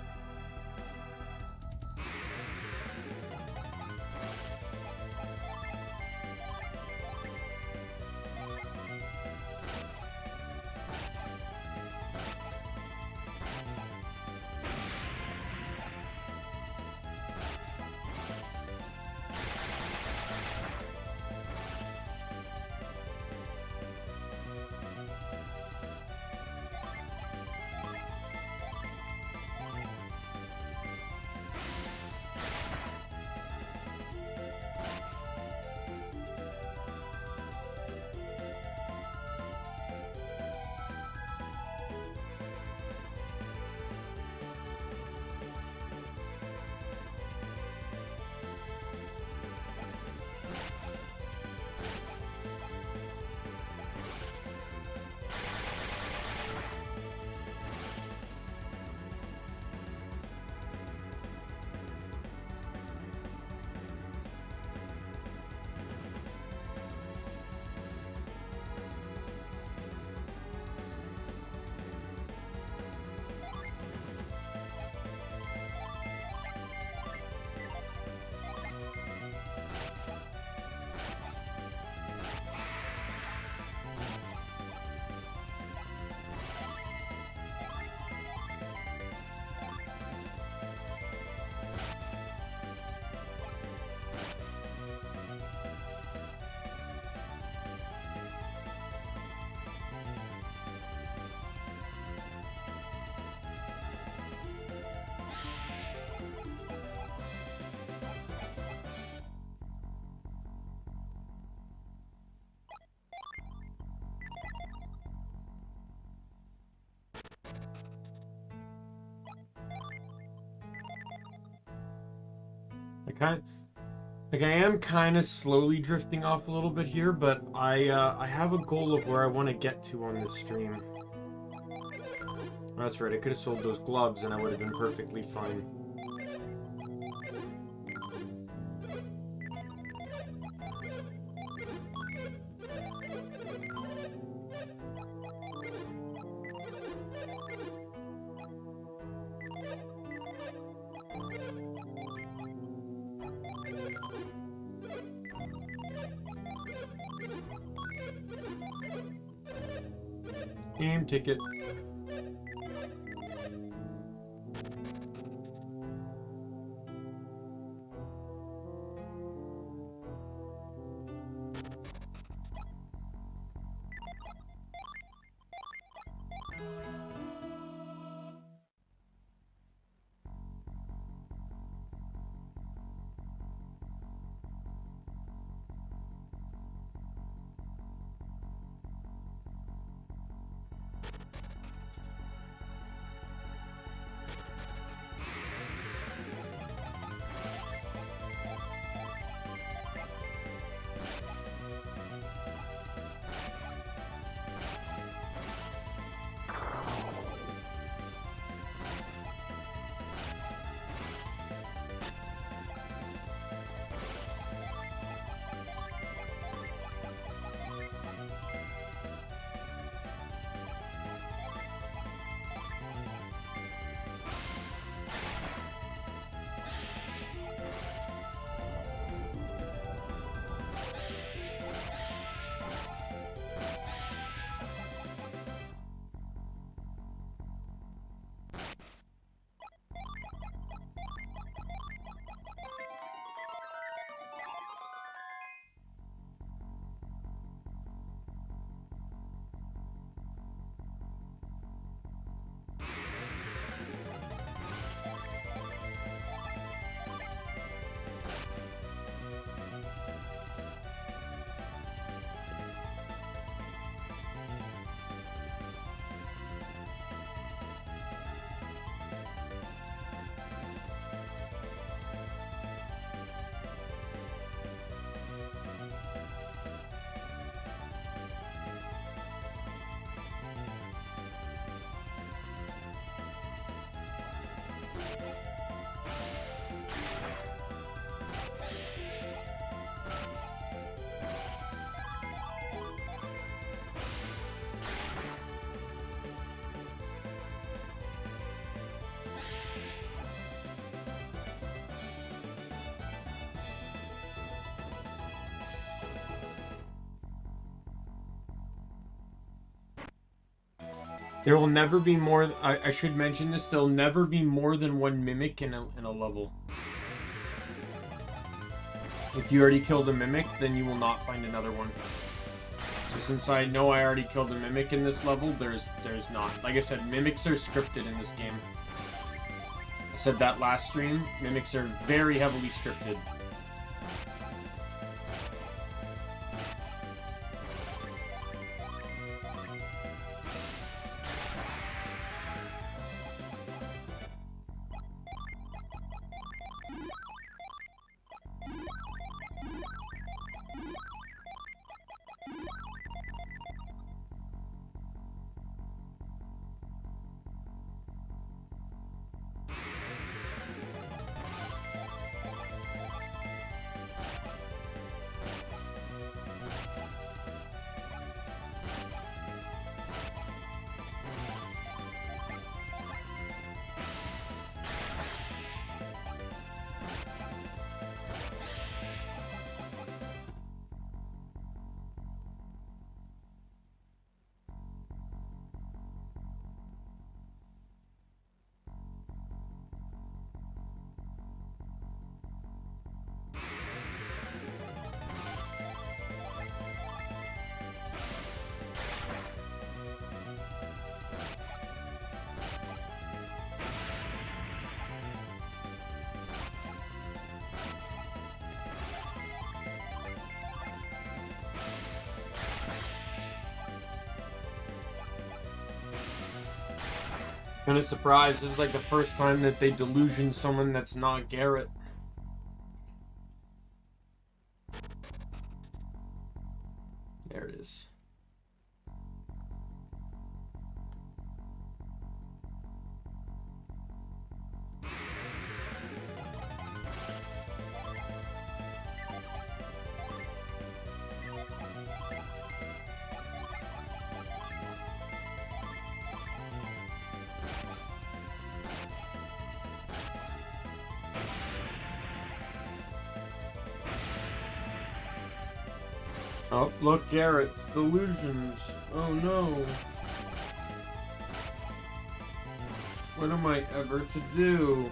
I am kind of slowly drifting off a little bit here, but I have a goal of where I want to get to on this stream. That's right, I could have sold those gloves and I would have been perfectly fine. Game ticket. There will never be more. I should mention this. There'll never be more than one mimic in a level. If you already killed a mimic, then you will not find another one. So since I know I already killed a mimic in this level, there's not. Like I said, mimics are scripted in this game. I said that last stream. Mimics are very heavily scripted. Kind of surprised. This is like the first time that they delusion someone that's not Garrett. There it is. Oh, look, Garrett's delusions. Oh no. What am I ever to do?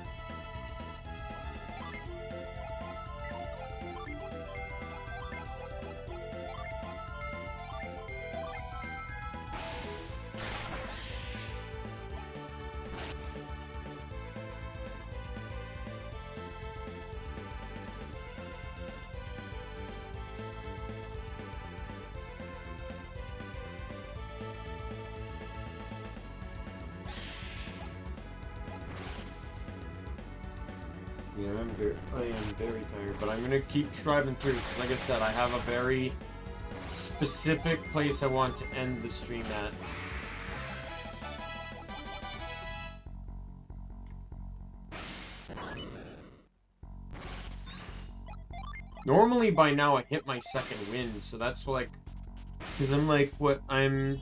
Yeah, I am very tired, but I'm gonna keep striving through. Like I said, I have a very specific place I want to end the stream at. Normally by now I hit my second wind, so that's like, because I'm like, I'm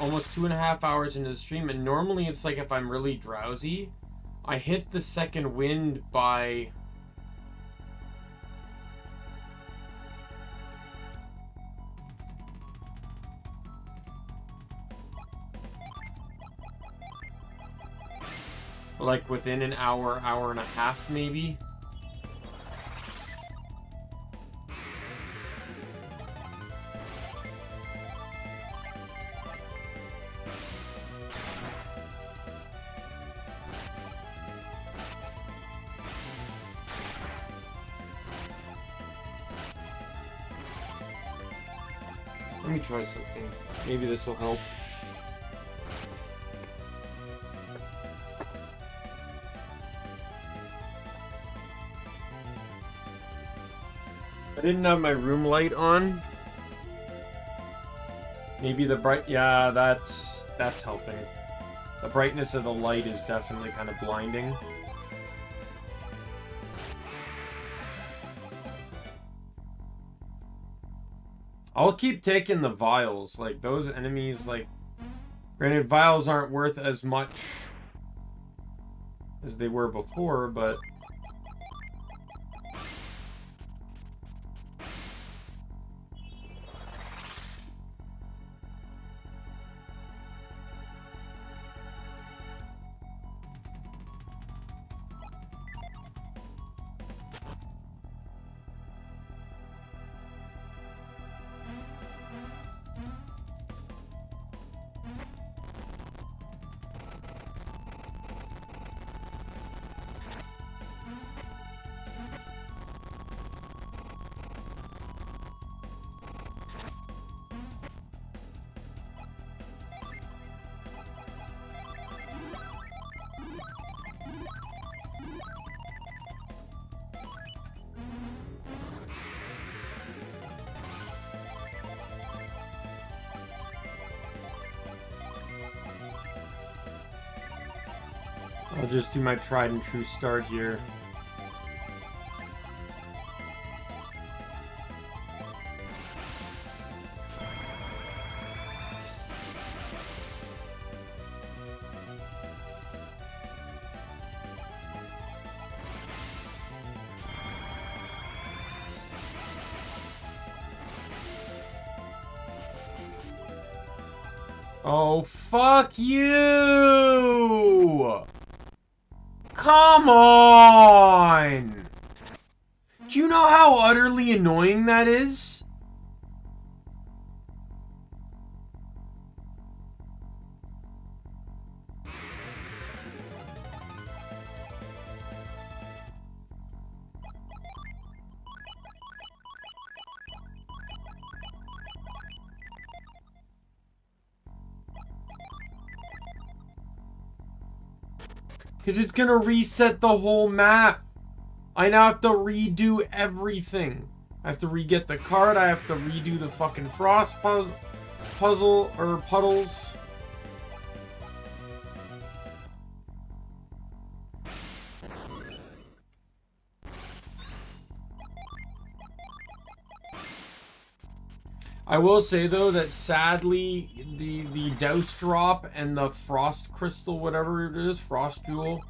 almost 2.5 hours into the stream, and normally it's like if I'm really drowsy, I hit the second wind by... like within an hour, hour and a half maybe. Let me try something. Maybe this will help. I didn't have my room light on. Maybe the yeah, that's helping. The brightness of the light is definitely kind of blinding. I'll keep taking the vials. Like, those enemies, like... Granted, vials aren't worth as much as they were before, but... I'll just do my tried and true start here. Oh, fuck you! Come on! Do you know how utterly annoying that is? Because it's gonna reset the whole map. I now have to redo everything. I have to re-get the card. I have to redo the fucking frost puzzle or puddles. I will say though that sadly the Douse Drop and the Frost Crystal, whatever it is, Frost Jewel,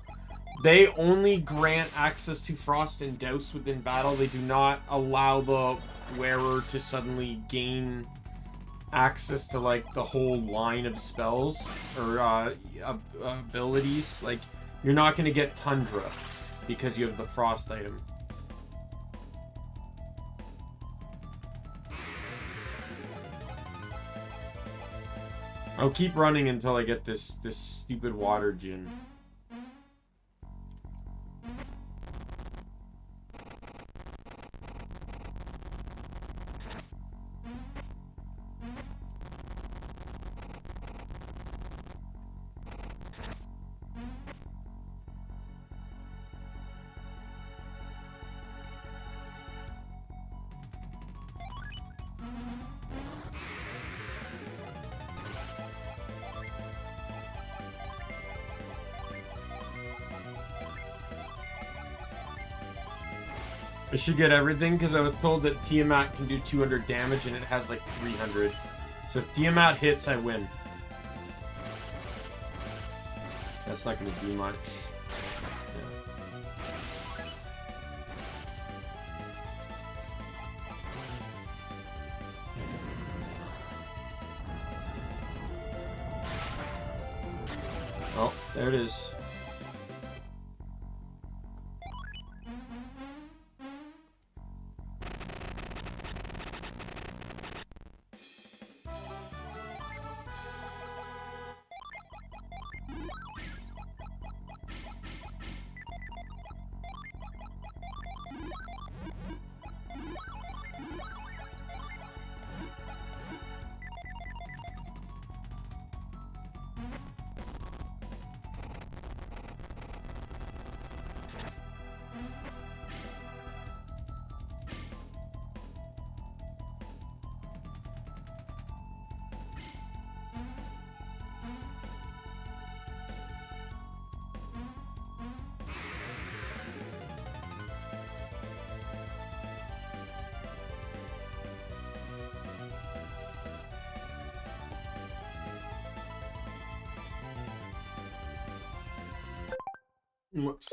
they only grant access to Frost and Douse within battle. They do not allow the wearer to suddenly gain access to like the whole line of spells or abilities. Like you're not going to get Tundra because you have the Frost item. I'll keep running until I get this stupid water gin. I should get everything because I was told that Tiamat can do 200 damage and it has like 300. So if Tiamat hits, I win. That's not going to do much. Yeah. Oh, there it is. Whoops.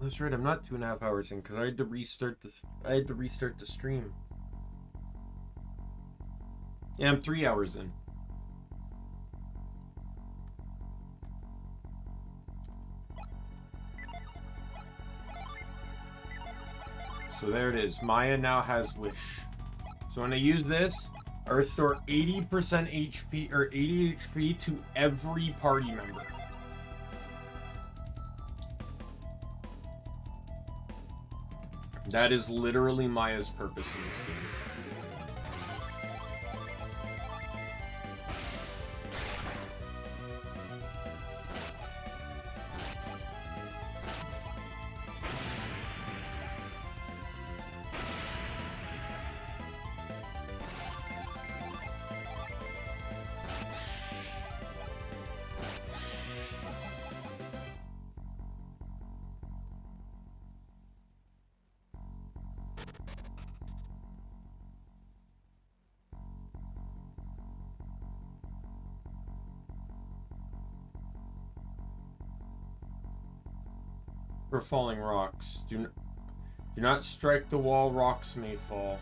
That's right, I'm not 2.5 hours in because I had to restart this. I had to restart the stream. Yeah, I'm 3 hours in. So there it is. Maya now has Wish. So when I use this, I restore 80% HP or 80 HP to every party member. That is literally Maya's purpose in this game. For falling rocks. Do not strike the wall, rocks may fall.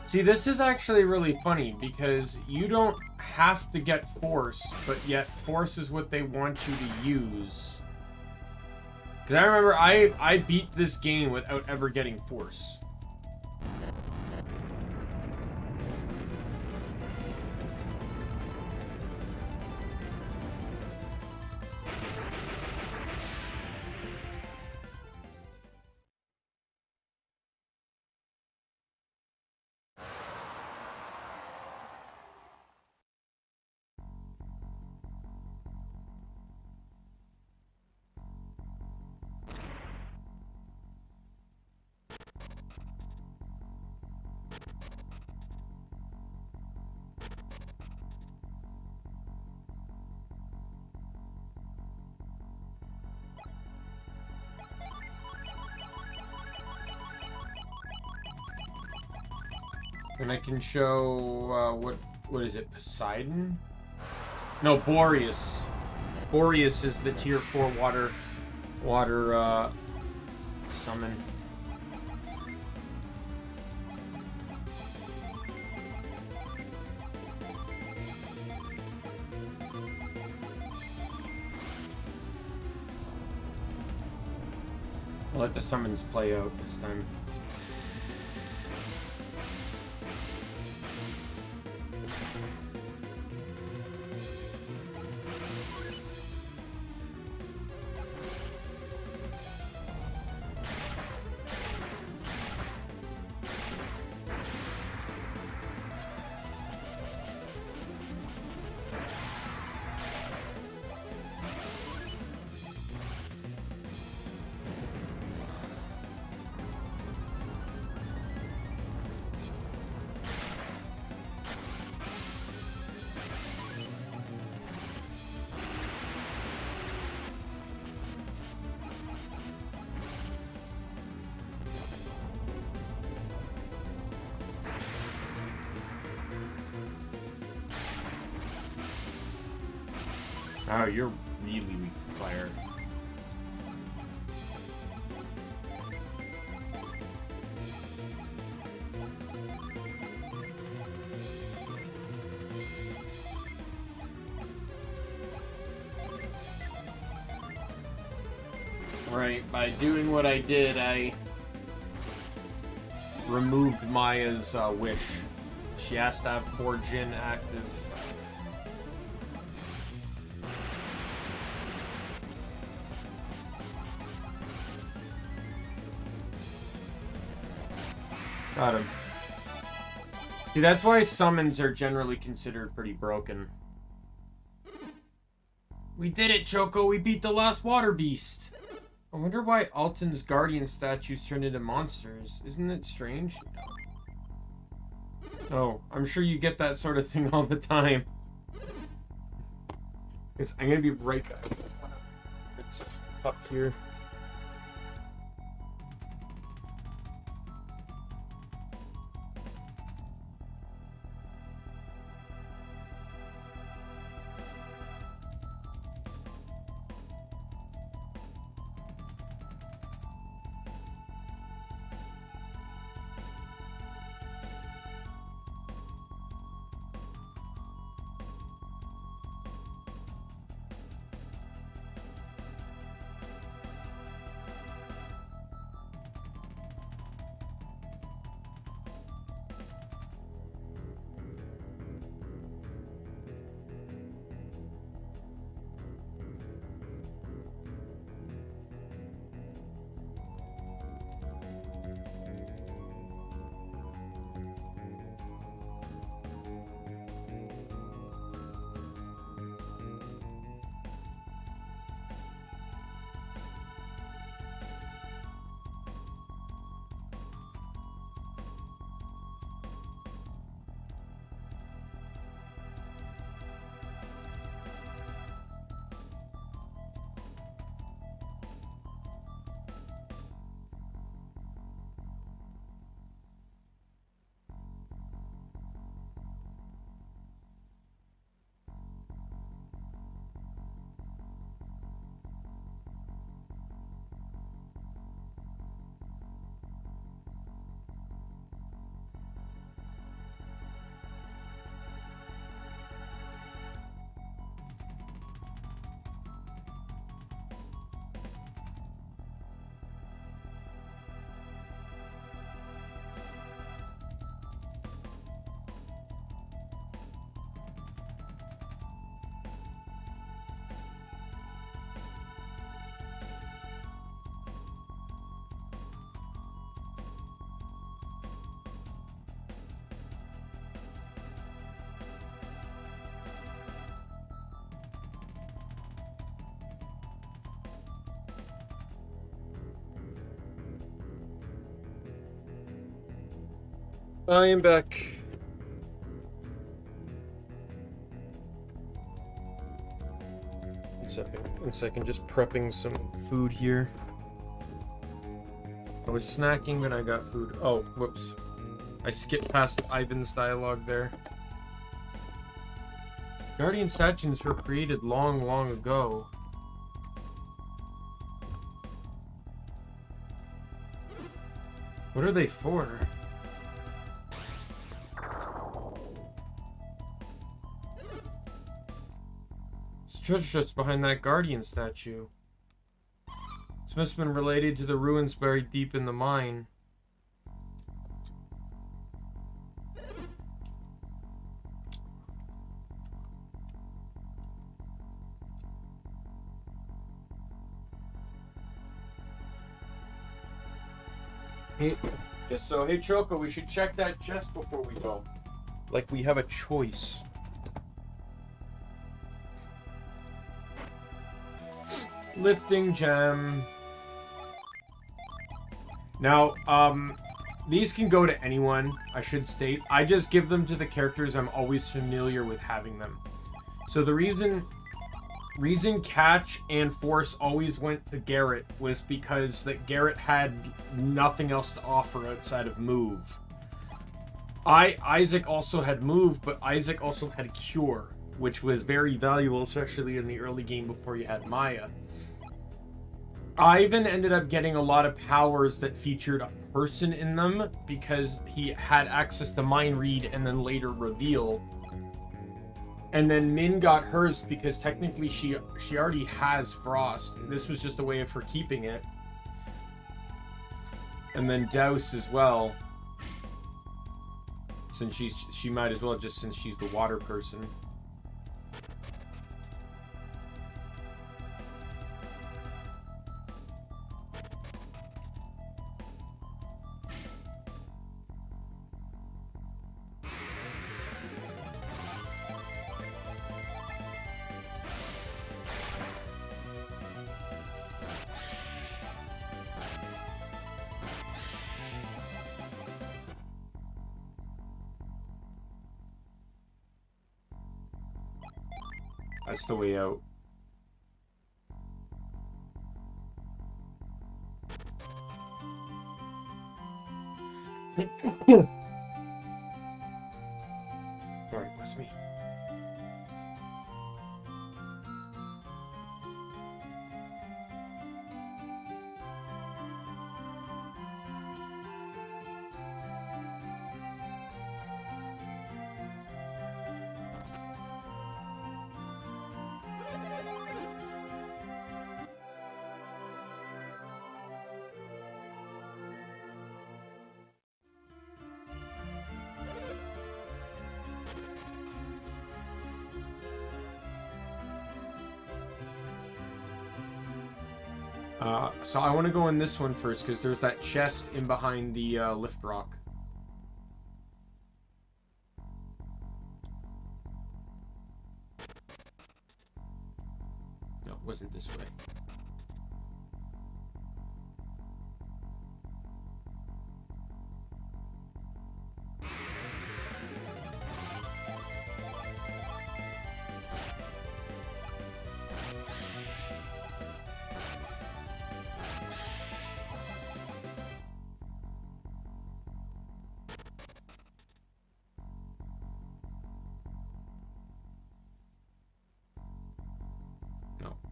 See, this is actually really funny because you don't have to get force, but yet force is what they want you to use. Because I remember I beat this game without ever getting force. And I can show, what is it, Poseidon? No, Boreas. Boreas is the tier 4 water summon. I'll let the summons play out this time. Oh, you're really weak to fire. Right, by doing what I did, I removed Maya's wish. She has to have 4 Jin active. Got him. See, that's why summons are generally considered pretty broken. We did it, Choco! We beat the last water beast! I wonder why Alton's guardian statues turned into monsters. Isn't it strange? Oh, I'm sure you get that sort of thing all the time. Yes, I'm gonna be right back. It's up here. I am back. One second, just prepping some food here. I was snacking, then I got food. Oh, whoops. I skipped past Ivan's dialogue there. Guardian statues were created long, long ago. What are they for? There's treasure chests behind that Guardian statue. This must have been related to the ruins buried deep in the mine. Hey, so hey Choco, we should check that chest before we go. Like we have a choice. Lifting gem. Now, these can go to anyone, I should state. I just give them to the characters I'm always familiar with having them. So the reason Catch and Force always went to Garrett was because that Garrett had nothing else to offer outside of move. Isaac also had move, but Isaac also had cure, which was very valuable, especially in the early game before you had Maya. Ivan ended up getting a lot of powers that featured a person in them because he had access to mind read and then later reveal. And then Min got hers because technically she already has Frost. This was just a way of her keeping it. And then Douse as well. Since she might as well, just since she's the water person. That's the way out. Alright, bless me. So I want to go in this one first because there's that chest in behind the lift rock. No, it wasn't this way.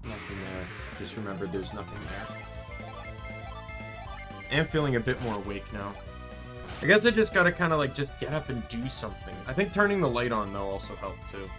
Nothing there. Just remember there's nothing there. I am feeling a bit more awake now. I guess I just gotta kind of like just get up and do something. I think turning the light on though also helped too.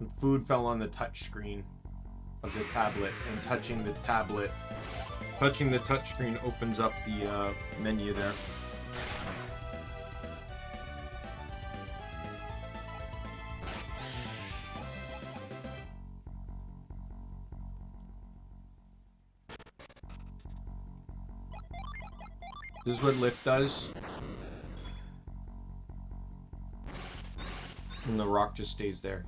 And food fell on the touch screen of the tablet, and touching the touch screen opens up the menu there. This is what lift does. And the rock just stays there.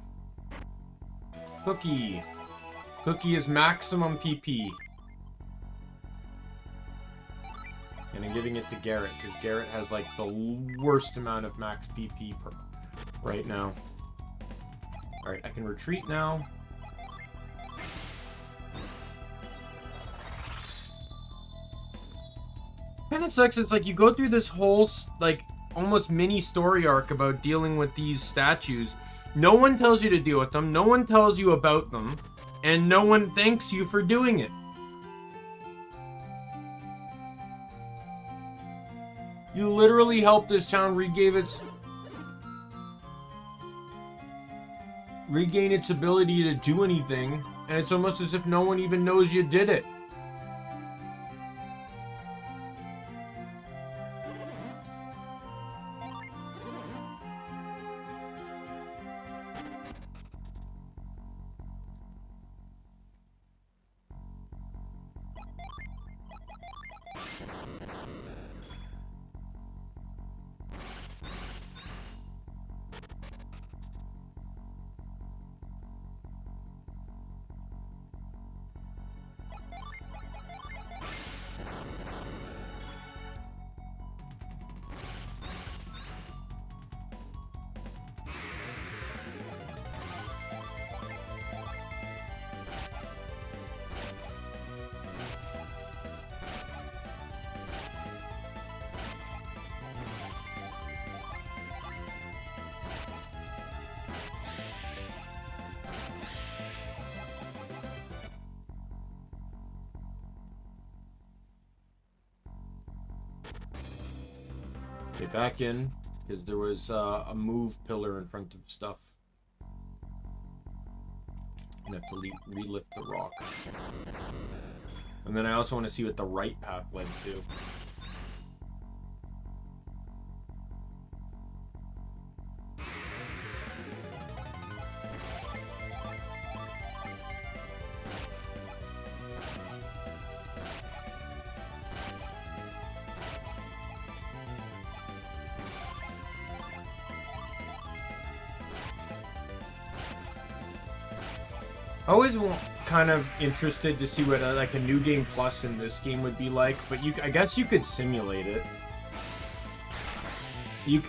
Cookie. Cookie is maximum PP. And I'm giving it to Garrett, because Garrett has like the worst amount of max PP right now. Alright, I can retreat now. Kind of sucks. It's like you go through this whole, like, almost mini story arc about dealing with these statues. No one tells you to deal with them. No one tells you about them. And no one thanks you for doing it. You literally helped this town regain its ability to do anything. And it's almost as if no one even knows you did it. Okay, back in, because there was a move pillar in front of stuff. I'm gonna have to relift the rock. And then I also want to see what the right path led to. I always kind of interested to see what like a new game plus in this game would be like, but I guess you could simulate it. You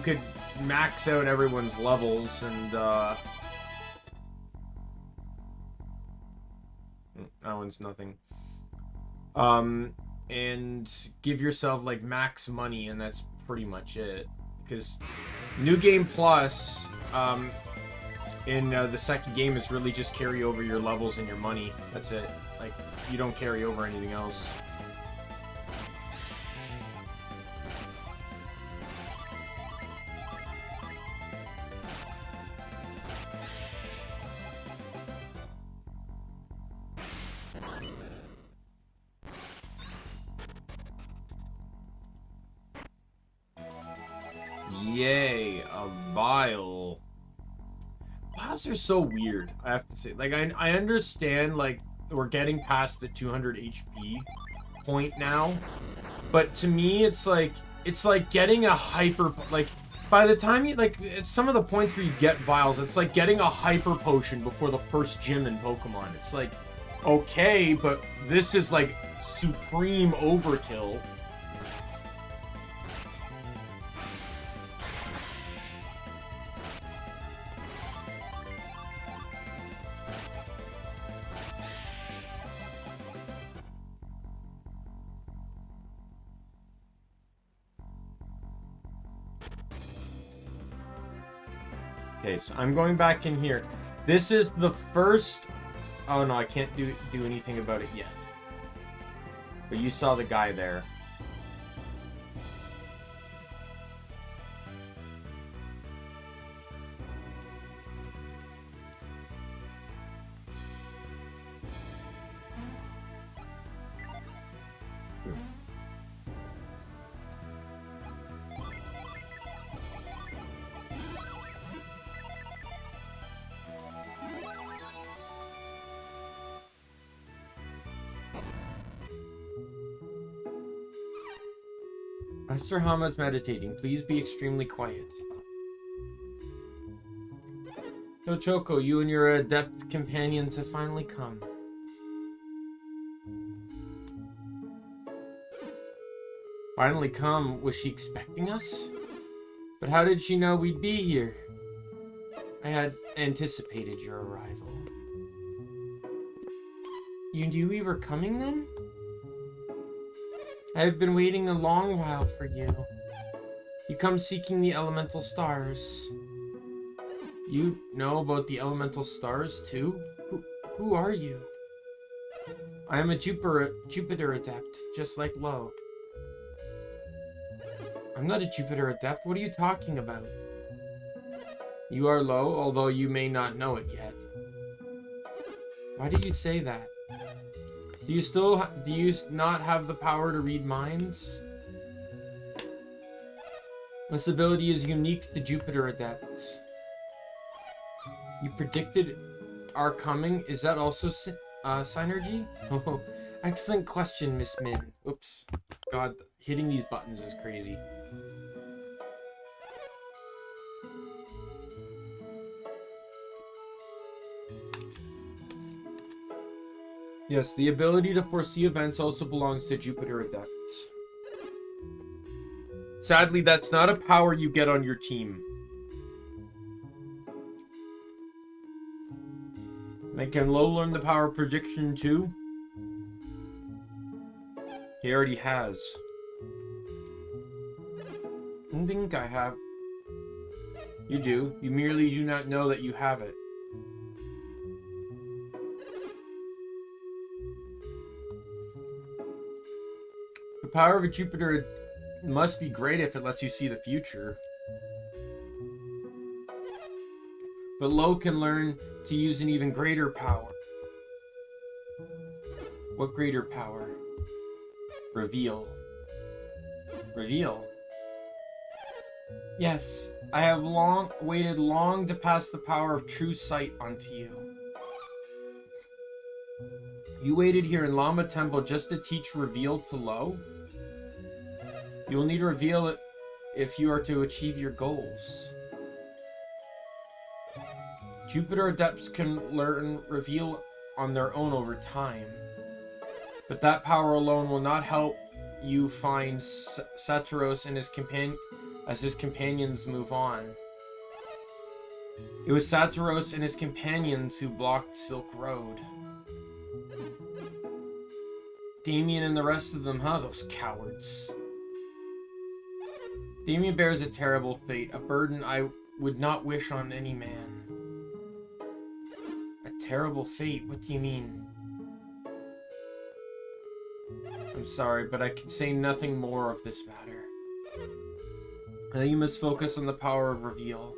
could max out everyone's levels and that one's nothing. And give yourself like max money, and that's pretty much it. Because new game plus in the second game is really just carry over your levels and your money. That's it. Like, you don't carry over anything else. Yay, a vial. Vials are so weird, I have to say. Like, I understand, like, we're getting past the 200 HP point now, but to me, it's like getting a hyper, like, by the time you, like, it's some of the points where you get vials, it's like getting a hyper potion before the first gym in Pokemon. It's like, okay, but this is, like, supreme overkill. Okay, so I'm going back in here. This is the first... Oh no, I can't do anything about it yet. But you saw the guy there. Master Hama's meditating. Please be extremely quiet. So Choco, you and your adept companions have finally come. Finally come? Was she expecting us? But how did she know we'd be here? I had anticipated your arrival. You knew we were coming then? I have been waiting a long while for you. You come seeking the elemental stars. You know about the elemental stars too? Who are you? I am a Jupiter adept, just like Lo. I'm not a Jupiter adept. What are you talking about? You are Lo, although you may not know it yet. Why do you say that? Do you not have the power to read minds? This ability is unique to Jupiter adepts. You predicted our coming. Is that also synergy? Oh, excellent question, Miss Min. Oops. God, hitting these buttons is crazy. Yes, the ability to foresee events also belongs to Jupiter adepts. Sadly, that's not a power you get on your team. And can Lo learn the power of prediction too? He already has. I don't think I have. You do. You merely do not know that you have it. The power of a Jupiter must be great if it lets you see the future. But Lo can learn to use an even greater power. What greater power? Reveal. Reveal? Yes, I have waited long to pass the power of true sight onto you. You waited here in Lama Temple just to teach Reveal to Lo? You will need Reveal if you are to achieve your goals. Jupiter adepts can learn Reveal on their own over time. But that power alone will not help you find Saturos and his companions move on. It was Saturos and his companions who blocked Silk Road. Daimien and the rest of them, huh? Those cowards. Daimien bears a terrible fate, a burden I would not wish on any man. A terrible fate? What do you mean? I'm sorry, but I can say nothing more of this matter. I think you must focus on the power of Reveal.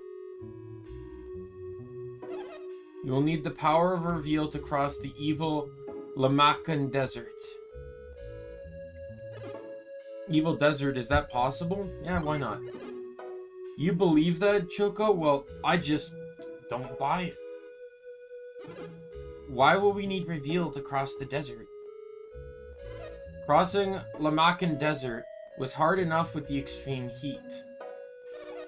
You will need the power of Reveal to cross the evil Lamakan Desert. Evil Desert, is that possible? Yeah, why not? You believe that, Choco? Well, I just don't buy it. Why will we need Reveal to cross the desert? Crossing Lamakan Desert was hard enough with the extreme heat.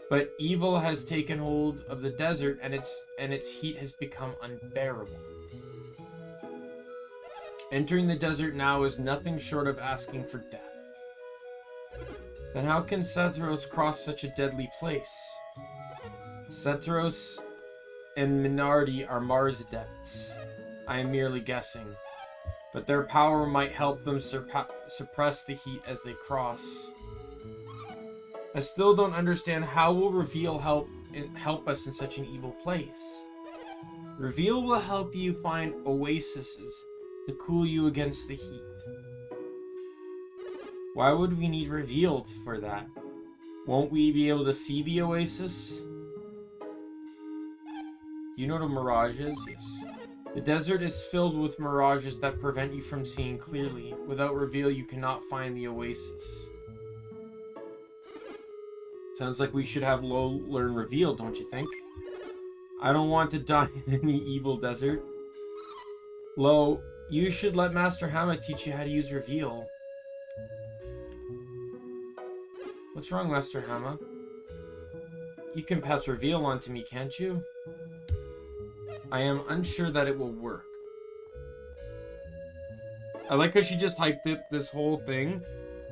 But evil has taken hold of the desert and its heat has become unbearable. Entering the desert now is nothing short of asking for death. Then how can Saturos cross such a deadly place? Saturos and Minardi are Mars adepts. I am merely guessing. But their power might help them suppress the heat as they cross. I still don't understand how will Reveal help us in such an evil place. Reveal will help you find oases to cool you against the heat. Why would we need Reveal for that? Won't we be able to see the oasis? Do you know what a mirage is? Yes. The desert is filled with mirages that prevent you from seeing clearly. Without Reveal, you cannot find the oasis. Sounds like we should have Lo learn Reveal, don't you think? I don't want to die in any evil desert. Lo, you should let Master Hama teach you how to use Reveal. What's wrong, Master Hama? You can pass reveal on to me, can't you? I am unsure that it will work. I like how she just hyped it, this whole thing,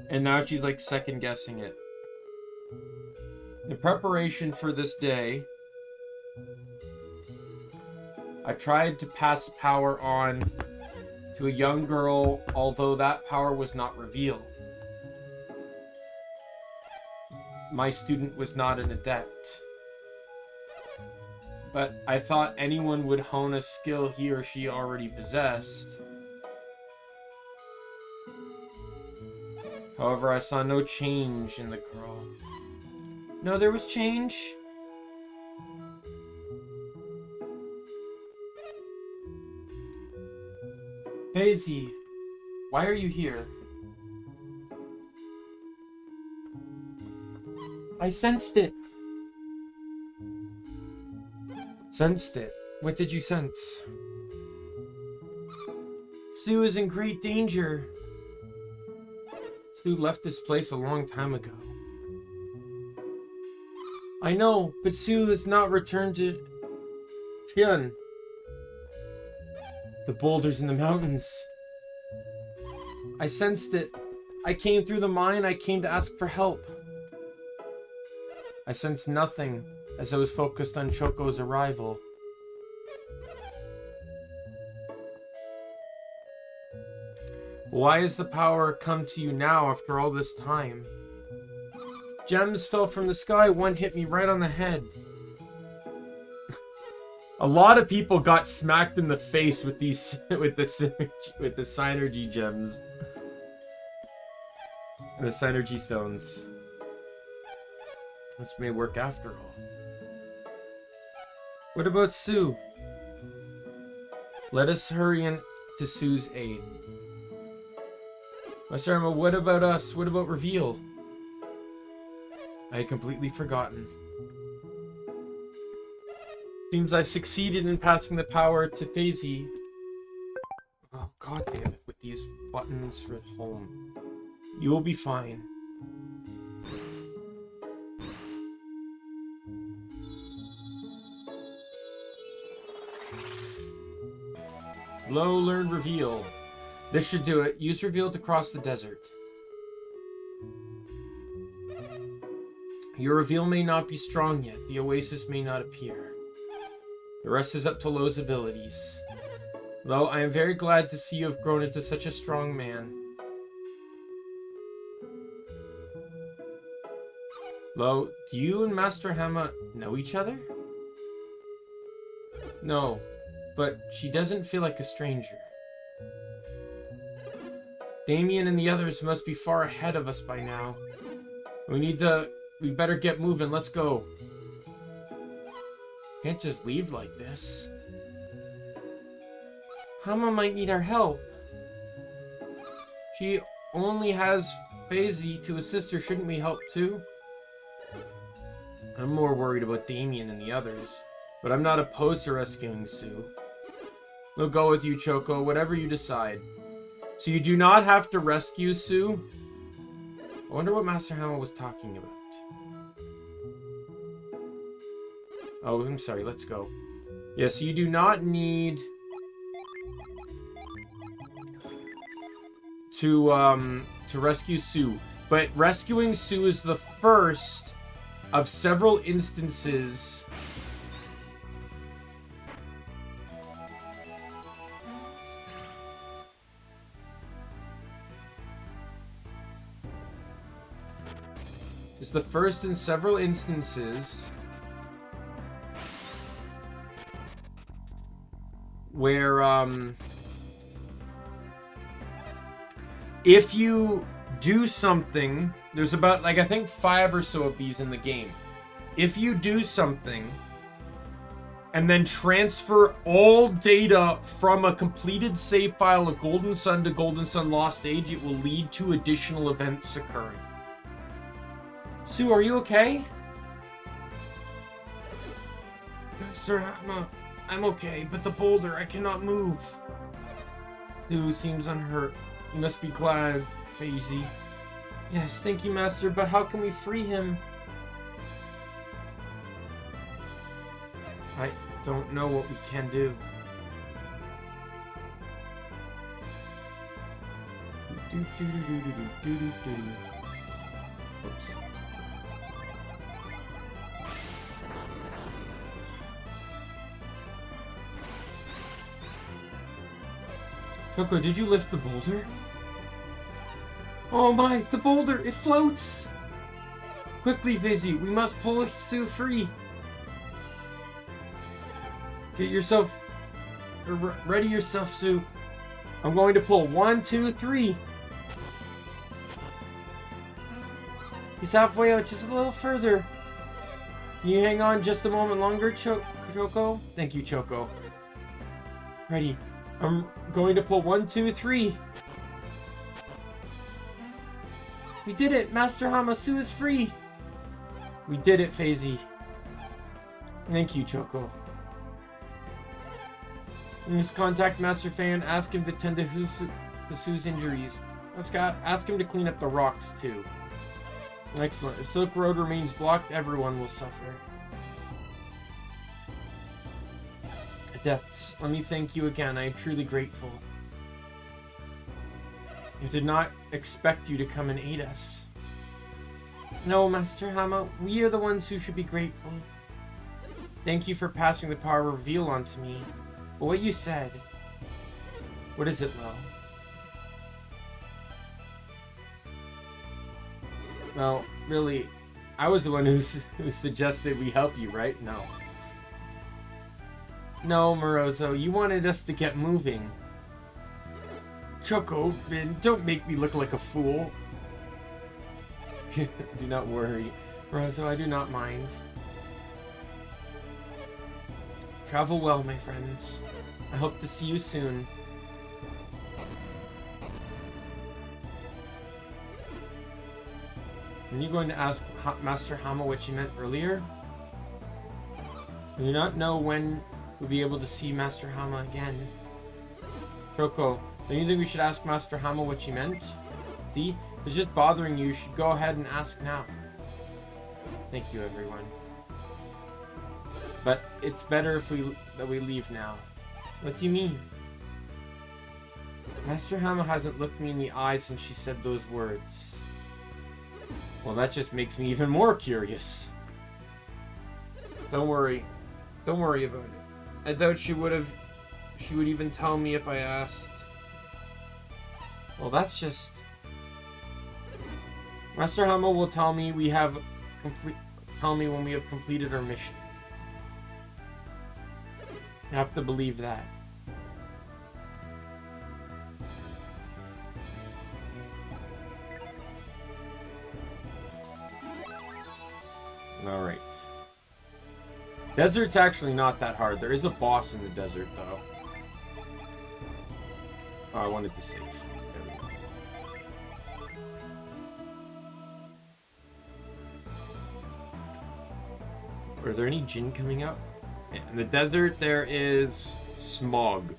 and now she's like second guessing it. In preparation for this day, I tried to pass power on to a young girl, although that power was not revealed. My student was not an adept. But I thought anyone would hone a skill he or she already possessed. However, I saw no change in the girl. No, there was change. Daisy, why are you here? I sensed it. Sensed it? What did you sense? Sue is in great danger. Sue left this place a long time ago. I know, but Sue has not returned to Xian. The boulders in the mountains. I sensed it. I came through the mine. I came to ask for help. I sensed nothing as I was focused on Choco's arrival. Why has the power come to you now after all this time? Gems fell from the sky. One hit me right on the head. A lot of people got smacked in the face with these with the synergy gems. And the synergy stones. Which may work after all. What about Sue? Let us hurry in to Sue's aid. Master Emma, what about us? What about reveal? I had completely forgotten. Seems I succeeded in passing the power to Faisy. Oh, god damn it, with these buttons for home. You will be fine. Low learned reveal. This should do it. Use reveal to cross the desert. Your reveal may not be strong yet. The oasis may not appear. The rest is up to Lo's abilities. Lo, I am very glad to see you have grown into such a strong man. Lo, do you and Master Hama know each other? No, but she doesn't feel like a stranger. Daimien and the others must be far ahead of us by now. We better get moving. Let's go. Can't just leave like this. Hama might need our help. She only has Faisy to assist her. Shouldn't we help too? I'm more worried about Daimien and the others, but I'm not opposed to rescuing Sue. We'll go with you, Choco, whatever you decide. So you do not have to rescue Sue? I wonder what Master Hama was talking about. Oh, I'm sorry, let's go. Yes, you do not need to rescue Sue. But rescuing Sue is the first of several instances It's the first in several instances where if you do something, there's about like I think 5 or so of these in the game. If you do something and then transfer all data from a completed save file of Golden Sun to Golden Sun Lost Age, it will lead to additional events occurring. Sue, are you okay? Master Hama, I'm okay, but the boulder, I cannot move. Sue seems unhurt. You must be glad, Faisy. Yes, thank you, Master, but how can we free him? I don't know what we can do. Oops. Choco, did you lift the boulder? Oh my, the boulder, it floats! Quickly, Fizzy, we must pull Sue free. Get yourself... ready yourself, Sue. I'm going to pull 1, 2, 3. He's halfway out, just a little further. Can you hang on just a moment longer, Choco? Thank you, Choco. Ready. I'm going to pull 1, 2, 3. We did it! Master Hamasu is free! We did it, FaZe. Thank you, Choco. You must contact Master Fan, ask him to tend to Sue's injuries. Ask him to clean up the rocks, too. Excellent. If Silk Road remains blocked, everyone will suffer. Deaths, let me thank you again. I am truly grateful. I did not expect you to come and aid us. No, Master Hama, we are the ones who should be grateful. Thank you for passing the power reveal on to me. But what you said... What is it, Lo? Well, really, I was the one who suggested we help you, right? No. No, Morozo, you wanted us to get moving. Choco, man, don't make me look like a fool. Do not worry. Morozo, I do not mind. Travel well, my friends. I hope to see you soon. Are you going to ask Master Hama what you meant earlier? I do not know when we'll be able to see Master Hama again. Choco, don't you think we should ask Master Hama what you meant? See? If it's just bothering you, you should go ahead and ask now. Thank you, everyone. But it's better if we leave now. What do you mean? Master Hama hasn't looked me in the eye since she said those words. Well, that just makes me even more curious. Don't worry. Don't worry about it. I doubt she would even tell me if I asked. Well, that's just... Master Hama will tell me when we have completed our mission. You have to believe that. Alright. Desert's actually not that hard. There is a boss in the desert, though. Oh, I wanted to save. There we go. Are there any Jinn coming up? Yeah, in the desert, there is smog.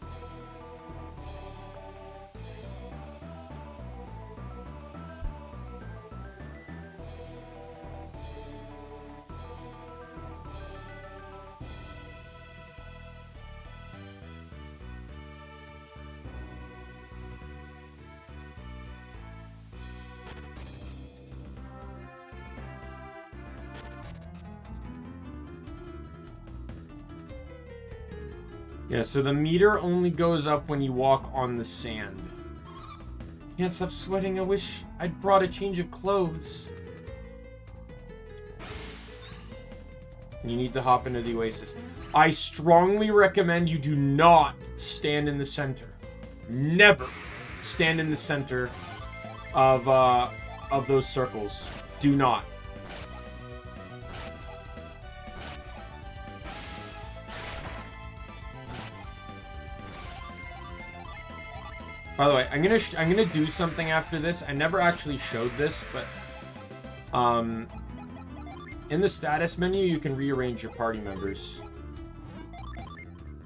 Yeah, so the meter only goes up when you walk on the sand. Can't stop sweating. I wish I'd brought a change of clothes. You need to hop into the oasis. I strongly recommend you do not stand in the center. Never stand in the center of those circles. Do not. By the way, I'm gonna do something after this. I never actually showed this, but in the status menu you can rearrange your party members.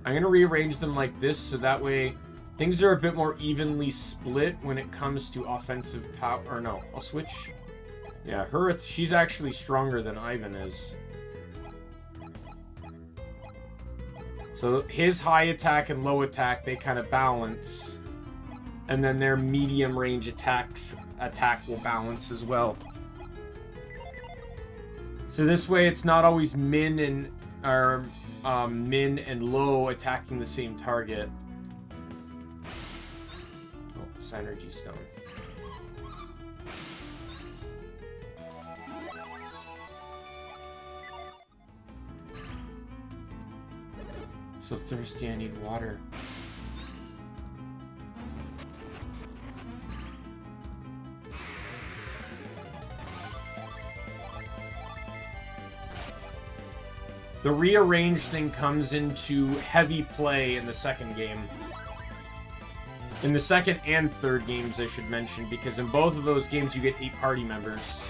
I'm gonna rearrange them like this, so that way Things are a bit more evenly split when it comes to offensive power. Or no, I'll switch. Yeah, she's actually stronger than Ivan is. So his high attack and low attack, they kind of balance. And then their medium range attack will balance as well. So this way it's not always min and low attacking the same target. Oh, Synergy Stone. So thirsty, I need water. The rearrange thing comes into heavy play in the second game. In the second and third games, I should mention, because in both of those games you get 8 party members.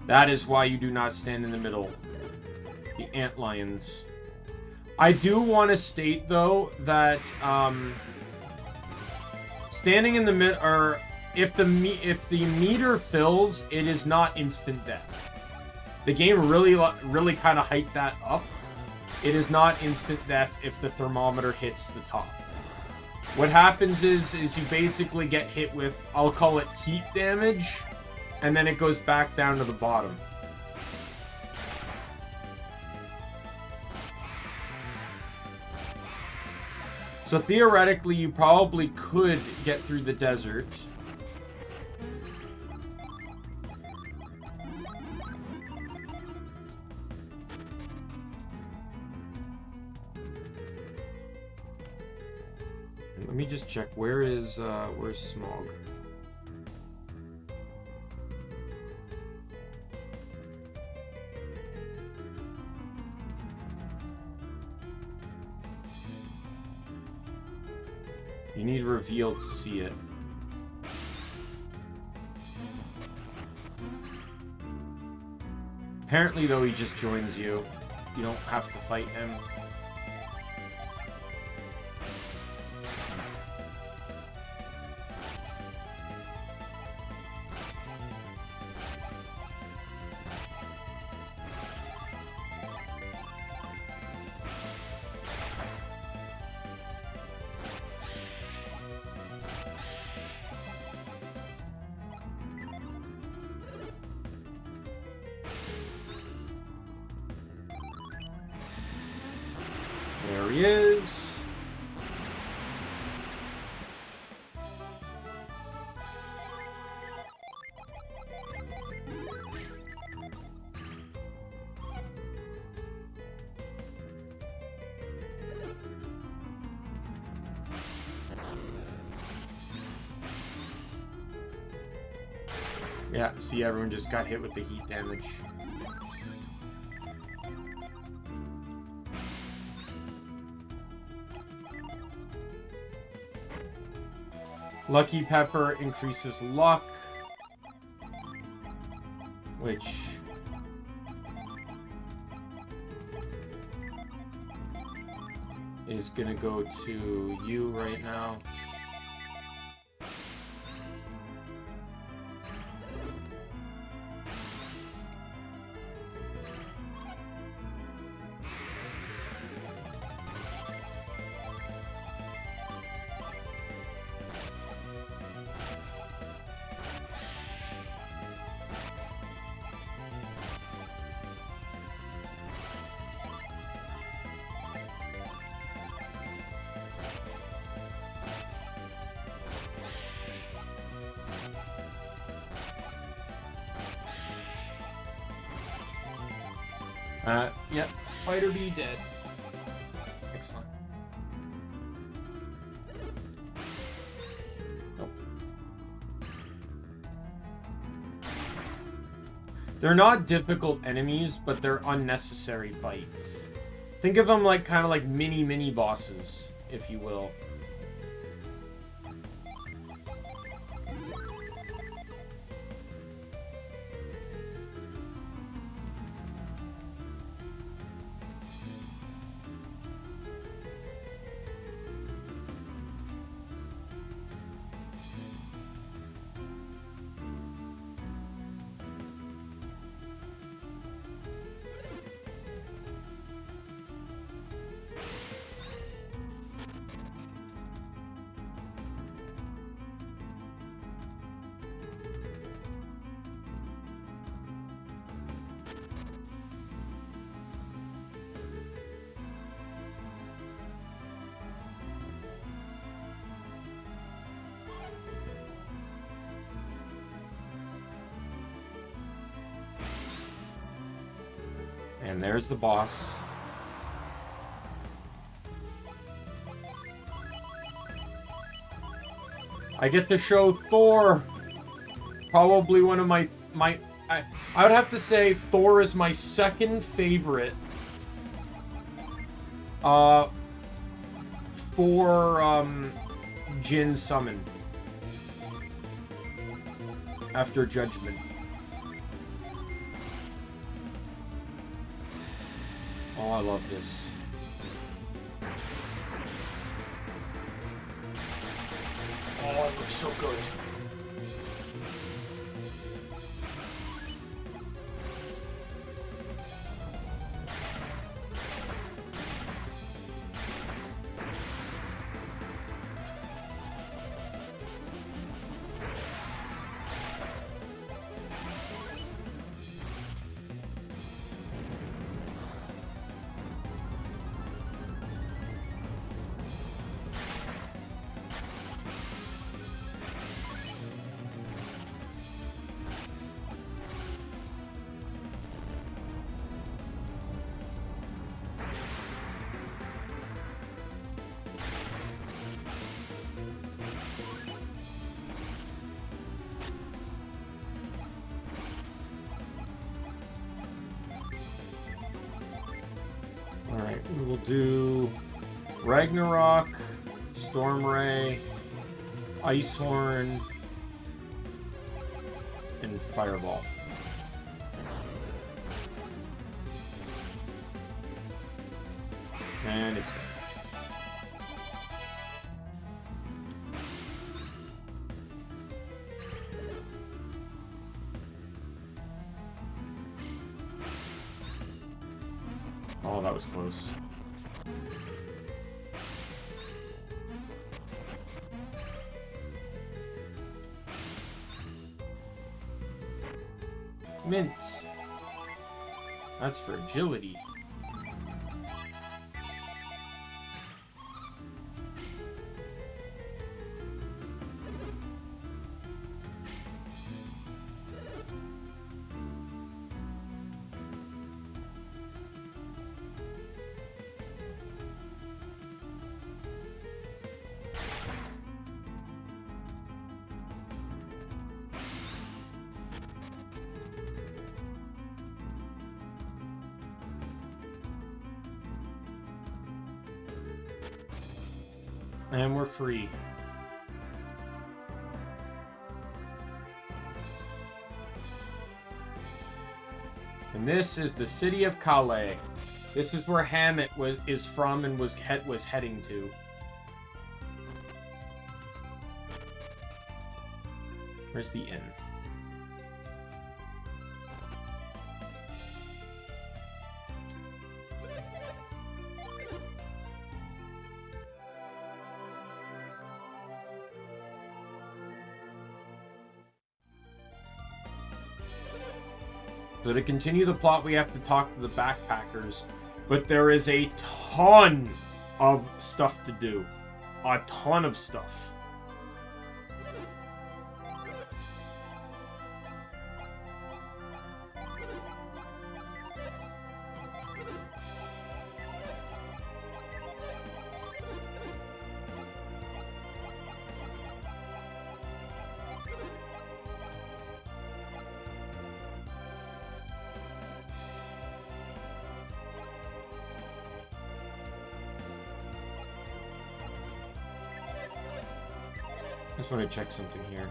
That is why you do not stand in the middle. The antlions. I do want to state though that standing in the mid, or if the meter fills, it is not instant death. The game really kind of hyped that up. It is not instant death if the thermometer hits the top. What happens is you basically get hit with, I'll call it heat damage, and then it goes back down to the bottom. So theoretically, you probably could get through the desert. Let me just check. Where's Smog? You need reveal to see it. Apparently, though, he just joins you. You don't have to fight him. There he is. Yeah, see, everyone just got hit with the heat damage. Lucky Pepper increases luck, which is gonna go to you right now. Yep, Fighter B dead. Excellent. Nope. They're not difficult enemies, but they're unnecessary fights. Think of them like kind of like mini bosses, if you will. And there's the boss. I get to show Thor. Probably one of my I would have to say Thor is my second favorite. For Jin Summon. After Judgment. Oh, I love this. Oh, it looks so good. Alright, we will do Ragnarok, Storm Ray, Ice Horn, and Fireball. And it's done. Oh, that was close. Mint. That's for agility. And we're free. And this is the city of Calais. This is where Hammett is from and was heading to. Where's the inn? So to continue the plot, we have to talk to the backpackers. But there is a ton of stuff to do. A ton of stuff. I just want to check something here.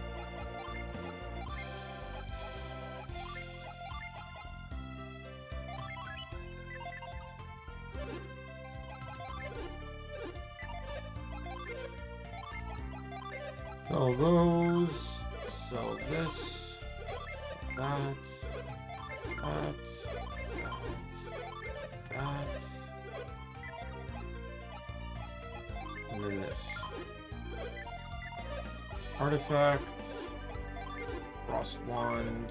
Sell those. Sell this. That. That. That. And then this. Artifacts, Frost Wand,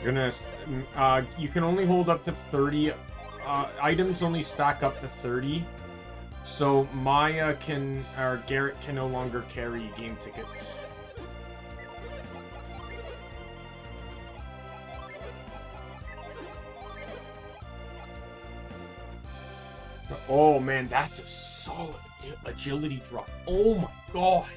You can only hold up to 30. Items only stack up to 30. So Maya or Garrett can no longer carry game tickets. Oh man, that's a solid agility drop. Oh my god.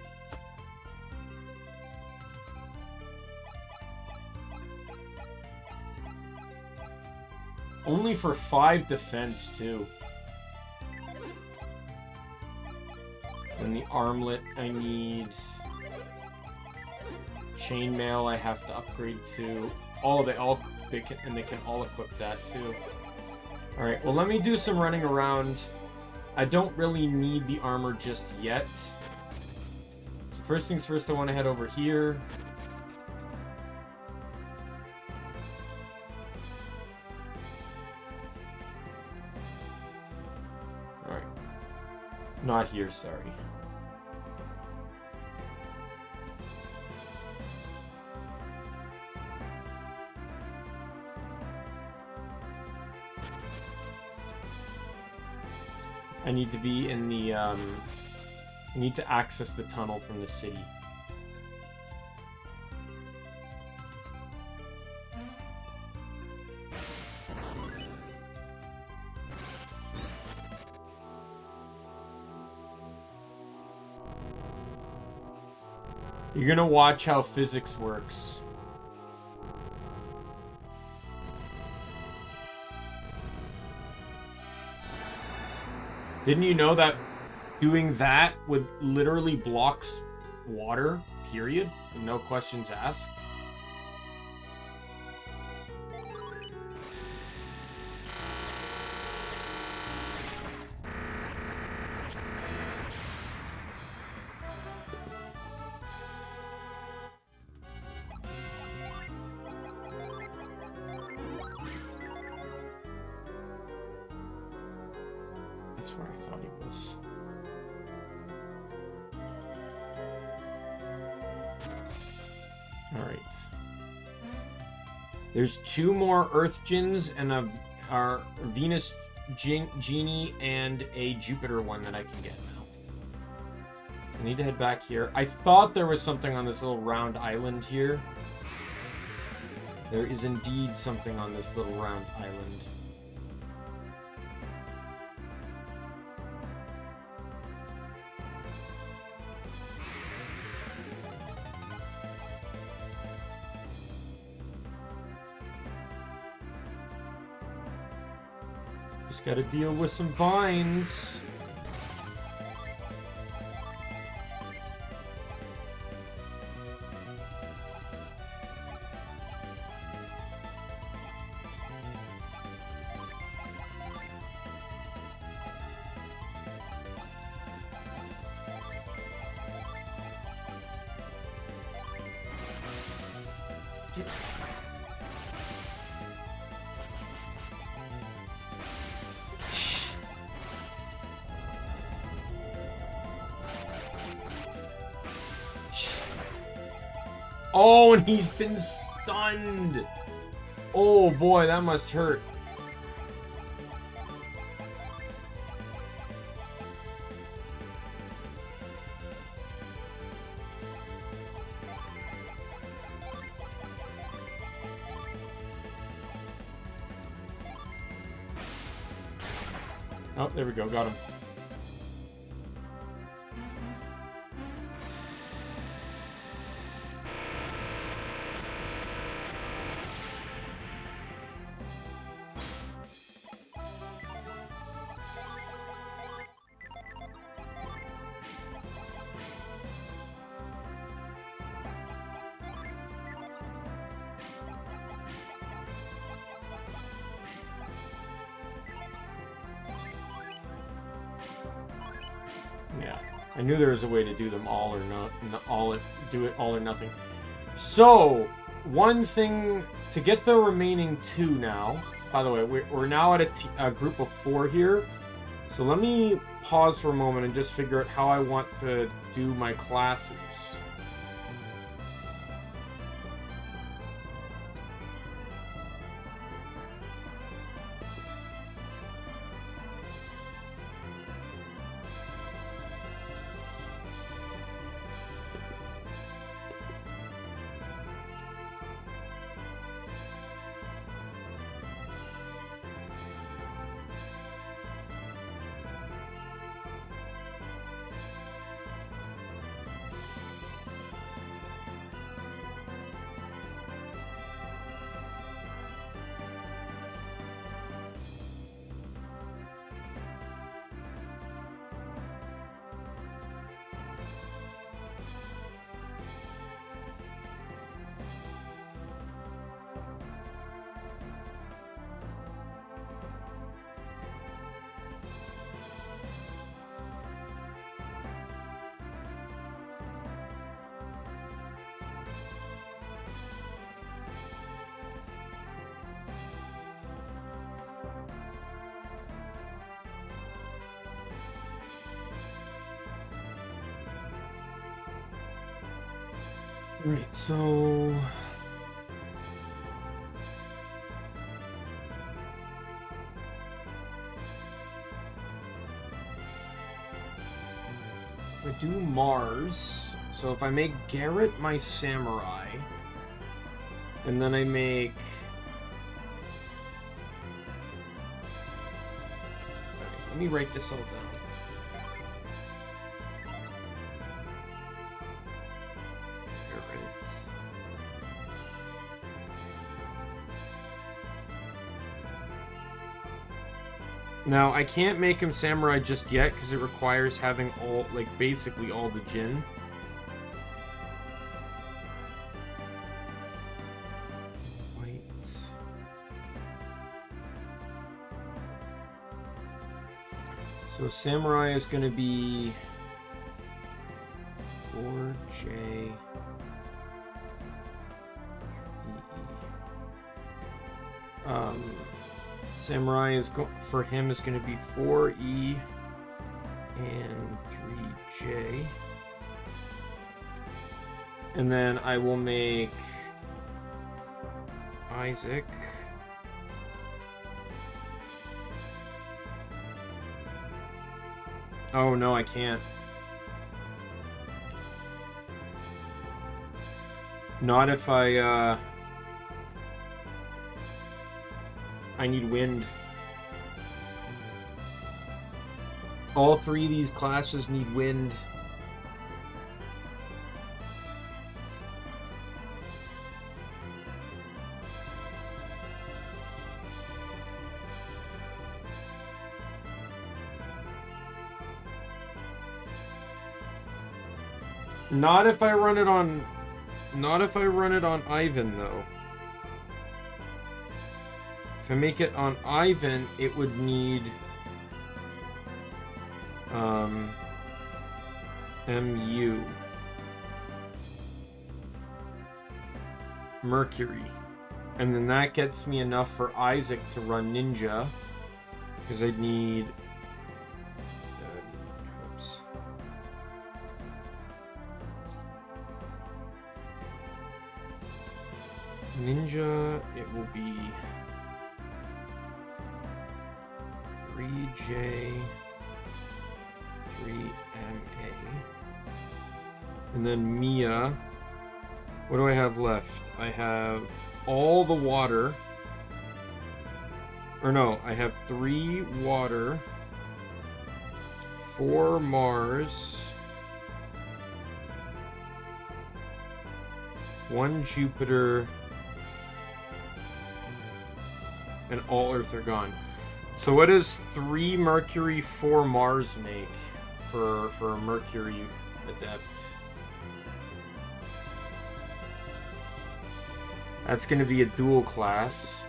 Only for 5 defense too. And the armlet I need. Chainmail I have to upgrade to. They can all equip that too. Alright, well let me do some running around. I don't really need the armor just yet. So first things first, I want to head over here. Alright. Not here, sorry. I need to be in the, I need to access the tunnel from the city. You're gonna watch how physics works. Didn't you know that doing that would literally blocks water, period? And no questions asked? That's where I thought he was. Alright. There's 2 more Earth Djinns and our Venus Genie and a Jupiter one that I can get now. So I need to head back here. I thought there was something on this little round island here. There is indeed something on this little round island. Just gotta deal with some vines. Oh, and he's been stunned. Oh boy, that must hurt. Oh, there we go, got him. Yeah, I knew there was a way to do them all or not, do it all or nothing. So, one thing to get the remaining 2 now. By the way, we're now at a group of 4 here. So let me pause for a moment and just figure out how I want to do my classes. Right, so... if I do Mars, so if I make Garrett my samurai, and then I make... Alright, let me write this all down. Now, I can't make him samurai just yet, because it requires having all, like, basically all the Jin. White. So, samurai is going to be 4J. Samurai is for him is going to be 4E and 3J. And then I will make Isaac. Oh no, I can't. Not if I need wind. All three of these classes need wind. Not if I run it on Ivan though. If I make it on Ivan, it would need MU. Mercury. And then that gets me enough for Isaac to run Ninja. Because I'd need... oops. Ninja, it will be 3J, 3MA. And then Mia. What do I have left? I have all the water. Or no, I have 3 water, 4 Mars, 1 Jupiter, and all Earth are gone. So what does 3 Mercury, 4 Mars make for a Mercury Adept? That's going to be a dual class.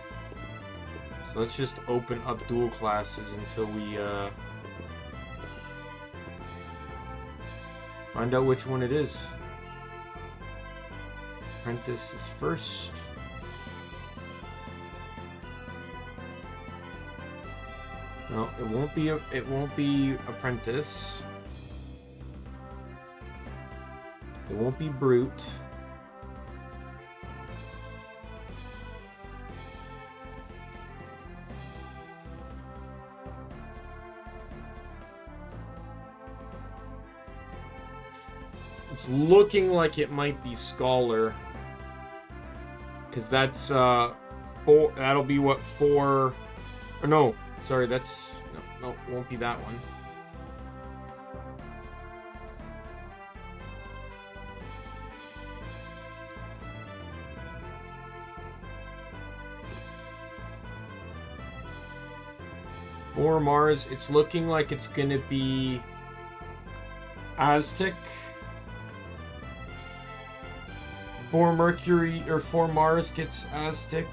So let's just open up dual classes until we find out which one it is. Apprentice is first. No, it won't be apprentice. It won't be brute. It's looking like it might be scholar, because that's 4. That'll be what 4. Or no. Sorry, that's... No, it won't be that one. For Mars, it's looking like it's gonna be Aztec. For Mercury, or for Mars gets Aztec.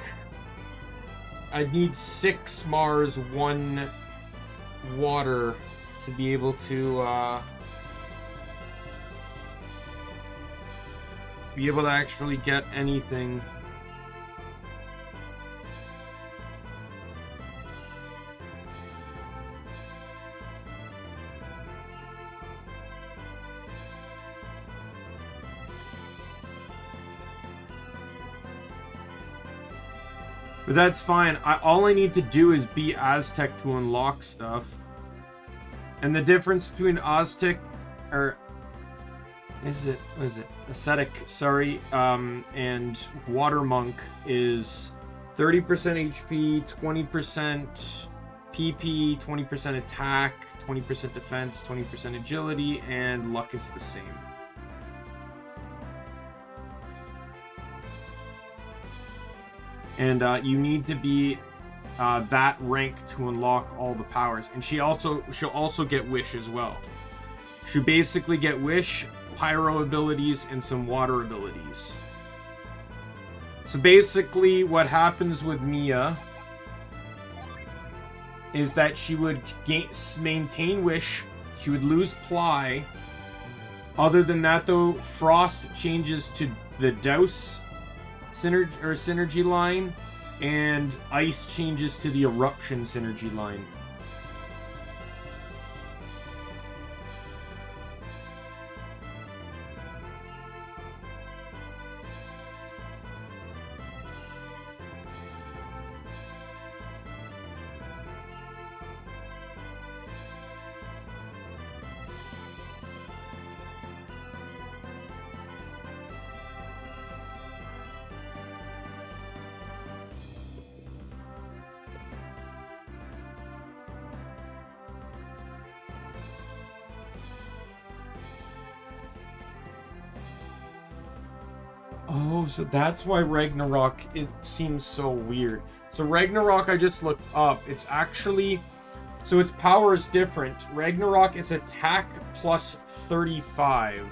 I need 6 Mars, 1 water to be able to actually get anything. But that's fine. All I need to do is be Aztec to unlock stuff. And the difference between Aztec, or what is it? Ascetic, sorry, and Water Monk is 30% HP, 20% PP, 20% attack, 20% defense, 20% agility, and luck is the same. And you need to be that rank to unlock all the powers. And she'll also get Wish as well. She'll basically get Wish, Pyro abilities, and some Water abilities. So basically what happens with Mia is that she would maintain Wish, she would lose Ply. Other than that though, Frost changes to the Douse synergy line, and Ice changes to the Eruption synergy line. Oh, so that's why Ragnarok, it seems so weird. So Ragnarok, I just looked up. It's actually... So its power is different. Ragnarok is attack plus 35.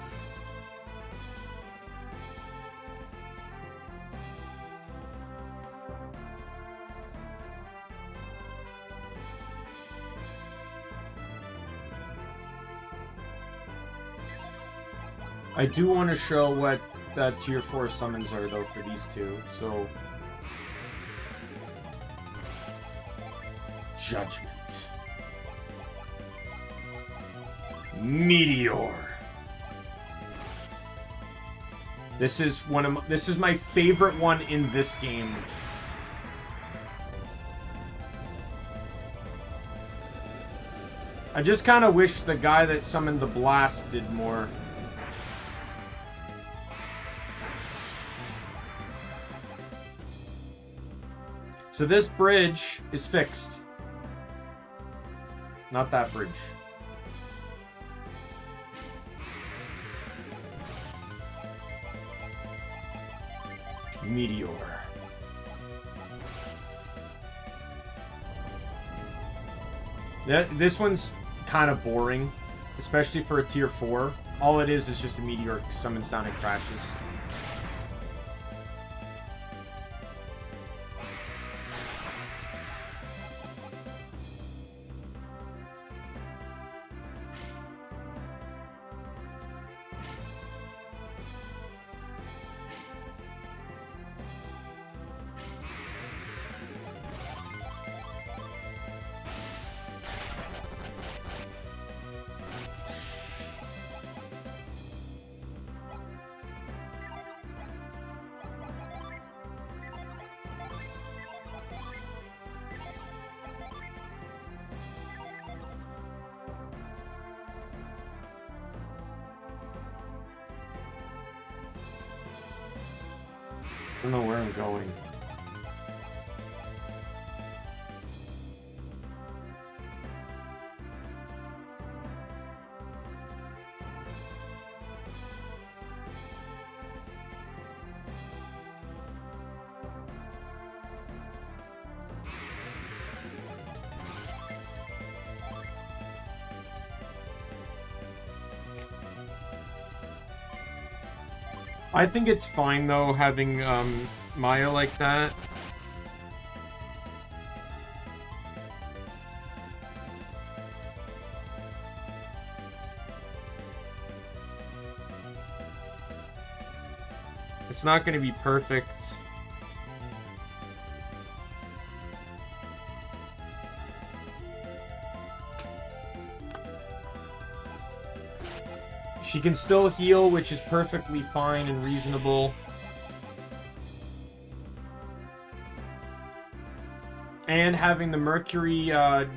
I do want to show what that tier 4 summons are though for these two. So Judgment, Meteor. This is my favorite one in this game. I just kind of wish the guy that summoned the Blast did more. So this bridge is fixed. Not that bridge. Meteor. This one's kind of boring, especially for a tier 4. All it is just a meteor summons down and crashes. I don't know where I'm going. I think it's fine though having Maya like that. It's not going to be perfect. She can still heal, which is perfectly fine and reasonable. And having the Mercury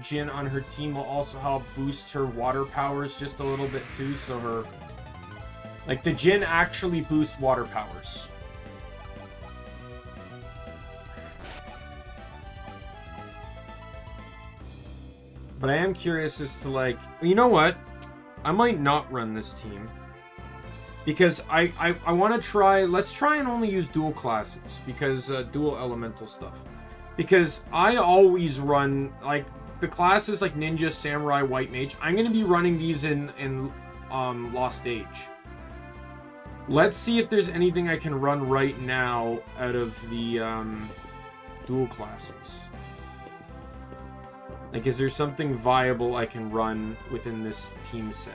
Jin on her team will also help boost her water powers just a little bit too. So her, like, the Jin actually boosts water powers. But I am curious as to, like, you know what? I might not run this team. Because I want to try, let's try and only use dual classes. Because, dual elemental stuff. Because I always run, like, the classes like Ninja, Samurai, White Mage. I'm going to be running these in Lost Age. Let's see if there's anything I can run right now out of the dual classes. Like, is there something viable I can run within this team set?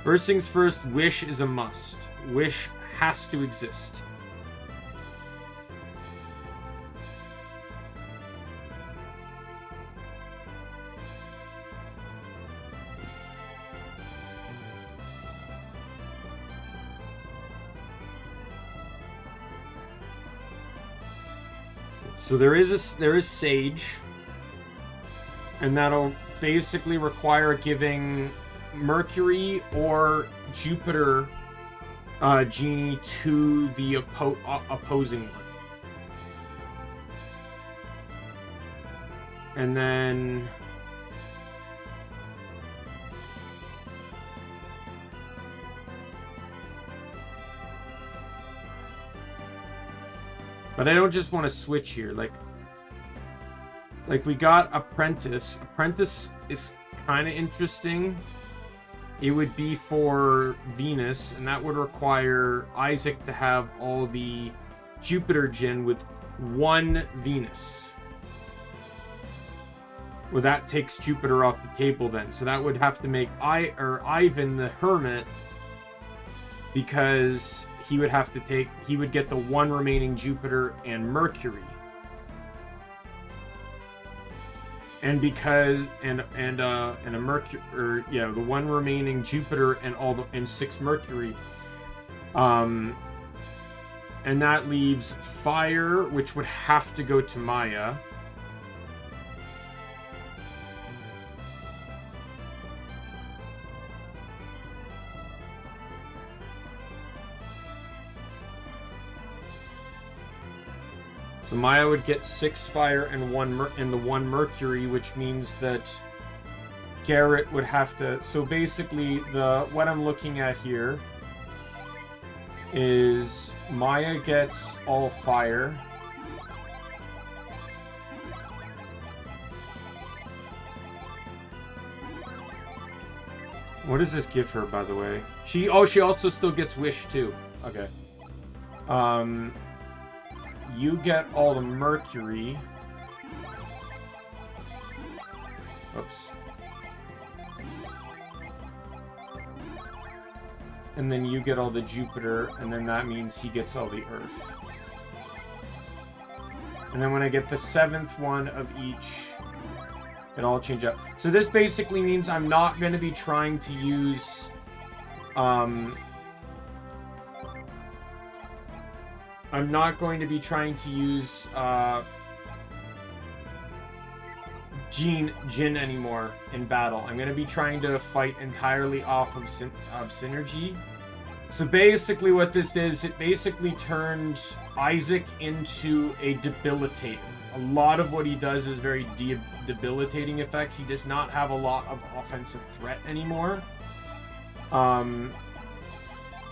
First things first, Wish is a must. Wish has to exist. So there is Sage. And that'll basically require giving Mercury or Jupiter Genie to the opposing one. And then... But I don't just want to switch here, like we got Apprentice. Apprentice is kind of interesting. It would be for Venus, and that would require Isaac to have all the Jupiter Jin with one Venus. Well, that takes Jupiter off the table then. So that would have to make Ivan the Hermit, because he would have to take, he would get the one remaining Jupiter and Mercury. And because and a Mercury, or yeah, the one remaining Jupiter and 6 Mercury, and that leaves Fire, which would have to go to Maya. So Maya would get 6 Fire and the 1 Mercury, which means that Garrett would have to... So basically, what I'm looking at here is Maya gets all Fire. What does this give her, by the way? She also still gets Wish, too. Okay. You get all the Mercury. Oops. And then you get all the Jupiter, and then that means he gets all the Earth. And then when I get the 7th one of each, it all change up. So this basically means I'm not going to be trying to use... I'm not going to be trying to use Jin anymore in battle. I'm going to be trying to fight entirely off of synergy. So basically what this is, it basically turned Isaac into a debilitator. A lot of what he does is very debilitating effects. He does not have a lot of offensive threat anymore.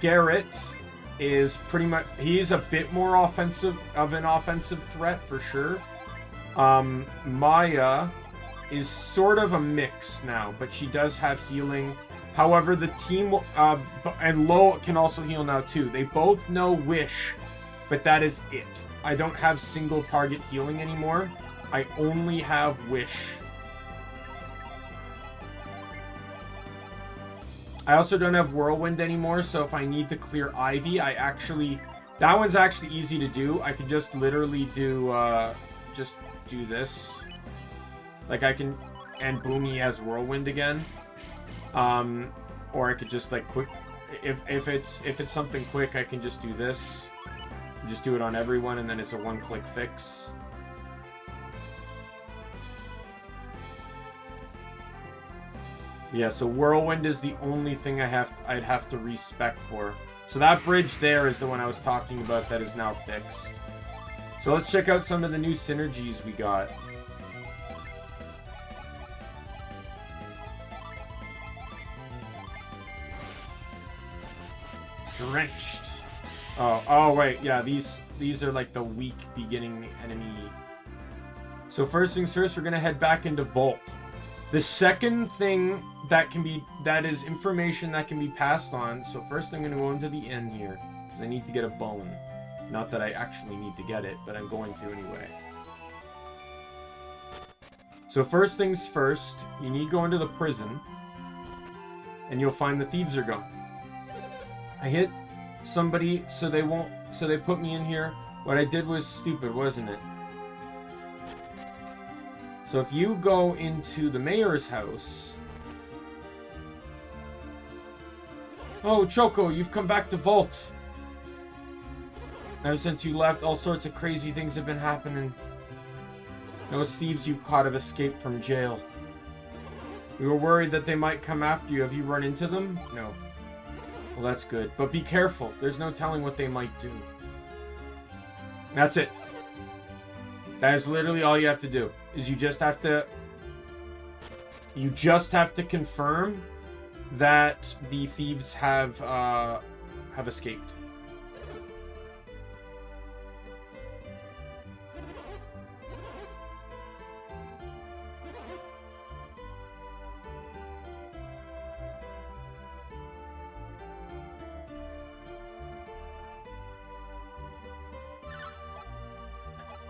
Garrett is pretty much, he's a bit more offensive threat for sure. Maya is sort of a mix now, but she does have healing. However, the team and Lo can also heal now too. They both know Wish, but that is it. I don't have single target healing anymore. I only have Wish. I also don't have Whirlwind anymore, so if I need to clear Ivy, that one's actually easy to do. I can just literally do, just do this. Like I can, and boom, he has Whirlwind again. Or I could just like quick, if it's something quick, I can just do this. Just do it on everyone, and then it's a one-click fix. Yeah, so Whirlwind is the only thing I'd have to respec for. So that bridge there is the one I was talking about that is now fixed. So let's check out some of the new synergies we got. Drenched. Oh wait, yeah, these are like the weak beginning enemy. So first things first, we're gonna head back into Vault. The second thing that is information that can be passed on. So first I'm gonna go into the inn here, because I need to get a bone. Not that I actually need to get it, but I'm going to anyway. So first things first, you need to go into the prison, and you'll find the thieves are gone. I hit somebody, so they put me in here. What I did was stupid, wasn't it? So if you go into the mayor's house... Oh, Choco, you've come back to Vault. Ever since you left, all sorts of crazy things have been happening. Those thieves you caught have escaped from jail. We were worried that they might come after you. Have you run into them? No. Well, that's good. But be careful. There's no telling what they might do. That's it. That is literally all you have to do. Is you just have to confirm that the thieves have escaped.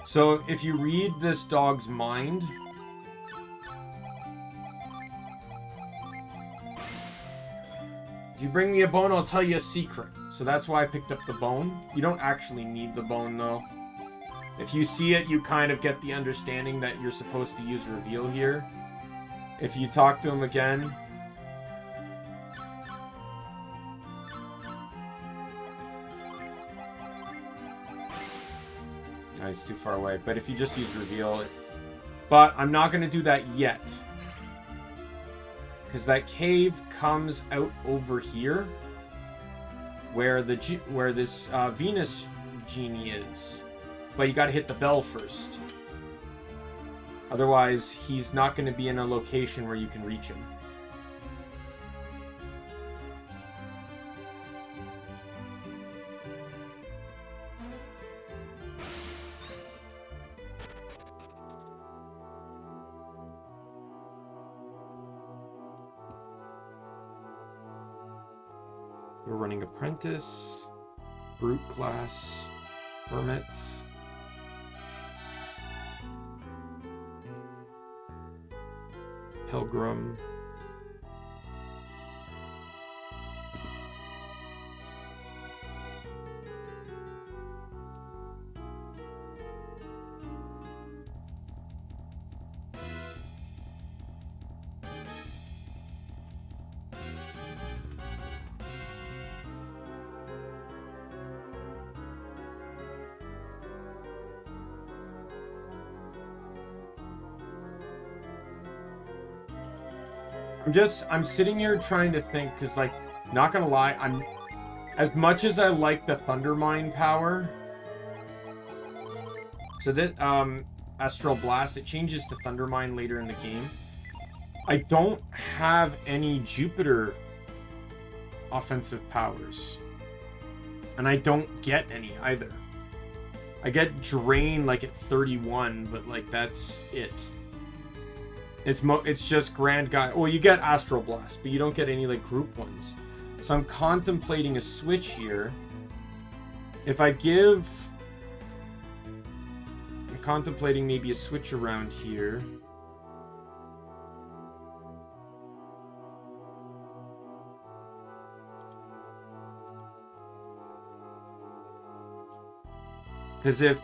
So, if you read this dog's mind... If you bring me a bone, I'll tell you a secret. So that's why I picked up the bone. You don't actually need the bone, though. If you see it, you kind of get the understanding that you're supposed to use reveal here. If you talk to him again... No, he's too far away. But if you just use reveal... But I'm not going to do that yet. Because that cave comes out over here. Where this Venus genie is. But you got to hit the bell first. Otherwise, he's not going to be in a location where you can reach him. We're running Apprentice, Brute Class, Hermit. Pilgrim. I'm sitting here trying to think, because, like, not gonna lie, as much as I like the Thundermine power, so that, Astral Blast, it changes to Thundermine later in the game. I don't have any Jupiter offensive powers. And I don't get any, either. I get Drain, like, at 31, but, like, that's it. It's just Grand Guy. Well, you get Astral Blast, but you don't get any, like, group ones. So I'm contemplating a switch here. If I give... I'm contemplating maybe a switch around here. Because if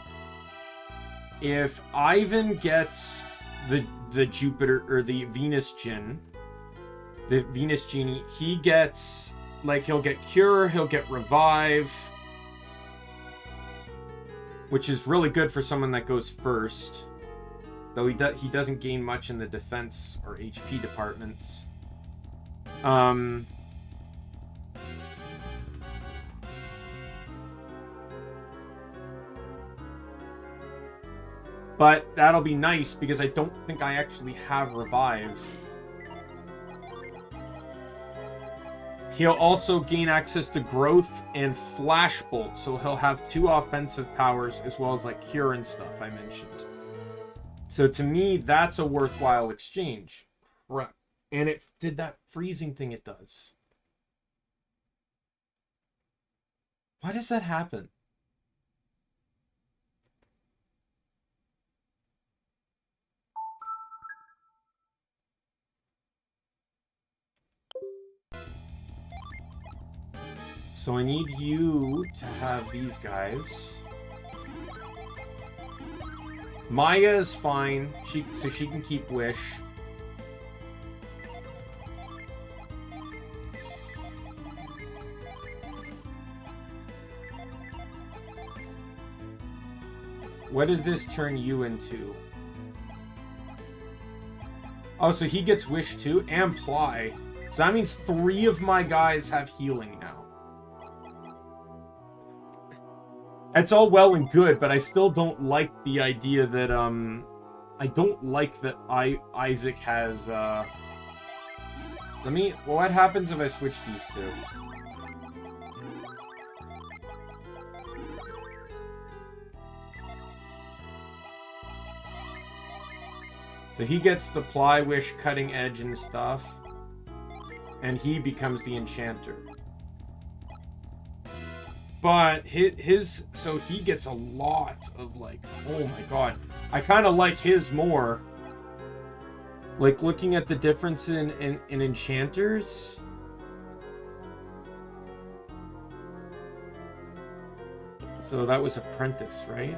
Ivan gets the Jupiter or the Venus Genie, he gets, like, he'll get Cure, he'll get Revive, which is really good for someone that goes first, though he doesn't gain much in the defense or HP departments. But that'll be nice because I don't think I actually have Revive. He'll also gain access to Growth and Flash Bolt, so he'll have 2 offensive powers as well as like Cure and stuff I mentioned. So to me, that's a worthwhile exchange. Crap. And it did that freezing thing it does. Why does that happen? So I need you to have these guys. Maya is fine, so she can keep Wish. What does this turn you into? Oh, so he gets Wish too, and Ply. So that means 3 of my guys have healing now. It's all well and good, but I still don't like the idea that, I don't like that Isaac has, what happens if I switch these 2? So he gets the Ply Wish cutting edge and stuff, and he becomes the enchanter. But so he gets a lot of like, oh my god. I kind of like his more. Like looking at the difference in enchanters. So that was Apprentice, right?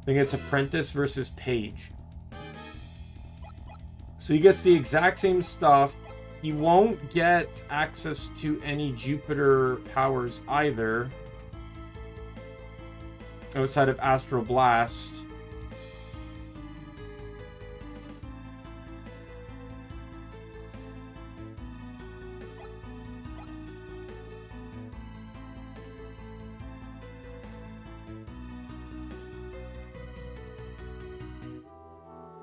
I think it's Apprentice versus Page. So he gets the exact same stuff. He won't get access to any Jupiter powers either. Outside of Astral Blast.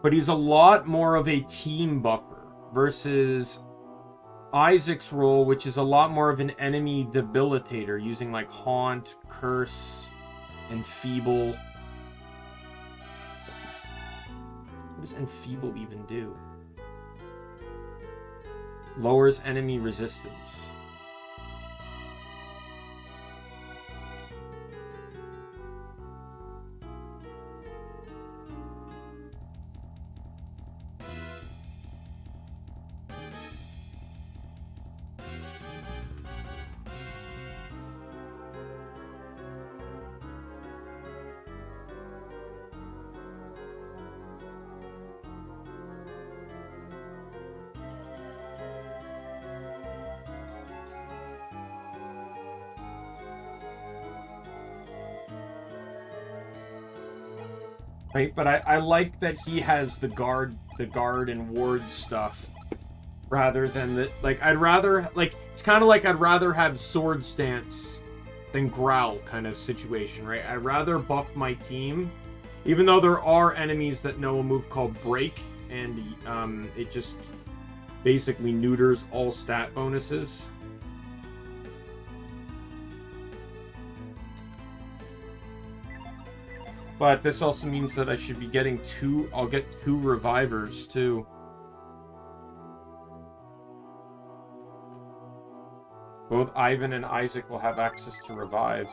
But he's a lot more of a team buffer versus Isaac's role, which is a lot more of an enemy debilitator, using like Haunt, Curse, Enfeeble. What does Enfeeble even do? Lowers enemy resistance. Right, but I like that he has the guard and ward stuff rather than the, like, I'd rather, like, it's kind of like I'd rather have Sword Stance than Growl kind of situation, right? I'd rather buff my team, even though there are enemies that know a move called Break, and it just basically neuters all stat bonuses. But this also means that I should be getting I'll get 2 revivers too. Both Ivan and Isaac will have access to revive.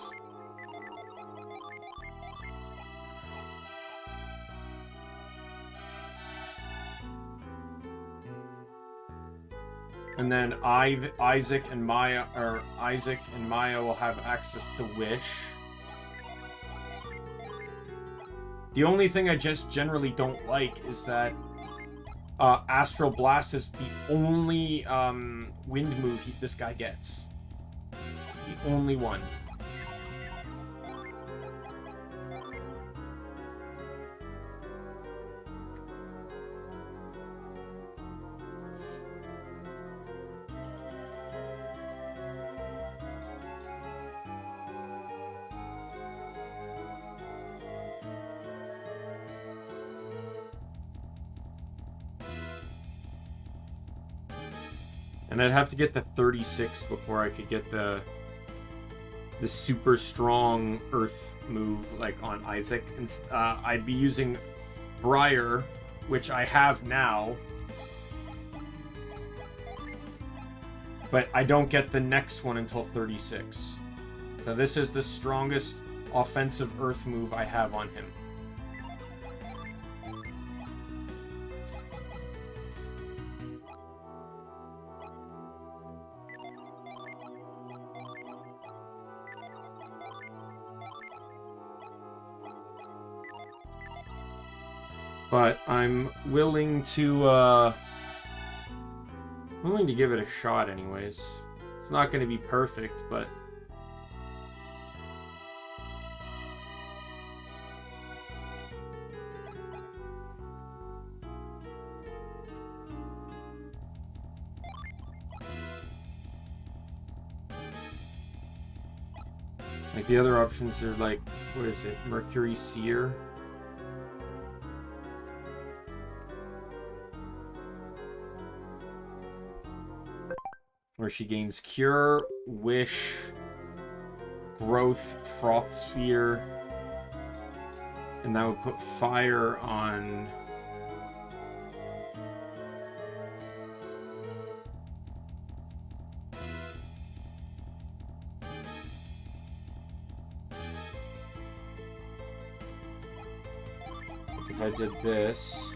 And then Isaac and Maya will have access to Wish. The only thing I just generally don't like is that Astral Blast is the only wind move this guy gets. The only one. And I'd have to get the 36 before I could get the super strong Earth move, like on Isaac. And I'd be using Briar, which I have now. But I don't get the next one until 36. So this is the strongest offensive Earth move I have on him. But I'm willing to give it a shot anyways. It's not going to be perfect, but like the other options are like, what is it? Mercury Seer. Where she gains Cure, Wish, Growth, Froth Sphere, and that would put Fire on... If I did this...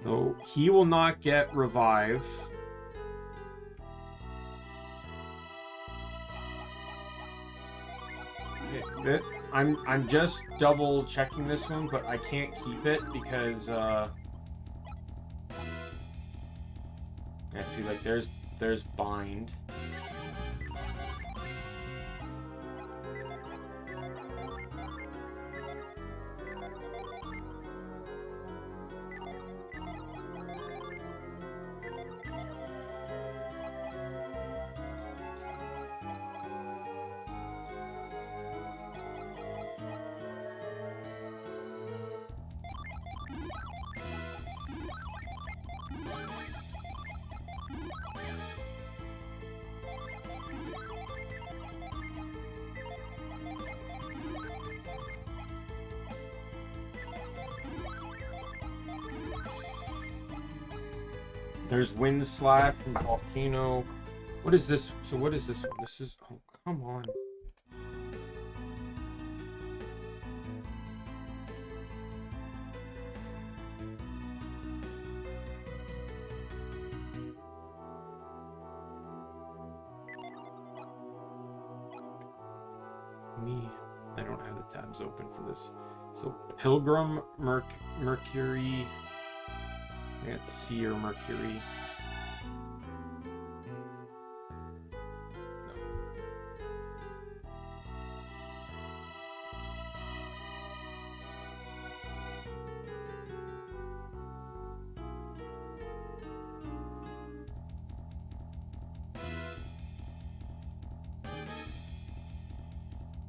So he will not get Revive. I'm just double checking this one, but I can't keep it because yeah, see, like there's Bind. There's Wind Slap and Volcano. What is this? So what is this one? This is... Oh, come on. I don't have the tabs open for this. So Pilgrim, Mercury... I got Seer Mercury. No.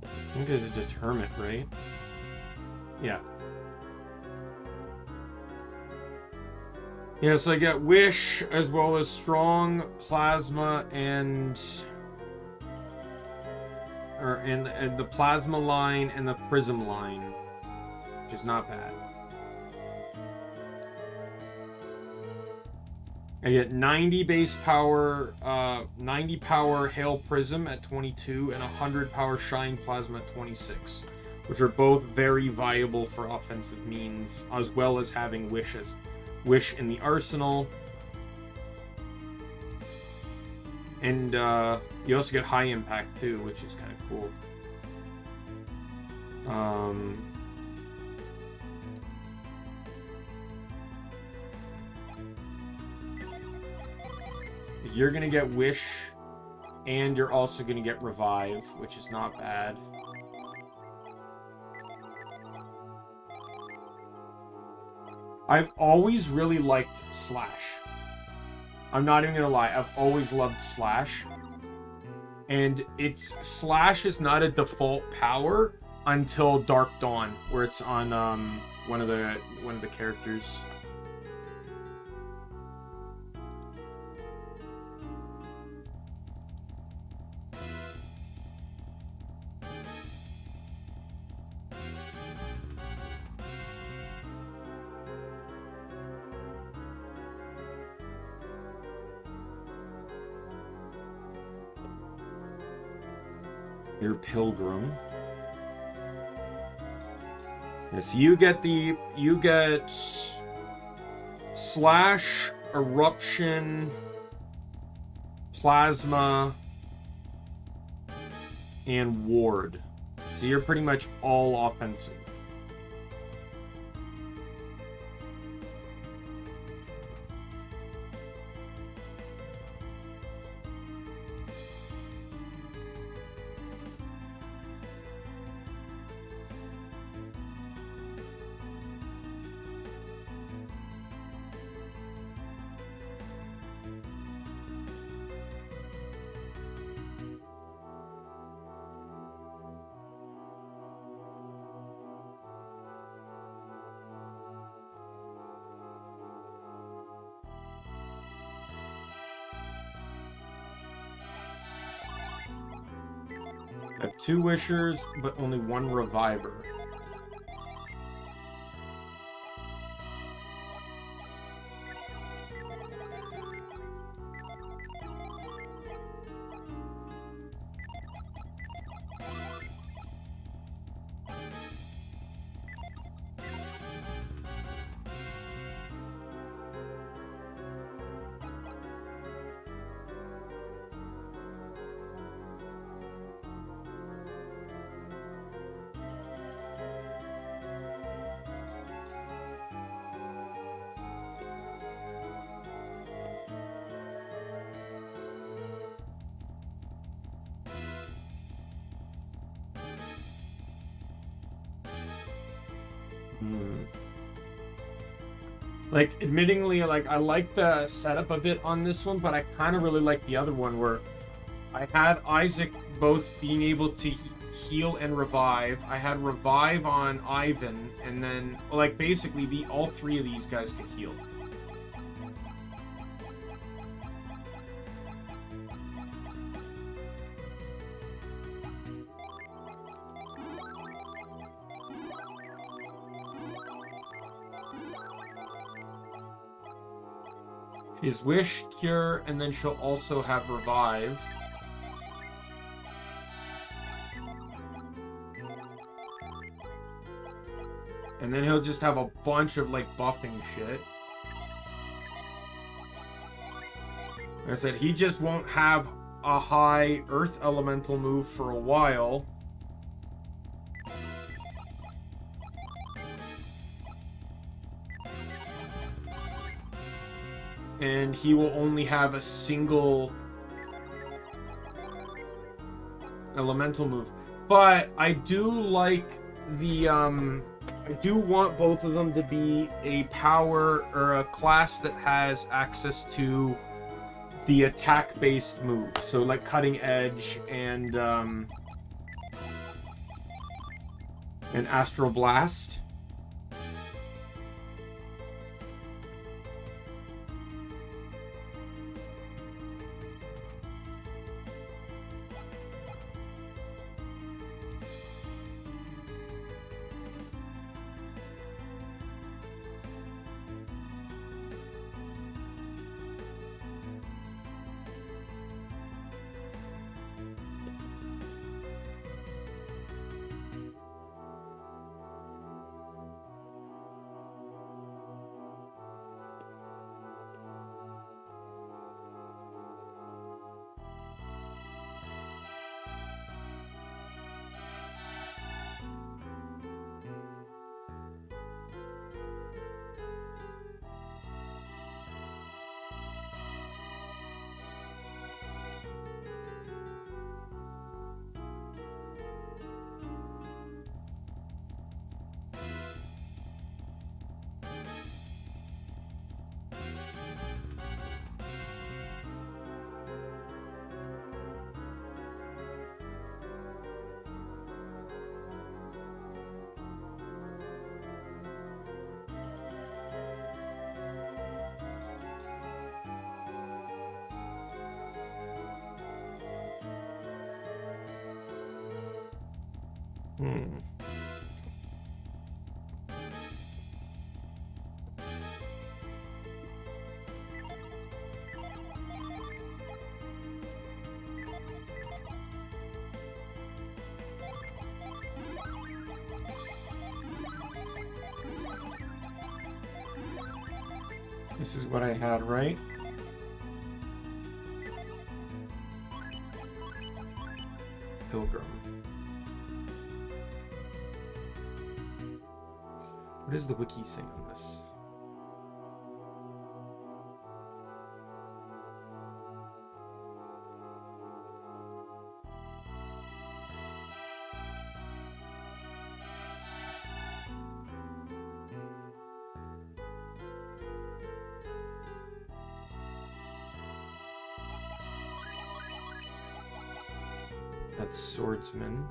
I think this is just Hermit, right? Yeah. Yeah, so I get Wish, as well as Strong, Plasma, and the Plasma line and the Prism line, which is not bad. I get 90 base power, 90 power Hail Prism at 22, and 100 power Shine Plasma at 26, which are both very viable for offensive means, as well as having Wish in the arsenal. And you also get High Impact too, which is kind of cool. You're gonna get Wish, and you're also gonna get Revive, which is not bad. I've always really liked Slash. I'm not even gonna lie, I've always loved Slash. And Slash is not a default power until Dark Dawn, where it's on one of the characters. Your Pilgrim. Yes, you get Slash, Eruption, Plasma, and Ward. So you're pretty much all offensive. I have 2 Wishers, but only 1 Reviver. Like, admittingly, like, I like the setup of it on this one, but I kind of really like the other one where I had Isaac both being able to heal and revive. I had revive on Ivan, and then, like, basically, all 3 of these guys could heal. She has Wish, Cure, and then she'll also have Revive. And then he'll just have a bunch of, like, buffing shit. Like I said, he just won't have a high Earth Elemental move for a while. And he will only have a single elemental move. But I do like the I do want both of them to be a power or a class that has access to the attack-based move. So like Cutting Edge and Astral Blast. Hmm. This is what I had, right? Pilgrim. What does the wiki say on this? That's swordsman.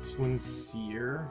This one's seer.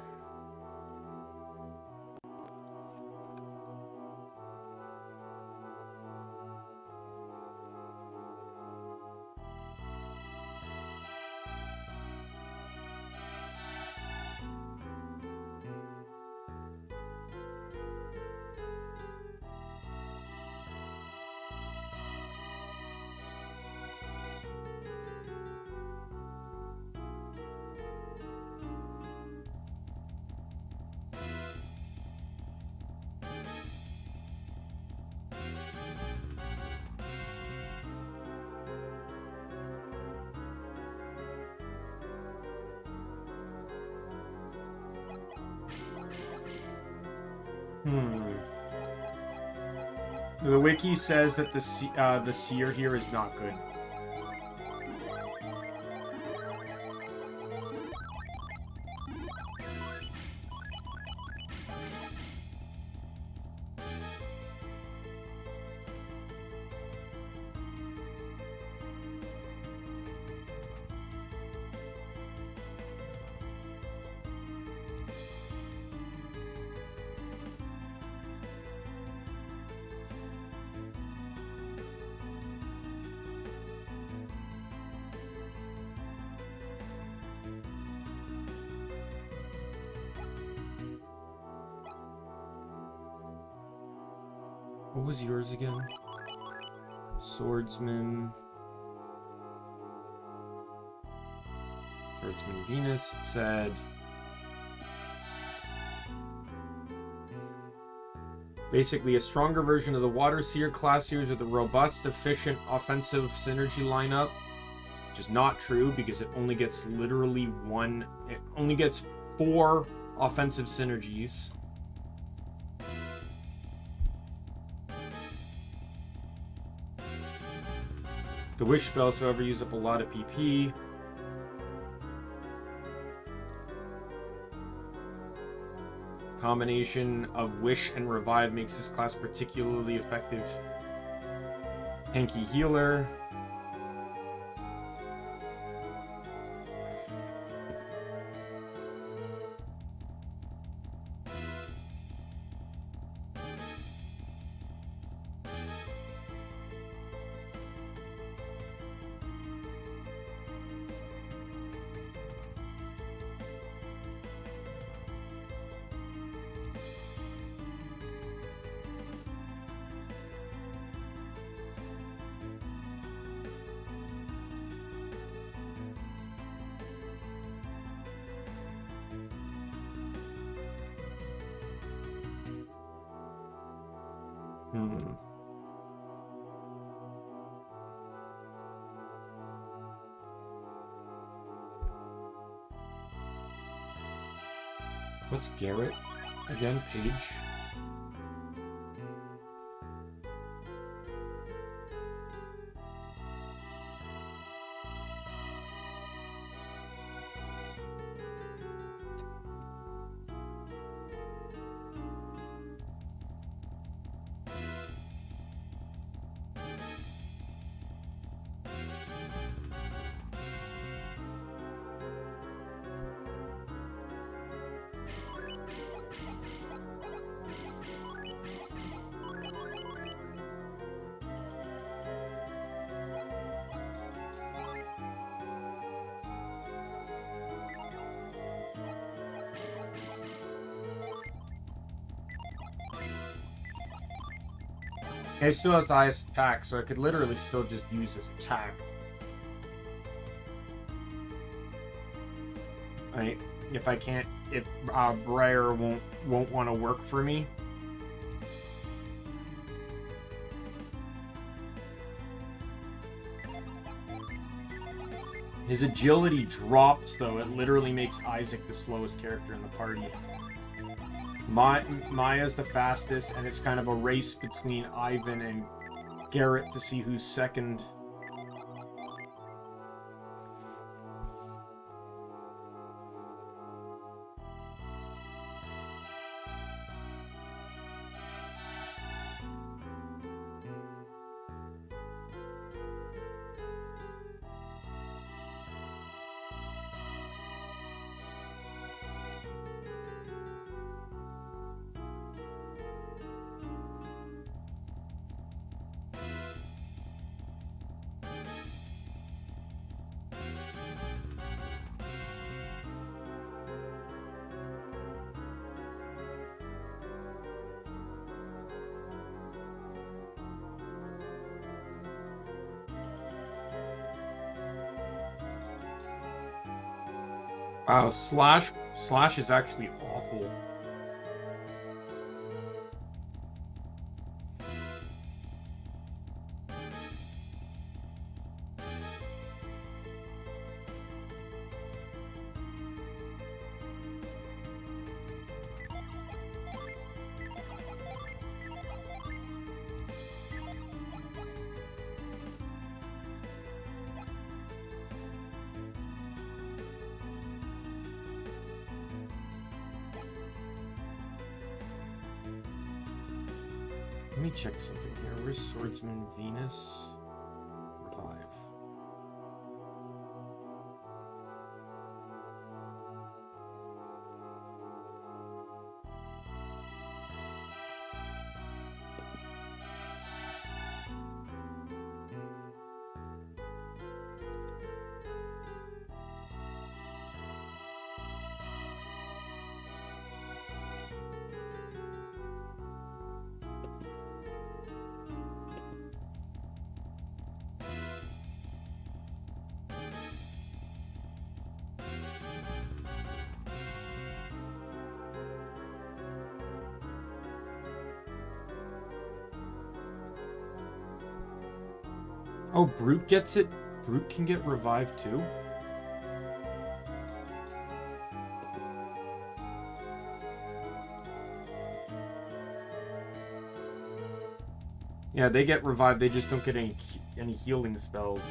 The wiki says that the seer here is not good. What was yours again? Swordsman. Swordsman Venus, it said. Basically, a stronger version of the Water Seer class series with a robust, efficient, offensive synergy lineup. Which is not true because it only gets literally one. It only gets 4 offensive synergies. The Wish spells, however, use up a lot of PP. Combination of Wish and Revive makes this class particularly effective. Tanky healer. Hmm. What's Garrett? Again, Page. It still has the highest attack, so I could literally still just use this attack. If I can't, if Briar won't want to work for me. His agility drops, though. It literally makes Isaac the slowest character in the party. Maya's the fastest, and it's kind of a race between Ivan and Garrett to see who's second. Wow, Slash is actually awful. Let me check something here. Where's Swordsman Venus? Revive. Oh, Brute gets it? Brute can get revived too? Yeah, they get revived, they just don't get any healing spells.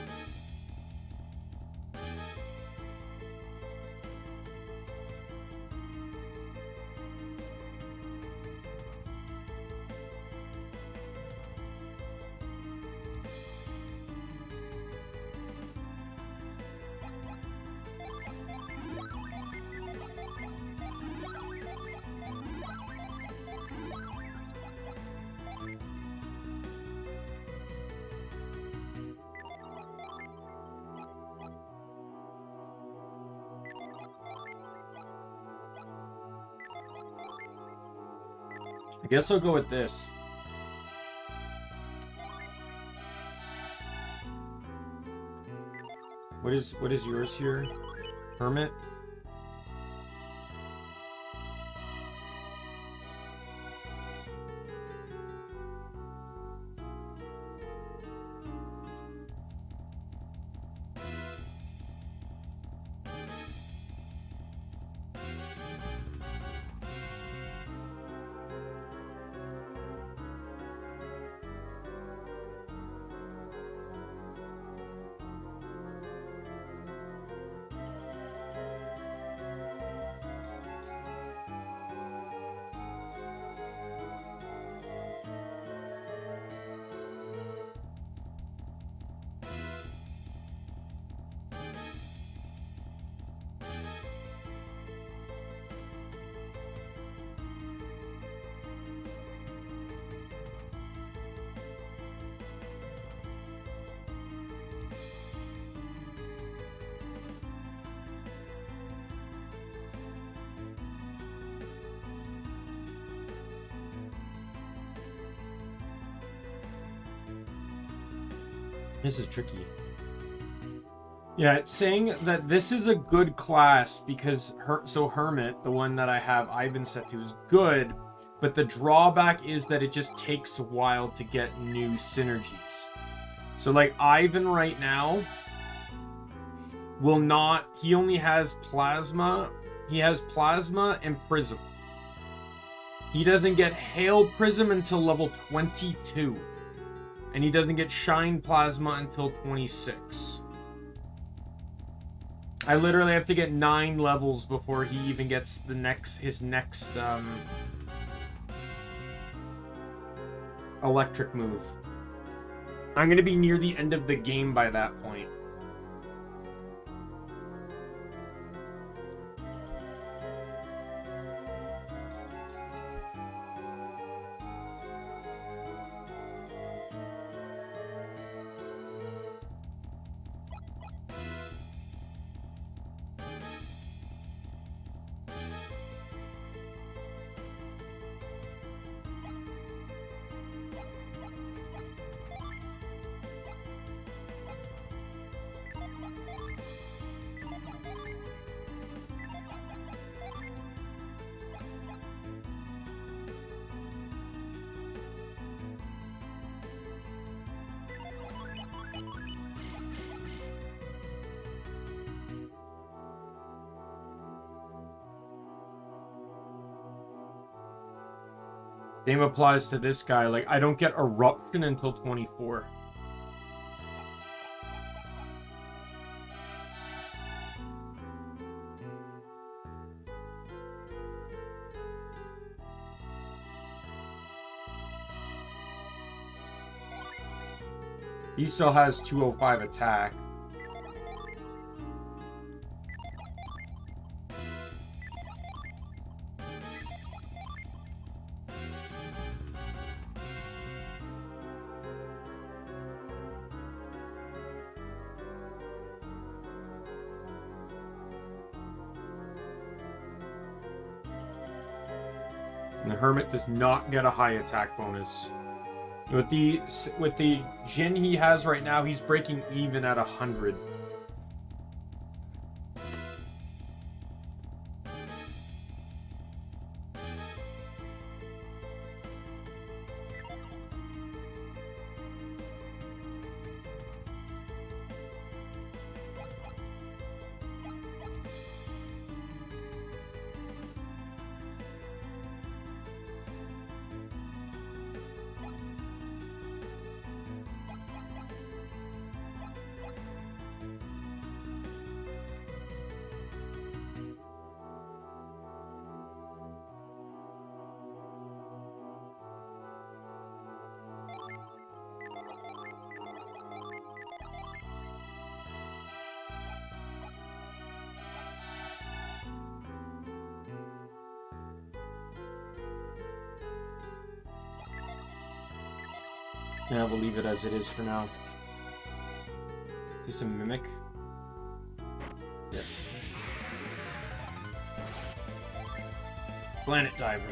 I guess I'll go with this. What is yours here? Hermit? This is tricky. Yeah, it's saying that this is a good class because Hermit, the one that I have Ivan set to, is good, but the drawback is that it just takes a while to get new synergies. So like Ivan right now will not, he only has Plasma. He has Plasma and Prism. He doesn't get Hail Prism until level 22. And he doesn't get Shine Plasma until 26. I literally have to get 9 levels before he even gets his next electric move. I'm gonna be near the end of the game by that point. Same applies to this guy. Like, I don't get Eruption until 24. He still has 205 attack. And the Hermit does not get a high attack bonus. With the Jin he has right now, he's breaking even at 100. Yeah, we'll leave it as it is for now. Just a Mimic. Yes. Planet Diver.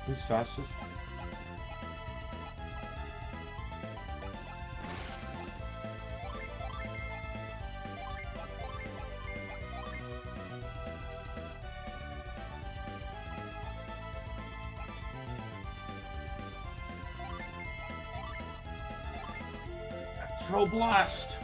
Who's fastest? Astral Blast!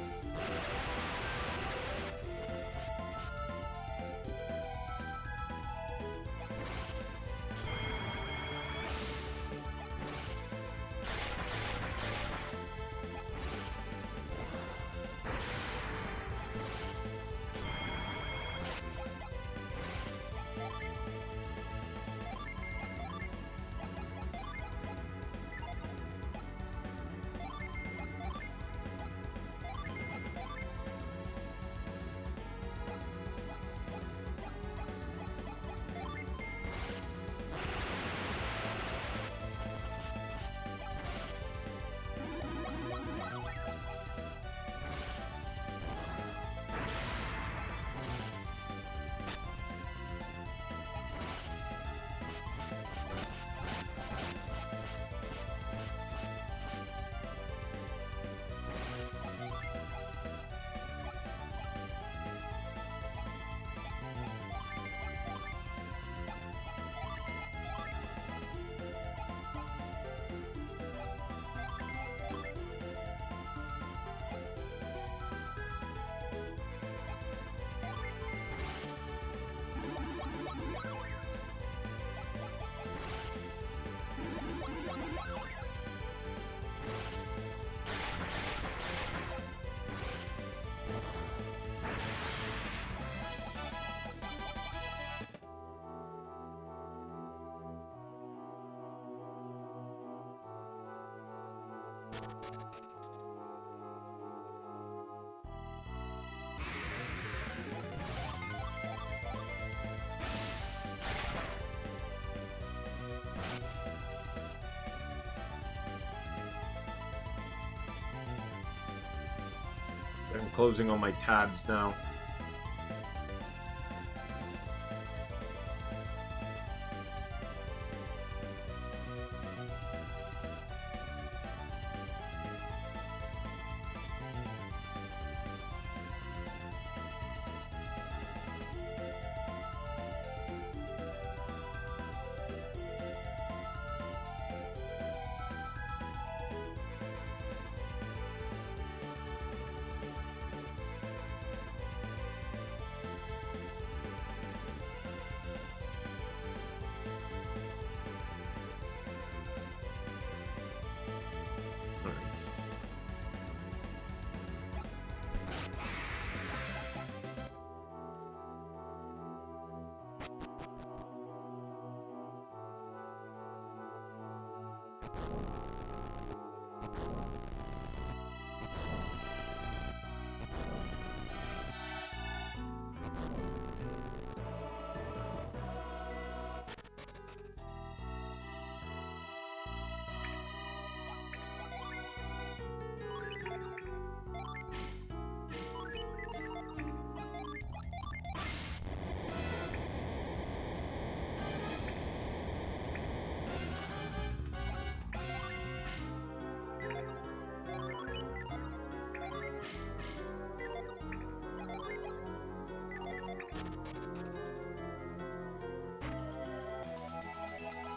I'm closing all my tabs now.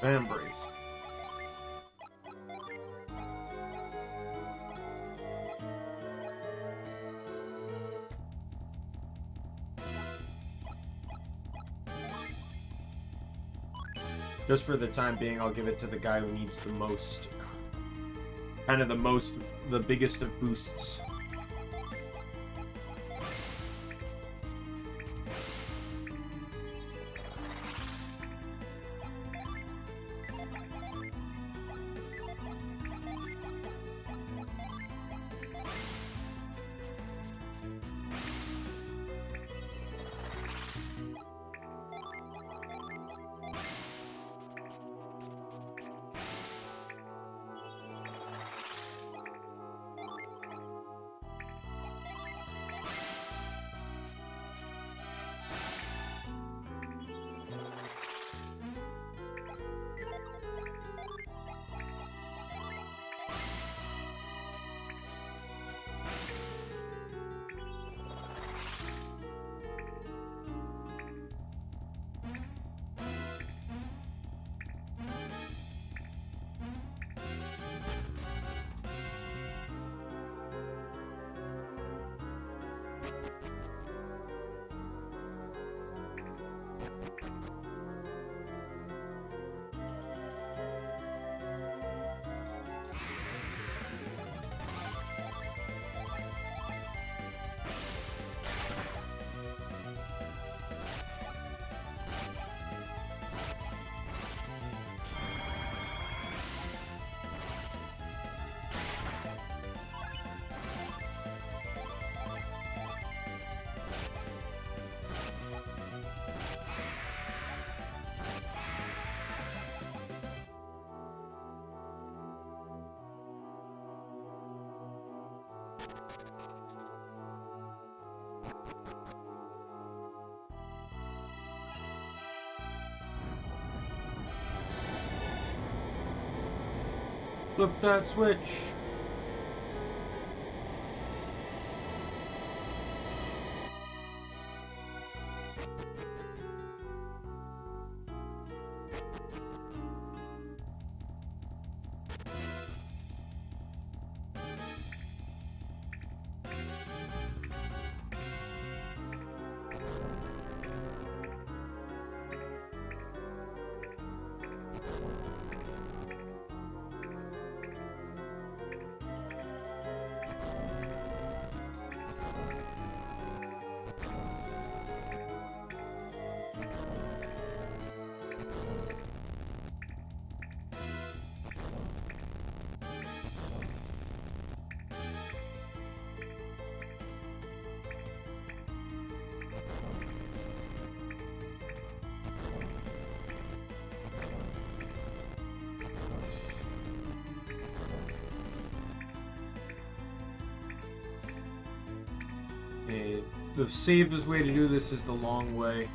Embrace. Just for the time being, I'll give it to the guy who needs the most, kind of the biggest of boosts. Flip that switch. Okay, the safest way to do this is the long way.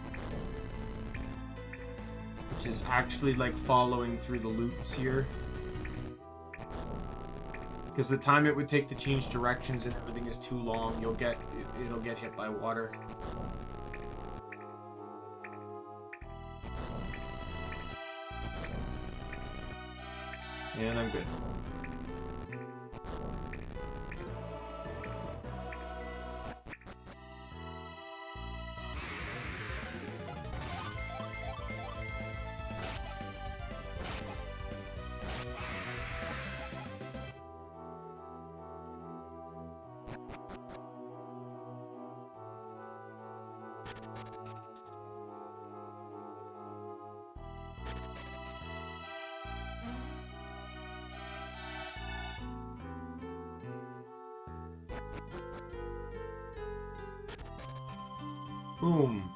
Which is actually like following through the loops here. Because the time it would take to change directions and everything is too long, it'll get hit by water. And I'm good. Boom.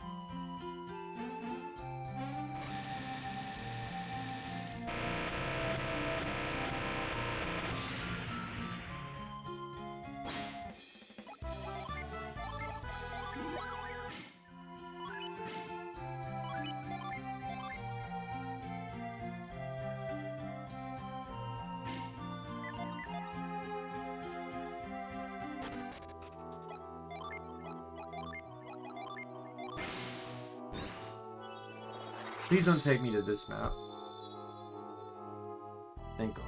Please don't take me to this map. Thank God.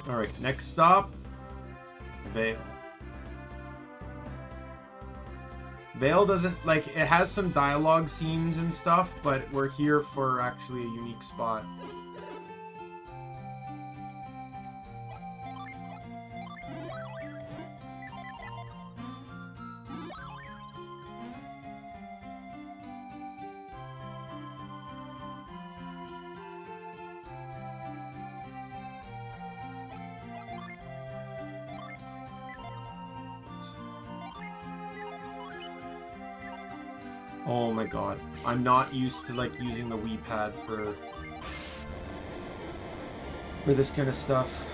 Alright, next stop, Vale. Vale doesn't, like, it has some dialogue scenes and stuff, but we're here for actually a unique spot. Oh my god. I'm not used to like using the Wii pad for this kind of stuff.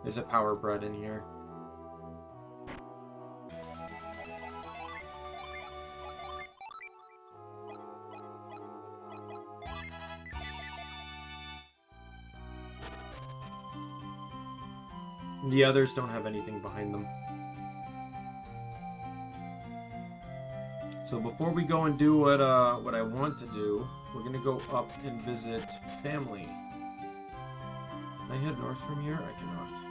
There's a power bread in here. The others don't have anything behind them. So before we go and do what I want to do, we're gonna go up and visit family. Can I head north from here? I cannot.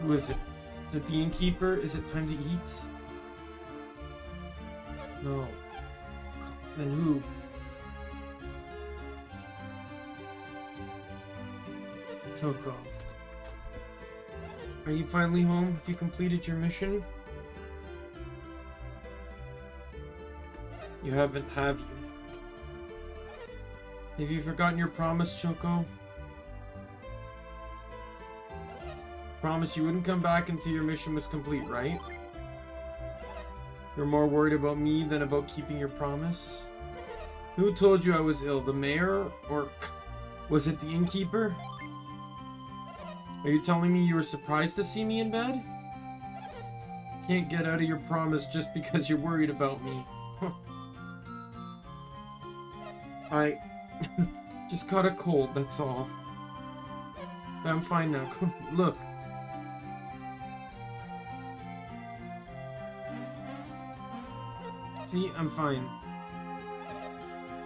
Who is it? Is it the innkeeper? Is it time to eat? No. Then who? Choco. Are you finally home? Have you completed your mission? You haven't, have you? Have you forgotten your promise, Choco? Promise you wouldn't come back until your mission was complete, right? You're more worried about me than about keeping your promise? Who told you I was ill? The mayor? Or was it the innkeeper? Are you telling me you were surprised to see me in bed? Can't get out of your promise just because you're worried about me. I just caught a cold, that's all. I'm fine now. Look. See, I'm fine.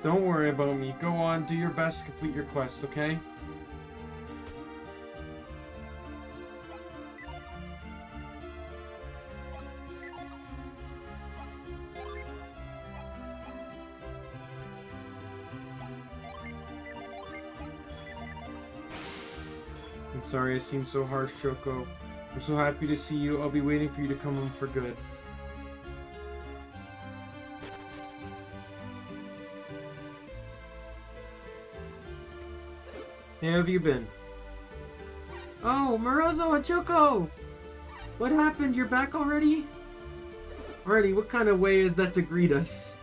Don't worry about me. Go on, do your best to complete your quest, okay? I'm sorry I seem so harsh, Choco. I'm so happy to see you. I'll be waiting for you to come home for good. Hey, how have you been? Oh, Morozo and Choco! What happened? You're back already? Already, what kind of way is that to greet us?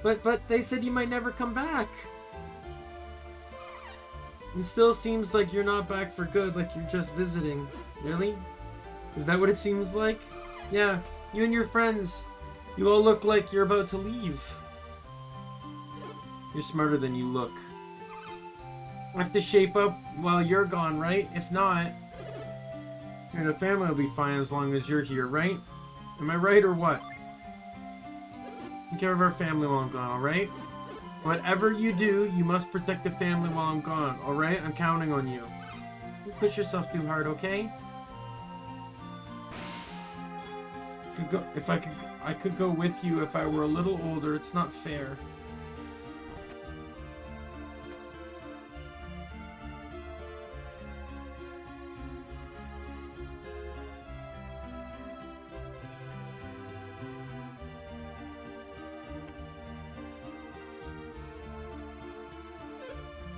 But they said you might never come back. It still seems like you're not back for good, like you're just visiting. Really? Is that what it seems like? Yeah, you and your friends. You all look like you're about to leave. You're smarter than you look. I have to shape up while you're gone, right? If not, the family will be fine as long as you're here, right? Am I right or what? Take care of our family while I'm gone, alright? Whatever you do, you must protect the family while I'm gone, alright? I'm counting on you. Don't push yourself too hard, okay? I could go with you if I were a little older. It's not fair.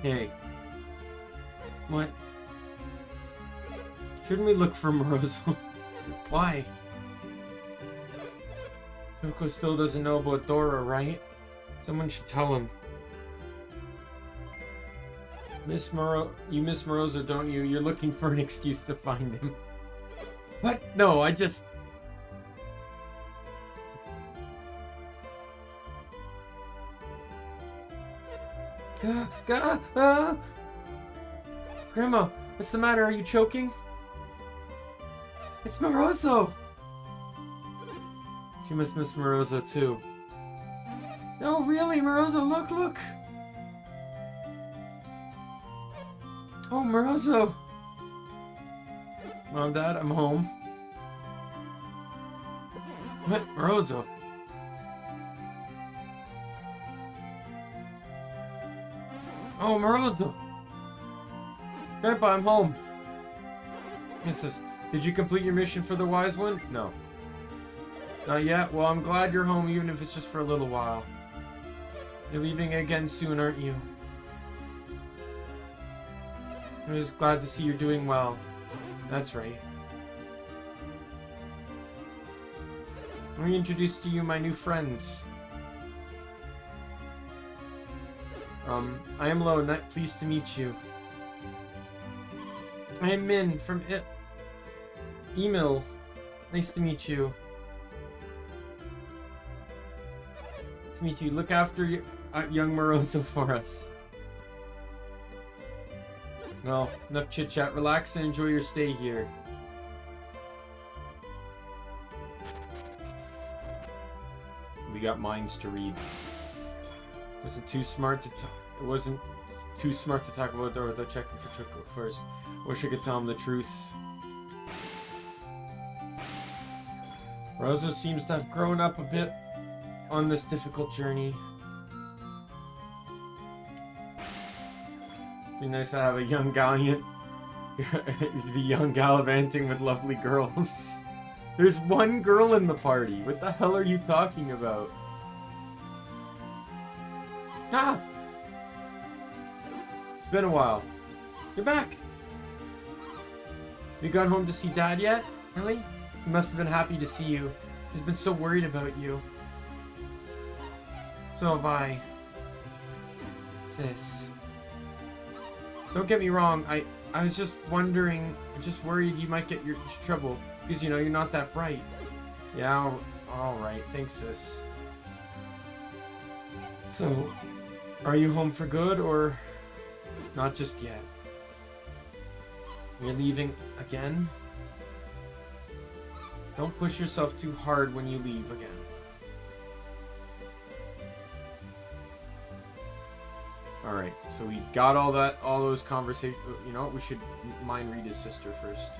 Hey. What? Shouldn't we look for Morozo? Why? Yoko still doesn't know about Dora, right? Someone should tell him. You miss Morozo, don't you? You're looking for an excuse to find him. What? No, I just... Grandma, what's the matter? Are you choking? It's Morozo! She must miss Morozo too. No, really, Morozo, look! Oh, Morozo! Mom, Dad, I'm home. What? Morozo? Oh, Morozo! Grandpa, I'm home. Yes, sis. Did you complete your mission for the wise one? No. Not yet? Well, I'm glad you're home, even if it's just for a little while. You're leaving again soon, aren't you? I'm just glad to see you're doing well. That's right. Let me introduce to you my new friends. I am Lo, pleased to meet you. I am Min from Emil. Nice to meet you. Nice to meet you. Look after young Morozo for us. Well, enough chit chat. Relax and enjoy your stay here. We got minds to read. It wasn't too smart to talk about Dora without checking for Choco first. Wish I could tell him the truth. Morozo seems to have grown up a bit on this difficult journey. It'd be nice to have a young gallant. To be young gallivanting with lovely girls. There's one girl in the party. What the hell are you talking about? Ah! It's been a while. You're back! You gone home to see Dad yet? Really? He must have been happy to see you. He's been so worried about you. So have I. Sis. Don't get me wrong, I was just wondering, just worried you might get your trouble. Because, you know, you're not that bright. Yeah, alright. Thanks, sis. So, are you home for good, or not just yet? You're leaving again? Don't push yourself too hard when you leave again. Alright, so we got all those conversations. You know what? We should mind read his sister first.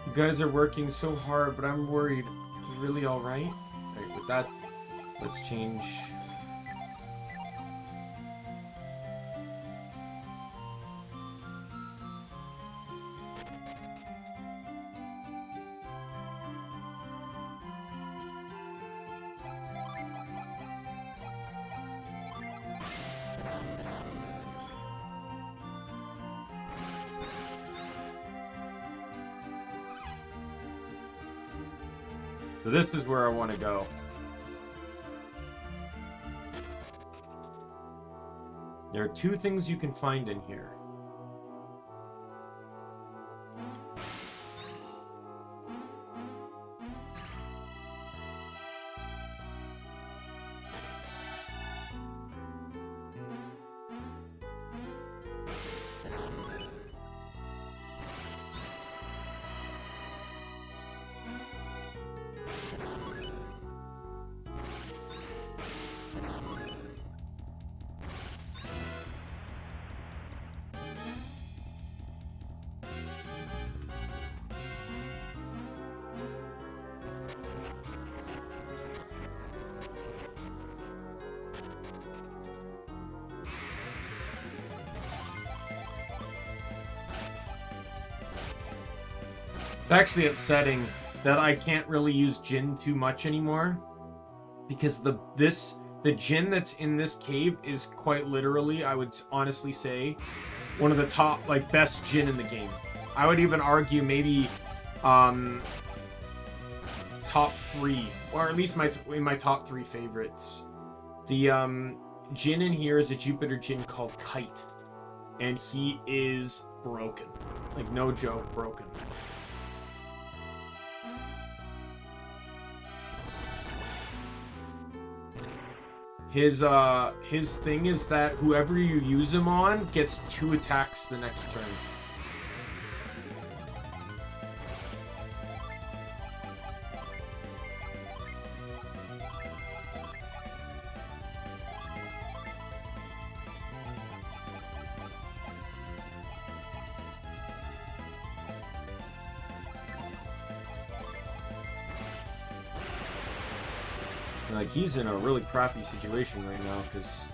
You guys are working so hard, but I'm worried. You really alright? Alright, with that, let's change. So this is where I want to go. There are 2 things you can find in here. It's actually upsetting that I can't really use Jin too much anymore, because the Jin that's in this cave is quite literally, I would honestly say, one of the top, like, best Jin in the game. I would even argue maybe top 3, or at least in my top 3 favorites. The Jin in here is a Jupiter Jin called Kite, and he is broken, like, no joke, broken. His thing is that whoever you use him on gets 2 attacks the next turn. Like, he's in a really crappy situation right now, because...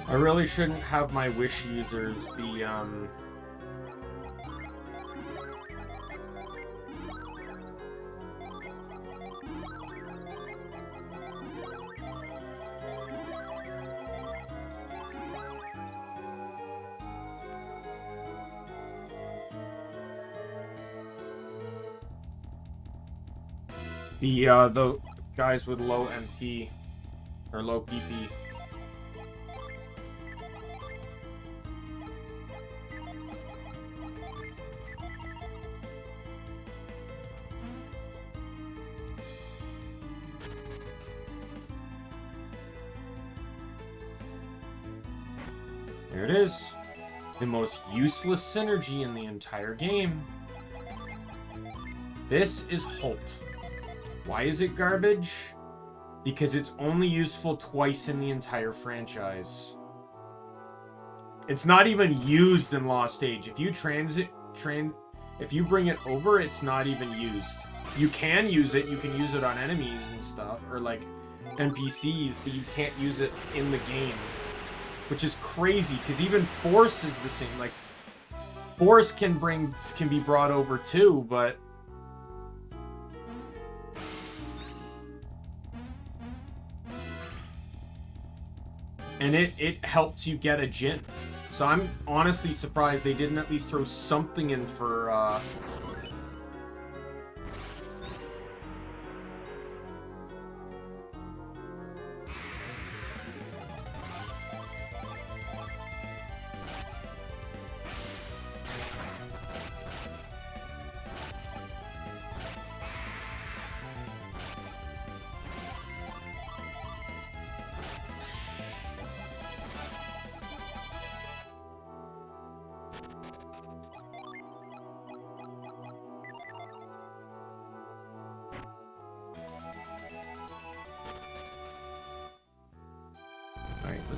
I really shouldn't have my wish users be, the guys with low MP, or low PP. There it is. The most useless synergy in the entire game. This is Holt. Why is it garbage? Because it's only useful twice in the entire franchise. It's not even used in Lost Age. If you if you bring it over, it's not even used. You can use it. You can use it on enemies and stuff, or like NPCs, but you can't use it in the game. Which is crazy, because even Force is the same. Like, Force can be brought over too, but and it helps you get a Jin. So I'm honestly surprised they didn't at least throw something in for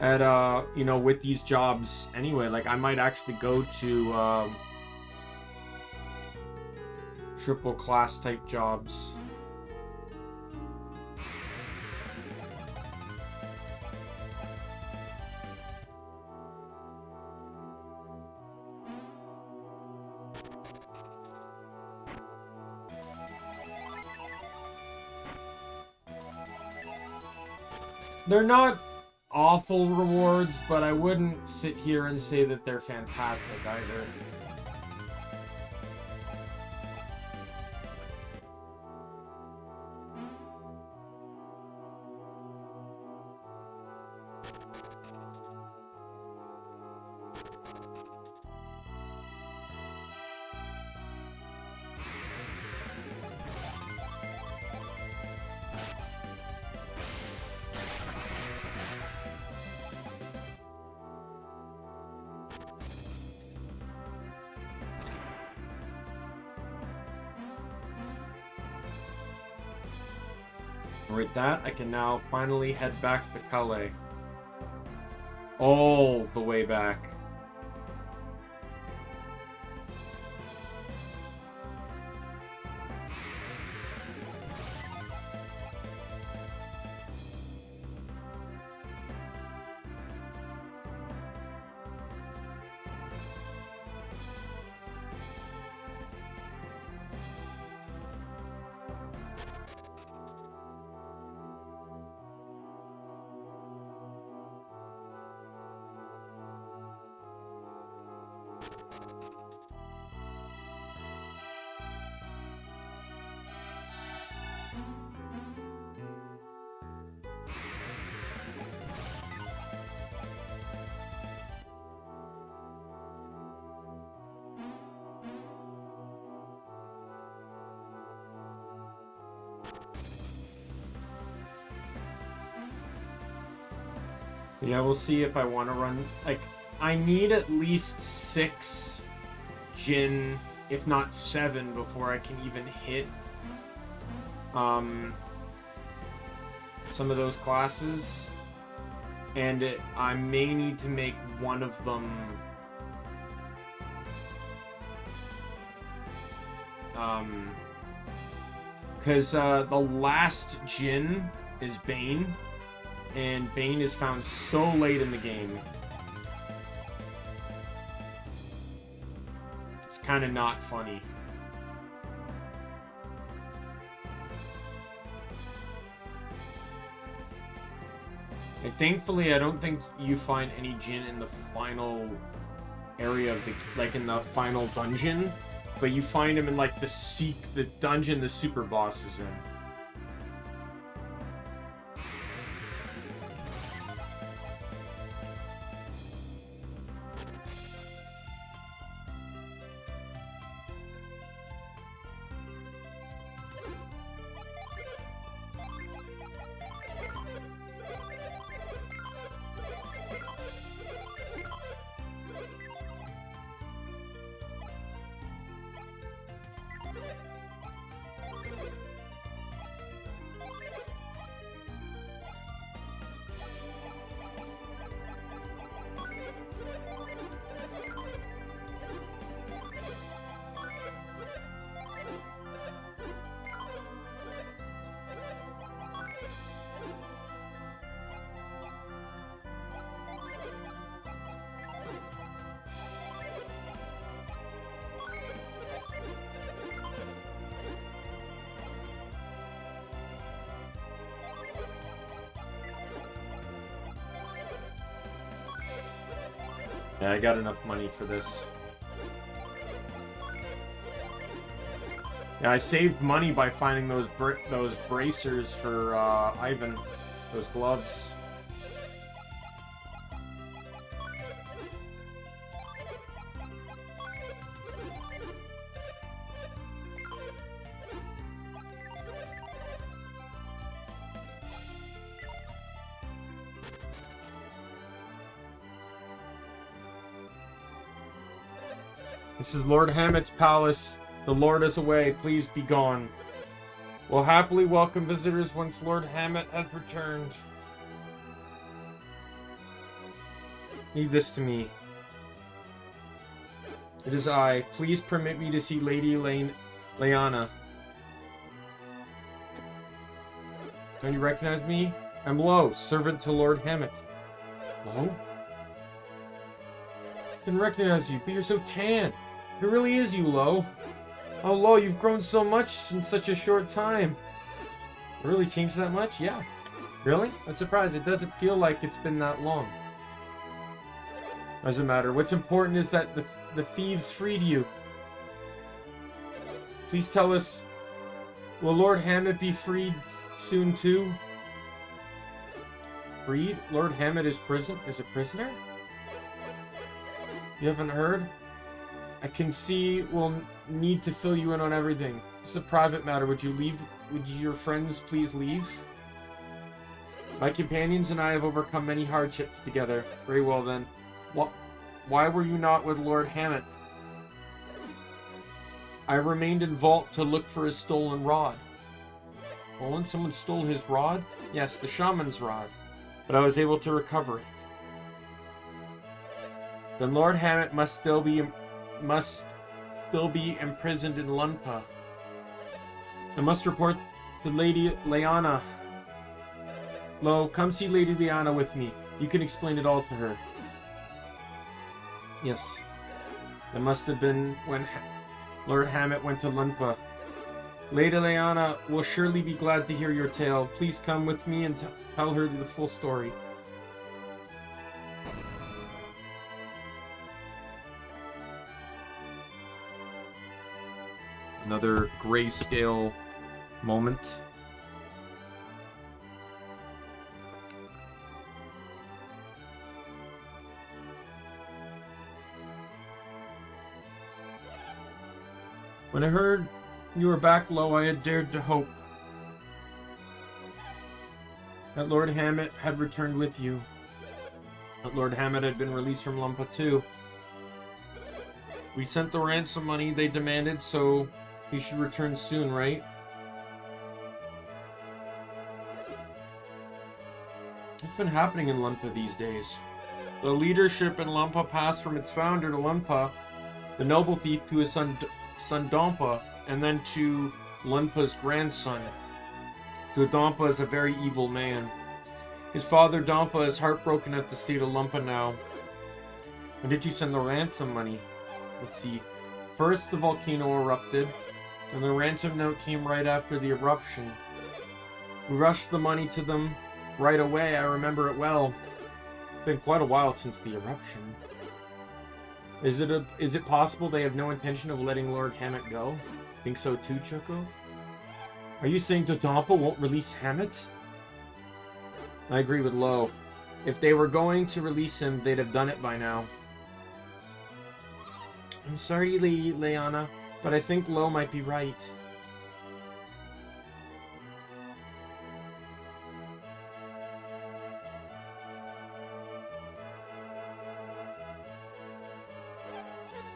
at you know, with these jobs anyway. Like, I might actually go to triple class type jobs. They're not awful rewards, but I wouldn't sit here and say that they're fantastic either. With that, I can now finally head back to Calais. All the way back. Yeah, we'll see if I want to run... Like, I need at least 6 Jin, if not 7, before I can even hit some of those classes. And I may need to make one of them... Because the last Jin is Bane. And Bane is found so late in the game. It's kind of not funny. And thankfully, I don't think you find any Jin in the final area of the... Like, in the final dungeon. But you find him in, like, the dungeon the super boss is in. Yeah, I got enough money for this. Yeah, I saved money by finding those bracers for Ivan, those gloves. This is Lord Hammet's palace. The Lord is away. Please be gone. We'll happily welcome visitors once Lord Hammet has returned. Leave this to me. It is I. Please permit me to see Lady Leanna. Don't you recognize me? I'm Lo, servant to Lord Hammett. Lo? Didn't recognize you, but you're so tan. It really is you, Lo. Oh, Lo, you've grown so much in such a short time. It really changed that much? Yeah. Really? I'm surprised. It doesn't feel like it's been that long. Doesn't matter. What's important is that the thieves freed you. Please tell us, will Lord Hammett be freed soon too? Freed? Lord Hammett is a prisoner? You haven't heard? I can see we'll need to fill you in on everything. It's a private matter. Would you leave? Would your friends please leave? My companions and I have overcome many hardships together. Very well then. Why were you not with Lord Hammett? I remained in Vault to look for his stolen rod. Stolen? Someone stole his rod? Yes, the shaman's rod. But I was able to recover it. Then Lord Hammett must still be imprisoned in Lunpa. I must report to Lady Leanna. Lo, come see Lady Leanna with me. You can explain it all to her. Yes. That must have been when Lord Hammett went to Lunpa. Lady Leanna will surely be glad to hear your tale. Please come with me and tell her the full story. Another grayscale moment. When I heard you were back, Lo, I had dared to hope that Lord Hammett had returned with you. That Lord Hammett had been released from Lumpa too. We sent the ransom money they demanded, so he should return soon, right? What's been happening in Lumpa these days? The leadership in Lumpa passed from its founder to Lumpa, the noble thief, to his son Dompa, and then to Lunpa's grandson. The Dompa is a very evil man. His father Dompa is heartbroken at the state of Lumpa now. When did you send the ransom money? Let's see. First, the volcano erupted, and the ransom note came right after the eruption. We rushed the money to them right away. I remember it well. It's been quite a while since the eruption. Is it possible they have no intention of letting Lord Hammett go? Think so too, Choco? Are you saying Dodonpa won't release Hammett? I agree with Lo. If they were going to release him, they'd have done it by now. I'm sorry, Lady Leanna, but I think Lo might be right.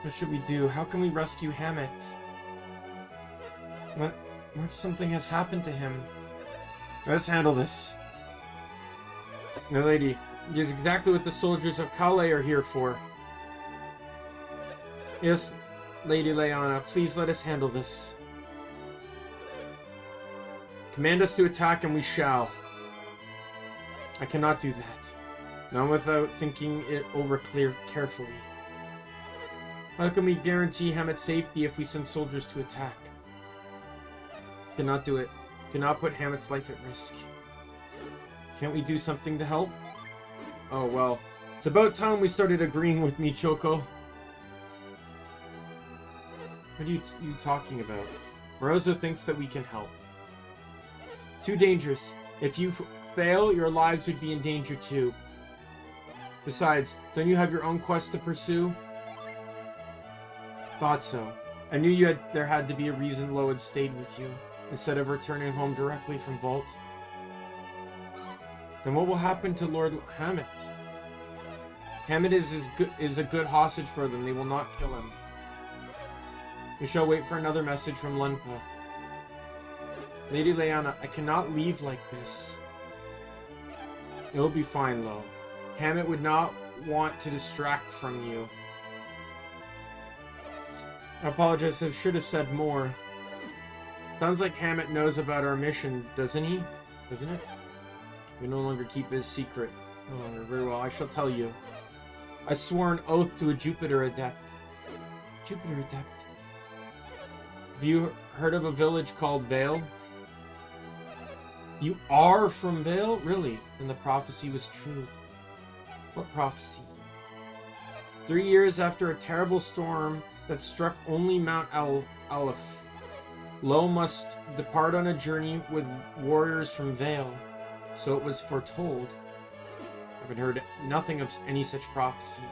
What should we do? How can we rescue Hammett? What if something has happened to him? Let's handle this. My lady, it is exactly what the soldiers of Calais are here for. Yes, Lady Leanna, please let us handle this. Command us to attack and we shall. I cannot do that. Not without thinking it over carefully. How can we guarantee Hammett's safety if we send soldiers to attack? Cannot do it. Cannot put Hammett's life at risk. Can't we do something to help? Oh well. It's about time we started agreeing with me, Choco. What are you talking about? Rosa thinks that we can help. Too dangerous. If you fail, your lives would be in danger too. Besides, don't you have your own quest to pursue? Thought so. I knew there had to be a reason Lo had stayed with you, instead of returning home directly from Vault. Then what will happen to Lord Hammett? Hammett is a good hostage for them. They will not kill him. We shall wait for another message from Lunpa. Lady Leanna, I cannot leave like this. It will be fine, Lo. Hammett would not want to distract from you. I apologize, I should have said more. Sounds like Hammett knows about our mission, doesn't he? Doesn't it? We no longer keep his secret. No longer. Very well, I shall tell you. I swore an oath to a Jupiter adept. Jupiter adept? Have you heard of a village called Vale? You are from Vale? Really? Then the prophecy was true. What prophecy? 3 years after a terrible storm that struck only Mount Aleph, Lo must depart on a journey with warriors from Vale. So it was foretold. I haven't heard nothing of any such prophecy.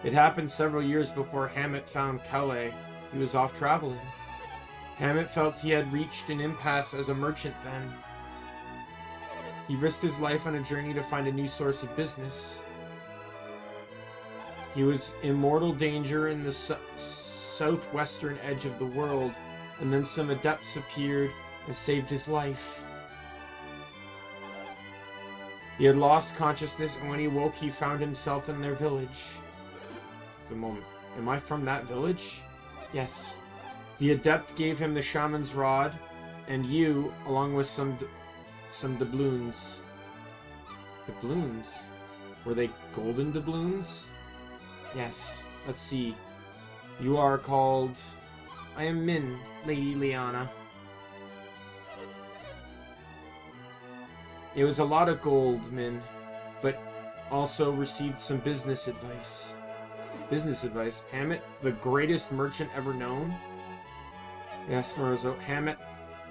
It happened several years before Hammett found Calais. He was off traveling. Hammett felt he had reached an impasse as a merchant then. He risked his life on a journey to find a new source of business. He was in mortal danger in the southwestern edge of the world, and then some adepts appeared and saved his life. He had lost consciousness, and when he woke, he found himself in their village. Just a moment. Am I from that village? Yes. The adept gave him the shaman's rod, and you, along with some doubloons. Doubloons? Were they golden doubloons? Yes. Let's see. You are called... I am Min, Lady Liana. It was a lot of gold, Min, but also received some business advice. Business advice? Hammett, the greatest merchant ever known? Yes, Morozo. Hammett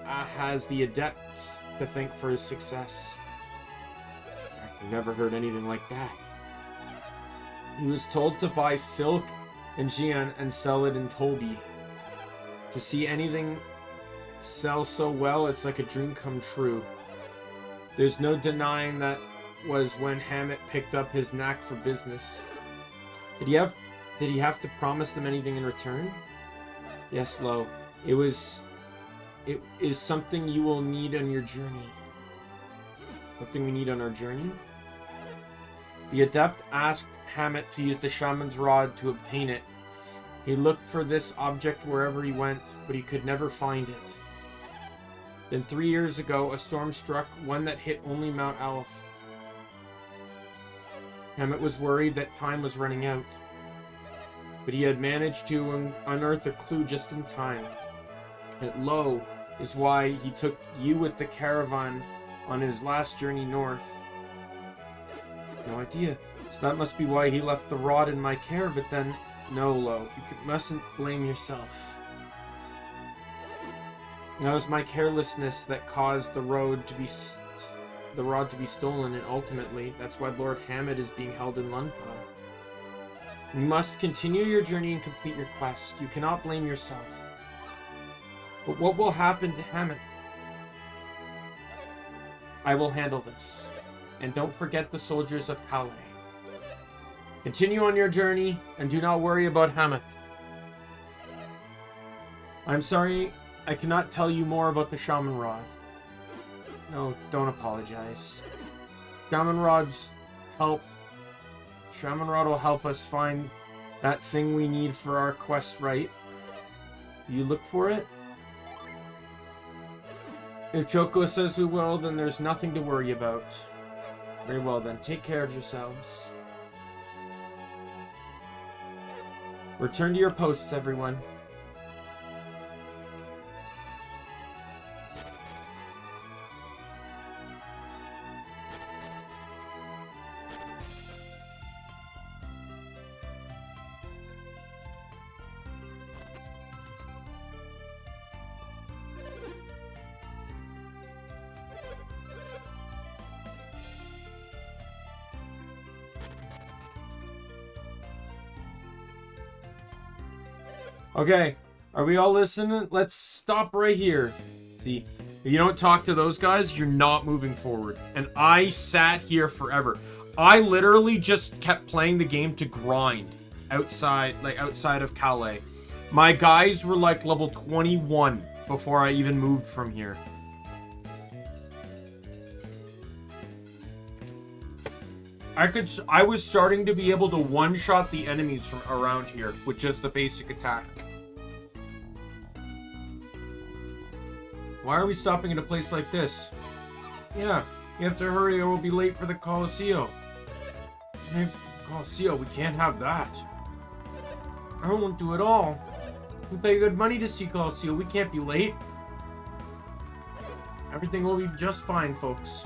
has the adepts to thank for his success. I've never heard anything like that. He was told to buy silk in Jian and sell it in Tobi. To see anything sell so well, it's like a dream come true. There's no denying that was when Hammett picked up his knack for business. Did he have to promise them anything in return? Yes, Lo. It is something you will need on your journey. Something we need on our journey? The adept asked Hammett to use the shaman's rod to obtain it. He looked for this object wherever he went, but he could never find it. Then 3 years ago, a storm struck, one that hit only Mount Aleph. Hammett was worried that time was running out, but he had managed to unearth a clue just in time. That Lo is why he took you with the caravan on his last journey north. No idea. So that must be why he left the rod in my care, but then... No, Lo. You mustn't blame yourself. That was my carelessness that caused the rod to be stolen, and ultimately, that's why Lord Hammett is being held in Lunpa. You must continue your journey and complete your quest. You cannot blame yourself. But what will happen to Hammett? I will handle this. And don't forget the soldiers of Calais. Continue on your journey, and do not worry about Hammett. I'm sorry, I cannot tell you more about the Shaman Rod. No, don't apologize. Shaman Rod will help us find that thing we need for our quest, right? Do you look for it? If Choco says we will, then there's nothing to worry about. Very well then, take care of yourselves. Return to your posts, everyone. Okay, are we all listening? Let's stop right here. See, if you don't talk to those guys, you're not moving forward. And I sat here forever. I literally just kept playing the game to grind outside of Calais. My guys were like level 21 before I even moved from here. I was starting to be able to one-shot the enemies from around here with just the basic attack. Why are we stopping at a place like this? Yeah, you have to hurry or we'll be late for the Coliseum. Coliseum, we can't have that. I won't do it all. We pay good money to see Coliseum. We can't be late. Everything will be just fine, folks.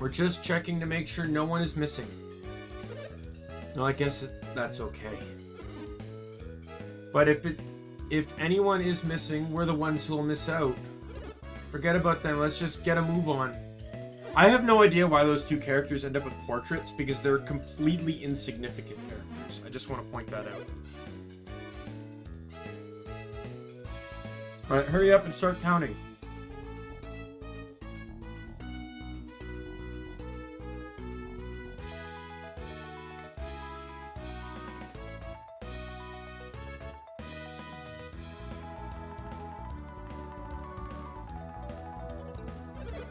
We're just checking to make sure no one is missing. No, I guess that's okay. But if anyone is missing, we're the ones who'll miss out. Forget about them. Let's just get a move on. I have no idea why those two characters end up with portraits, because they're completely insignificant characters. I just want to point that out. Alright, hurry up and start counting.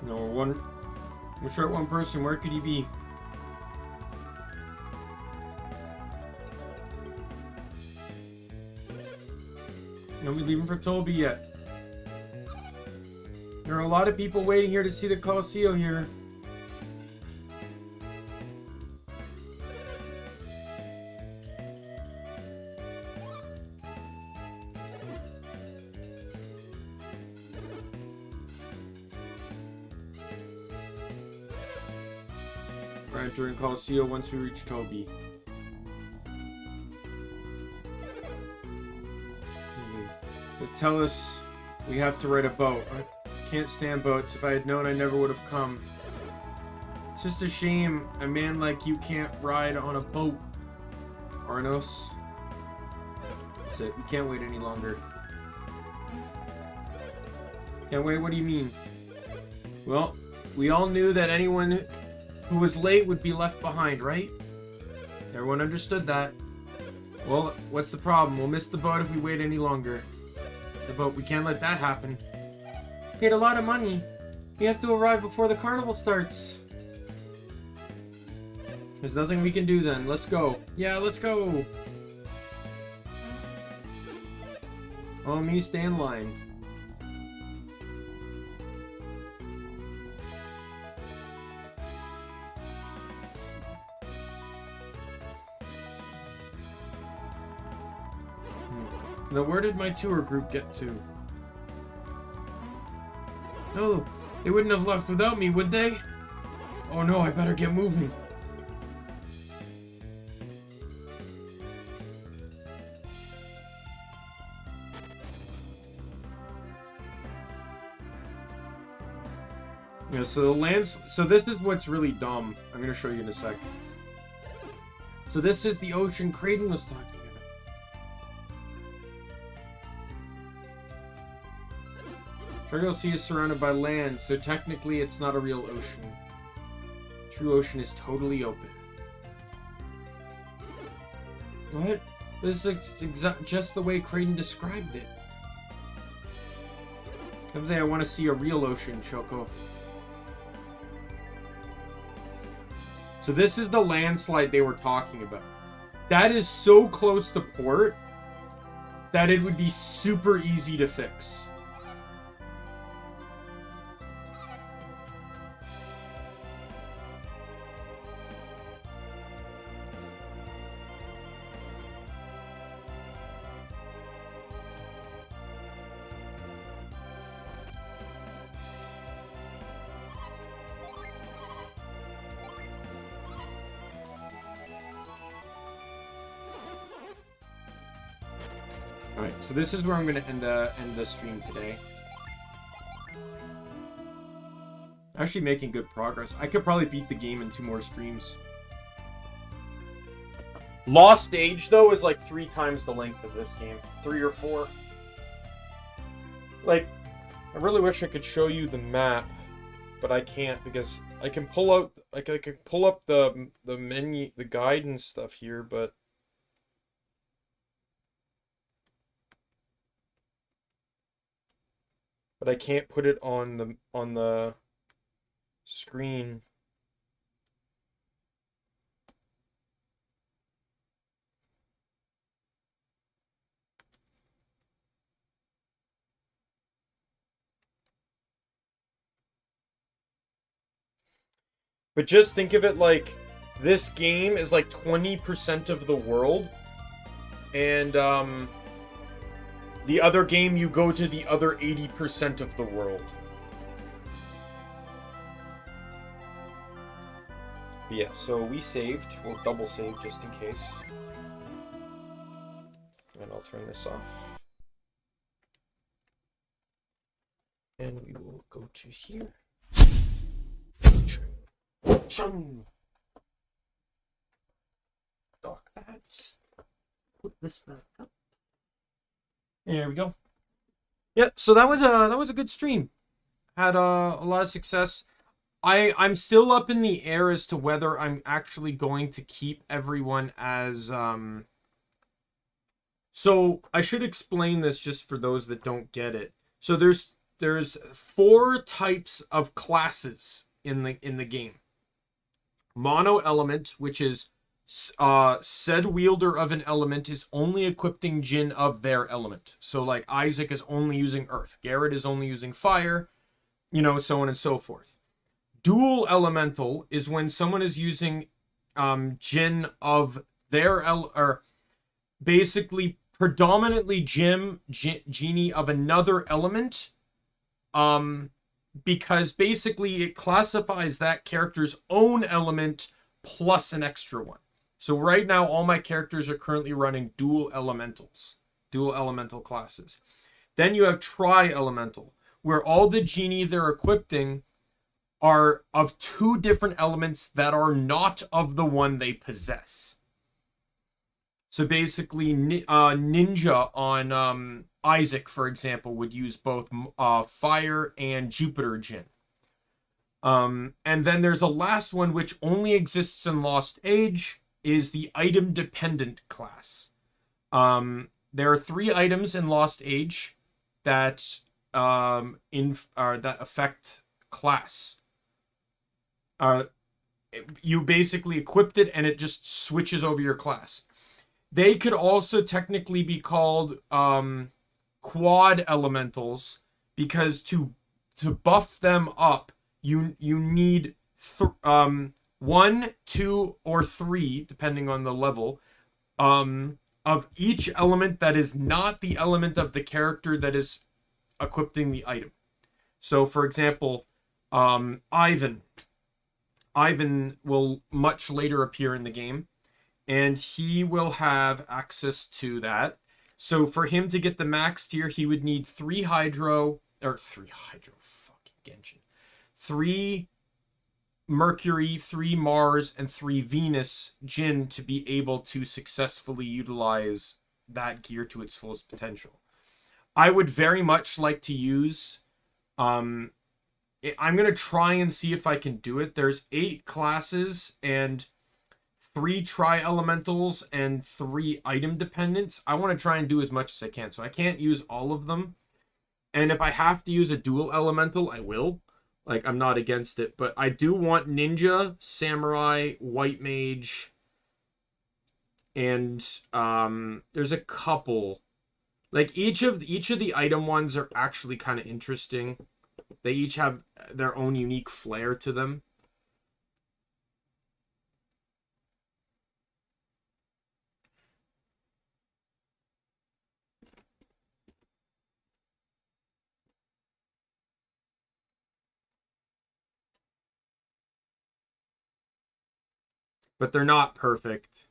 No, we're short one person. Where could he be? Are we leaving for Toby yet? There are a lot of people waiting here to see the Coliseum here. We're entering Coliseum once we reach Toby. They tell us we have to ride a boat. I can't stand boats. If I had known, I never would have come. It's just a shame a man like you can't ride on a boat. Arnos. That's it. We can't wait any longer. Can't wait? What do you mean? Well, we all knew that anyone who was late would be left behind, right? Everyone understood that. Well, what's the problem? We'll miss the boat if we wait any longer. The boat, we can't let that happen. We paid a lot of money. We have to arrive before the carnival starts. There's nothing we can do then. Let's go. Yeah, let's go. Follow me, stay in line. Now, where did my tour group get to? No, they wouldn't have left without me, would they? Oh no, I better get moving. Yeah, so this is what's really dumb. I'm gonna show you in a sec. So this is the ocean Kraden was talking about. Trigal Sea is surrounded by land, so technically it's not a real ocean. True ocean is totally open. What? This is just the way Kraden described it. Someday I want to see a real ocean, Choco. So this is the landslide they were talking about. That is so close to port that it would be super easy to fix. Alright, so this is where I'm going to end the stream today. Actually making good progress. I could probably beat the game in 2 more streams. Lost Age, though, is like 3 times the length of this game. 3 or 4. Like, I really wish I could show you the map, but I can't because I can pull out, like, I can pull up the menu, the guide and stuff here, but I can't put it on the screen. But just think of it like this game is like 20% of the world, and the other game you go to the other 80% of the world. But yeah, so we saved. We'll double save just in case. And I'll turn this off. And we will go to here. Dock that. Put this back up. There we go. Yeah, so that was a good stream. Had a lot of success. I'm still up in the air as to whether I'm actually going to keep everyone as So I should explain this just for those that don't get it. So there's 4 types of classes in the game. Mono element, which is said wielder of an element is only equipping Jin of their element. So like Isaac is only using earth, Garrett is only using fire, you know, so on and so forth. Dual elemental is when someone is using Jin of their or basically predominantly genie of another element, because basically it classifies that character's own element plus an extra one. So right now all my characters are currently running dual elemental classes. Then you have tri-elemental, where all the genie they're equipping are of 2 different elements that are not of the one they possess. So basically, Ninja on Isaac, for example, would use both Fire and Jupiter Jin. And then there's a last one which only exists in Lost Age, is the item-dependent class. There are 3 items in Lost Age that that affect class. You basically equipped it and it just switches over your class. They could also technically be called quad elementals, because to buff them up, you need 1, 2, or 3, depending on the level, of each element that is not the element of the character that is equipping the item. So, for example, Ivan will much later appear in the game, and he will have access to that. So for him to get the max tier, he would need 3 Mercury, 3 Mars, and 3 Venus Jin to be able to successfully utilize that gear to its fullest potential. I would very much like to use... I'm going to try and see if I can do it. There's 8 classes and 3 tri-elementals and 3 item dependents. I want to try and do as much as I can. So I can't use all of them. And if I have to use a dual elemental, I will. Like, I'm not against it. But I do want Ninja, Samurai, White Mage, and there's a couple. Like, each of the item ones are actually kind of interesting. They each have their own unique flair to them. But they're not perfect.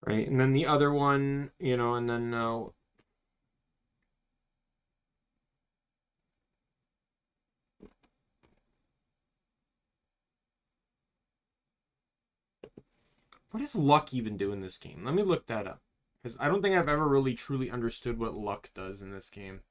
Right, and then the other one, you know, and then What does luck even do in this game? Let me look that up. Because I don't think I've ever really truly understood what luck does in this game.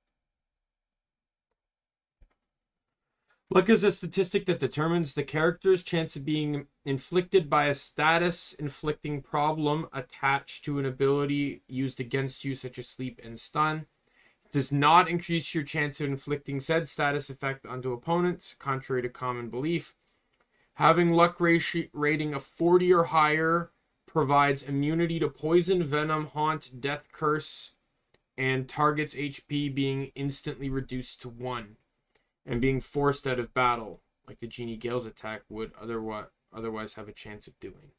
Luck is a statistic that determines the character's chance of being inflicted by a status-inflicting problem attached to an ability used against you, such as sleep and stun. It does not increase your chance of inflicting said status effect onto opponents, contrary to common belief. Having luck rating of 40 or higher provides immunity to poison, venom, haunt, death, curse, and target's HP being instantly reduced to 1. And being forced out of battle, like the Genie Gale's attack would otherwise have a chance of doing.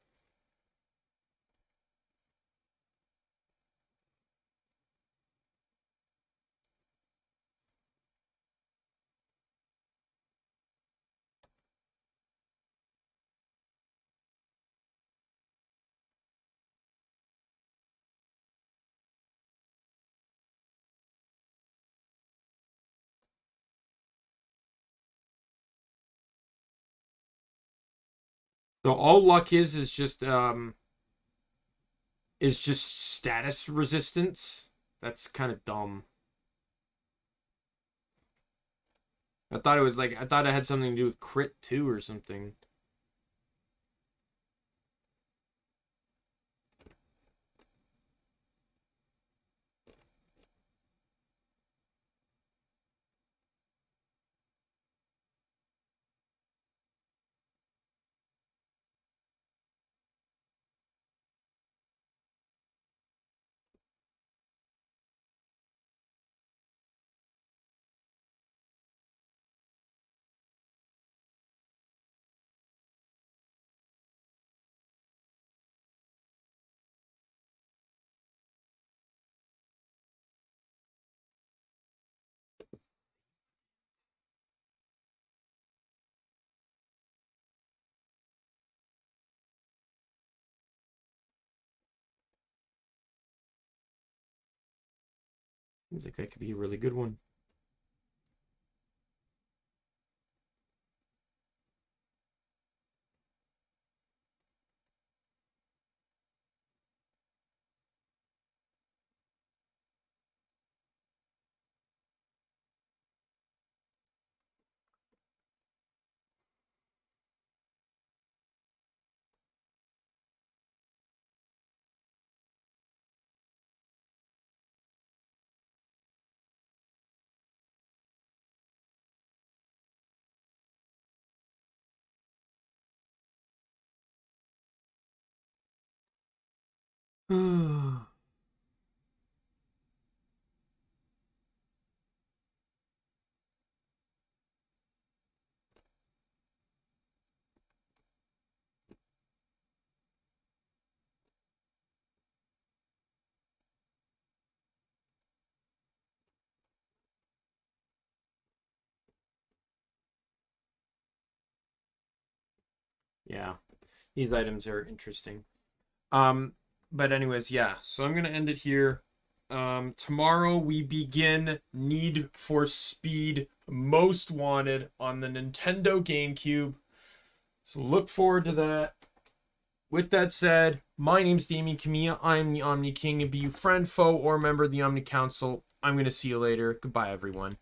So all luck is just status resistance. That's kind of dumb. I thought it had something to do with crit too or something. Seems like that could be a really good one. Yeah, these items are interesting. But anyways, yeah. So I'm gonna end it here. Tomorrow we begin Need for Speed Most Wanted on the Nintendo GameCube. So look forward to that. With that said, my name's Daimien Kamiya. I'm the Omni King, and be you friend, foe, or member of the Omni Council. I'm gonna see you later. Goodbye, everyone.